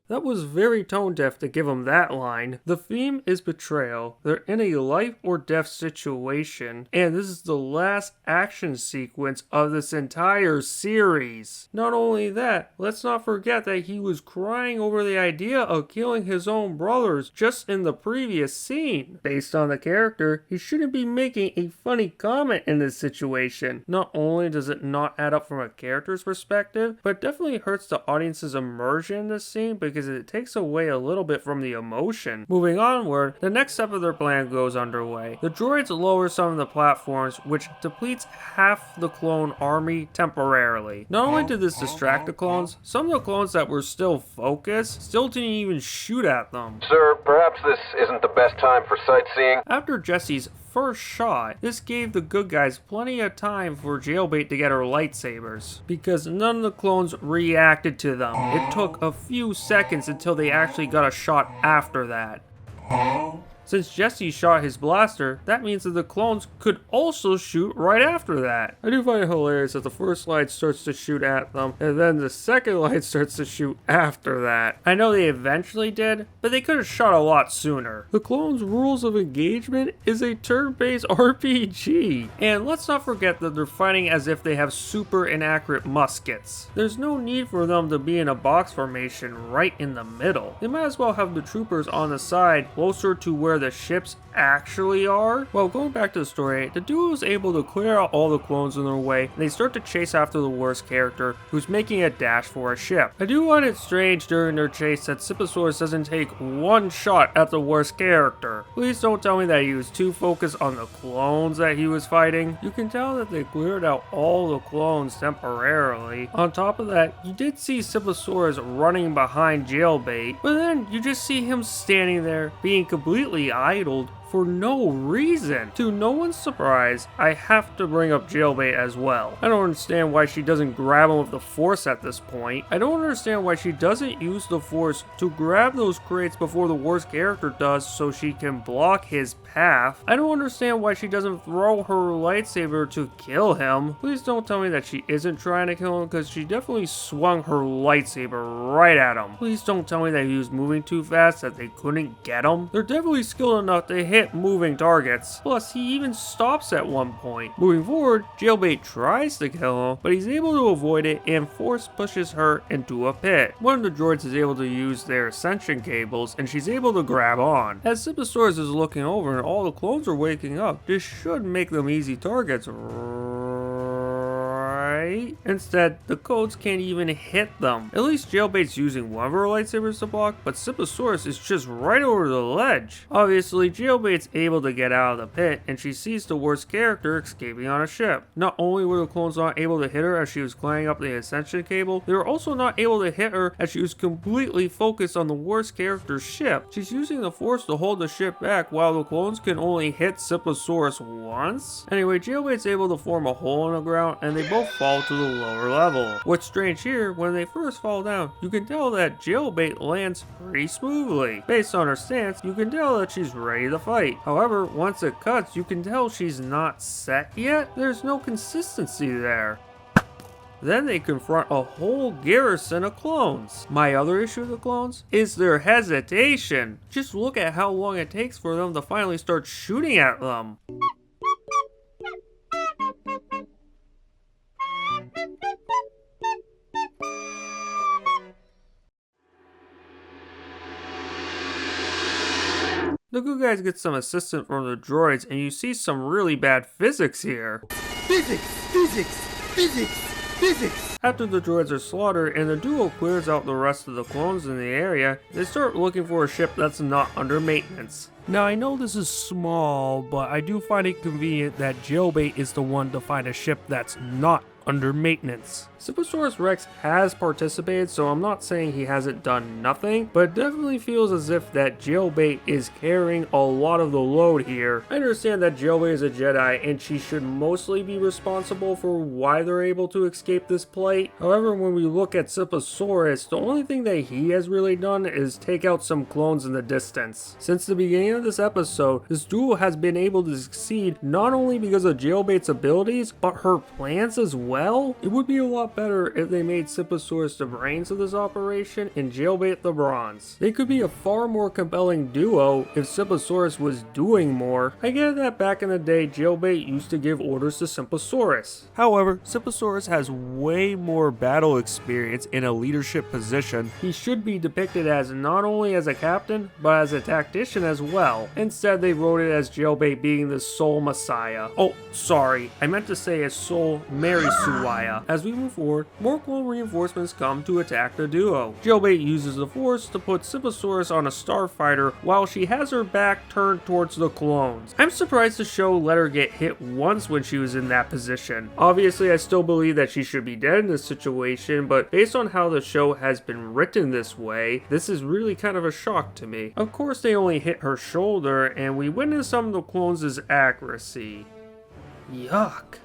That was very tone deaf to give him that line. The theme is betrayal. They're in a life or death situation, and this is the last action sequence of this entire series. Not only that, let's not forget that he was crying over the idea of killing his own brothers just in the previous scene. Based on the character, he shouldn't be making a funny comment in this situation. Not only does it not add up from a character's perspective, but it definitely hurts the audience's immersion in this scene because it takes away a little bit from the emotion. Moving onward, the next step of their plan goes underway. The droids lower some of the platforms, which depletes half the clone army temporarily. Not only did this distract the clones, some of the clones that were still focused still didn't even shoot at them. Sir, perhaps this isn't the best time for sightseeing. After Jesse's first shot, this gave the good guys plenty of time for Jailbait to get her lightsabers, because none of the clones reacted to them. It took a few seconds until they actually got a shot after that. Since Jesse shot his blaster, that means that the clones could also shoot right after that. I do find it hilarious that the first light starts to shoot at them, and then the second light starts to shoot after that. I know they eventually did, but they could have shot a lot sooner. The clones' rules of engagement is a turn-based RPG, and let's not forget that they're fighting as if they have super inaccurate muskets. There's no need for them to be in a box formation right in the middle. They might as well have the troopers on the side closer to where the ships actually are. Well, going back to the story, the duo is able to clear out all the clones in their way, and they start to chase after the worst character, who's making a dash for a ship. I do find it strange during their chase that Siposaurus doesn't take one shot at the worst character. Please don't tell me that he was too focused on the clones that he was fighting. You can tell that they cleared out all the clones temporarily. On top of that, you did see Siposaurus running behind Jailbait, but then you just see him standing there being completely idled for no reason. To no one's surprise, I have to bring up Jailbait as well. I don't understand why she doesn't grab him with the Force at this point. I don't understand why she doesn't use the Force to grab those crates before the worst character does so she can block his path. I don't understand why she doesn't throw her lightsaber to kill him. Please don't tell me that she isn't trying to kill him, because she definitely swung her lightsaber right at him. Please don't tell me that he was moving too fast that they couldn't get him. They're definitely skilled enough to hit moving targets. Plus, he even stops at one point. Moving forward, Jailbait tries to kill him, but he's able to avoid it and Force pushes her into a pit. One of the droids is able to use their ascension cables and she's able to grab on. As Siposaurus is looking over and all the clones are waking up, this should make them easy targets, right? Instead, the codes can't even hit them. At least Jailbait's using one of her lightsabers to block, but Siposaurus is just right over the ledge. Obviously, Jailbait's able to get out of the pit, and she sees the worst character escaping on a ship. Not only were the clones not able to hit her as she was climbing up the ascension cable, they were also not able to hit her as she was completely focused on the worst character's ship. She's using the Force to hold the ship back while the clones can only hit Siposaurus once. Anyway, Jailbait's able to form a hole in the ground, and they both fall to the lower level. What's strange here, when they first fall down, you can tell that Jailbait lands pretty smoothly. Based on her stance, you can tell that she's ready to fight. However, once it cuts, you can tell she's not set yet. There's no consistency there. Then they confront a whole garrison of clones. My other issue with the clones is their hesitation. Just look at how long it takes for them to finally start shooting at them. The good guys get some assistance from the droids, and you see some really bad physics here. Physics, physics, physics, physics. After the droids are slaughtered and the duo clears out the rest of the clones in the area, they start looking for a ship that's not under maintenance. Now, I know this is small, but I do find it convenient that Jailbait is the one to find a ship that's not under maintenance. Siposaurus Rex has participated, so I'm not saying he hasn't done nothing, but it definitely feels as if that Jailbait is carrying a lot of the load here. I understand that Jailbait is a Jedi and she should mostly be responsible for why they're able to escape this plight. However, when we look at Siposaurus, the only thing that he has really done is take out some clones in the distance. Since the beginning of this episode, this duo has been able to succeed not only because of Jailbait's abilities, but her plans as well. It would be a lot better if they made Siposaurus the brains of this operation and Jailbait the bronze. They could be a far more compelling duo if Siposaurus was doing more. I get that back in the day, Jailbait used to give orders to Siposaurus. However, Siposaurus has way more battle experience in a leadership position. He should be depicted as not only as a captain, but as a tactician as well. Instead, they wrote it as Jailbait being the sole messiah. Oh, sorry, I meant to say a sole Mary Suwaya. As we move forward, more clone reinforcements come to attack the duo. Jailbait uses the Force to put Siposaurus on a starfighter while she has her back turned towards the clones. I'm surprised the show let her get hit once when she was in that position. Obviously, I still believe that she should be dead in this situation, but based on how the show has been written this way, this is really kind of a shock to me. Of course, they only hit her shoulder, and we witness some of the clones' accuracy. Yuck.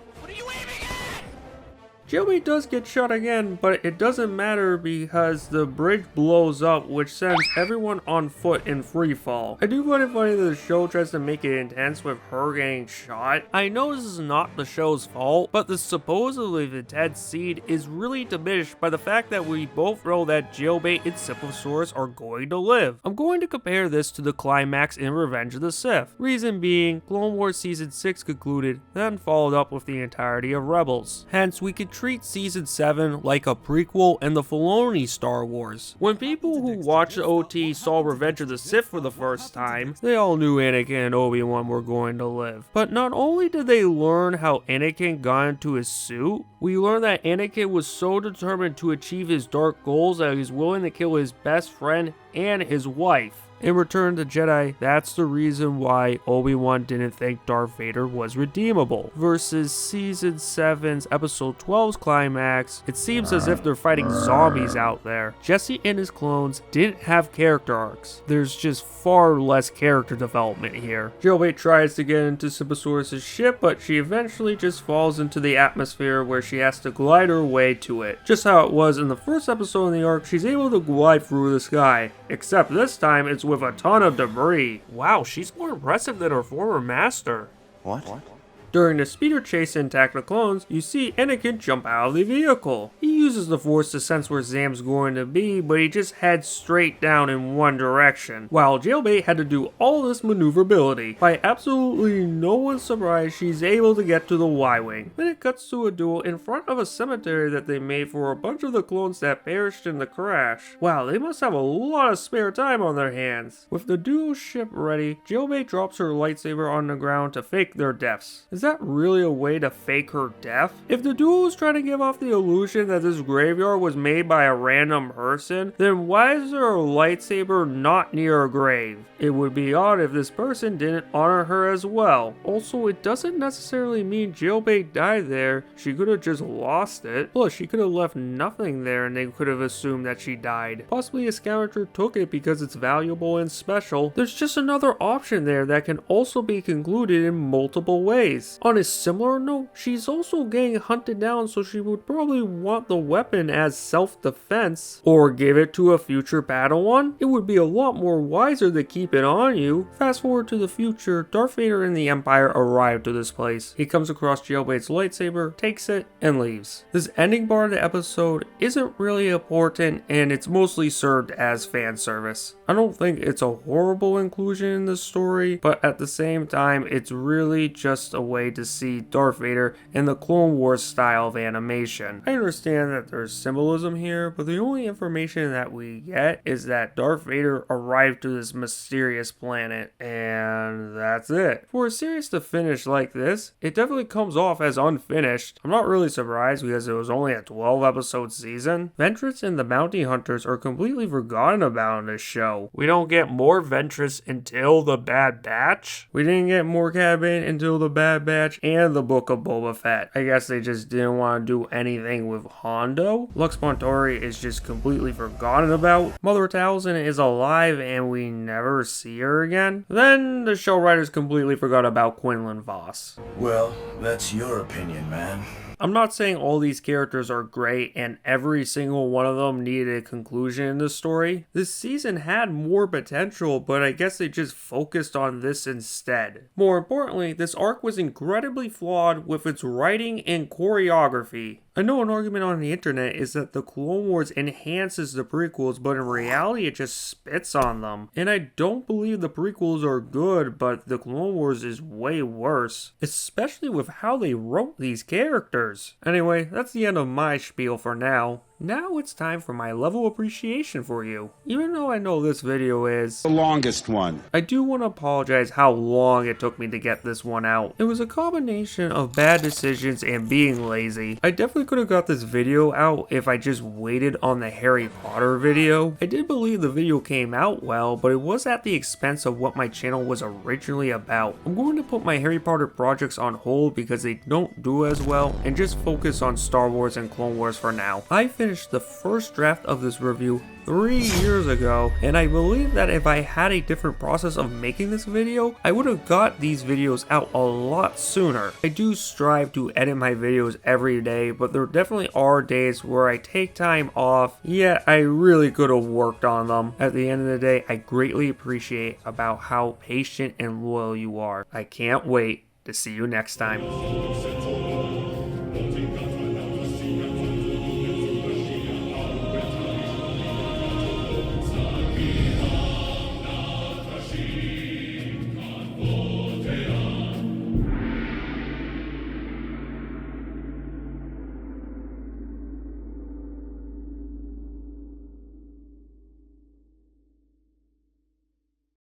Jailbait does get shot again, but it doesn't matter because the bridge blows up, which sends everyone on foot in free fall. I do find it funny that the show tries to make it intense with her getting shot. I know this is not the show's fault, but the supposedly the dead seed is really diminished by the fact that we both know that Jailbait and Siposaurus are going to live. I'm going to compare this to the climax in Revenge of the Sith. Reason being, Clone Wars Season 6 concluded, then followed up with the entirety of Rebels. Hence, we could treat Season 7 like a prequel and the Filoni Star Wars. When people who watched the OT saw Revenge of the Sith for the first time, they all knew Anakin and Obi-Wan were going to live. But not only did they learn how Anakin got into his suit, we learned that Anakin was so determined to achieve his dark goals that he was willing to kill his best friend and his wife. In Return of the Jedi, that's the reason why Obi-Wan didn't think Darth Vader was redeemable. Versus Season 7's Episode 12's climax, it seems as if they're fighting zombies out there. Jesse and his clones didn't have character arcs. There's just far less character development here. Jailbait tries to get into Siposaurus' ship, but she eventually just falls into the atmosphere where she has to glide her way to it. Just how it was in the first episode in the arc, she's able to glide through the sky. Except this time, it's with a ton of debris. Wow, she's more impressive than her former master. What? During the speeder chase in Attack the Clones, you see Anakin jump out of the vehicle. He uses the Force to sense where Zam's going to be, but he just heads straight down in one direction, while Jailbait had to do all this maneuverability. By absolutely no one's surprise, she's able to get to the Y-Wing. Then it cuts to a duel in front of a cemetery that they made for a bunch of the clones that perished in the crash. Wow, they must have a lot of spare time on their hands. With the duo ship ready, Jailbait drops her lightsaber on the ground to fake their deaths. Is that really a way to fake her death? If the duo is trying to give off the illusion that this graveyard was made by a random person, then why is there a lightsaber not near a grave? It would be odd if this person didn't honor her as well. Also, it doesn't necessarily mean Jailbait died there. She could have just lost it. Plus, she could have left nothing there and they could have assumed that she died. Possibly a scavenger took it because it's valuable and special. There's just another option there that can also be concluded in multiple ways. On a similar note, she's also getting hunted down, so she would probably want the weapon as self-defense, or give it to a future Padawan. It would be a lot more wiser to keep it on you. Fast forward to the future, Darth Vader and the Empire arrive to this place. He comes across Jailbait's lightsaber, takes it, and leaves. This ending part of the episode isn't really important, and it's mostly served as fan service. I don't think it's a horrible inclusion in the story, but at the same time, it's really just a way to see Darth Vader in the Clone Wars style of animation. I understand that there's symbolism here, but the only information that we get is that Darth Vader arrived to this mysterious planet, and that's it. For a series to finish like this, it definitely comes off as unfinished. I'm not really surprised because it was only a 12 episode season. Ventress and the Bounty Hunters are completely forgotten about in this show. We don't get more Ventress until the Bad Batch. We didn't get more Cad Bane until the Bad Batch and the Book of Boba Fett. I guess they just didn't want to do anything with Hondo. Lux Montori is just completely forgotten about. Mother Talzin is alive and we never see her again. Then the show writers completely forgot about Quinlan Voss. Well, that's your opinion, man. I'm not saying all these characters are great and every single one of them needed a conclusion in the story. This season had more potential, but I guess they just focused on this instead. More importantly, this arc was incredibly flawed with its writing and choreography. I know an argument on the internet is that the Clone Wars enhances the prequels, but in reality it just spits on them. And I don't believe the prequels are good, but the Clone Wars is way worse. Especially with how they wrote these characters. Anyway, that's the end of my spiel for now. Now it's time for my level of appreciation for you. Even though I know this video is the longest one, I do want to apologize how long it took me to get this one out. It was a combination of bad decisions and being lazy. I definitely could have got this video out if I just waited on the Harry Potter video. I did believe the video came out well, but it was at the expense of what my channel was originally about. I'm going to put my Harry Potter projects on hold because they don't do as well and just focus on Star Wars and Clone Wars for now. I finished the first draft of this review 3 years ago, and I believe that if I had a different process of making this video, I would have got these videos out a lot sooner. I do strive to edit my videos every day, but there definitely are days where I take time off, yet I really could have worked on them. At the end of the day, I greatly appreciate about how patient and loyal you are. I can't wait to see you next time.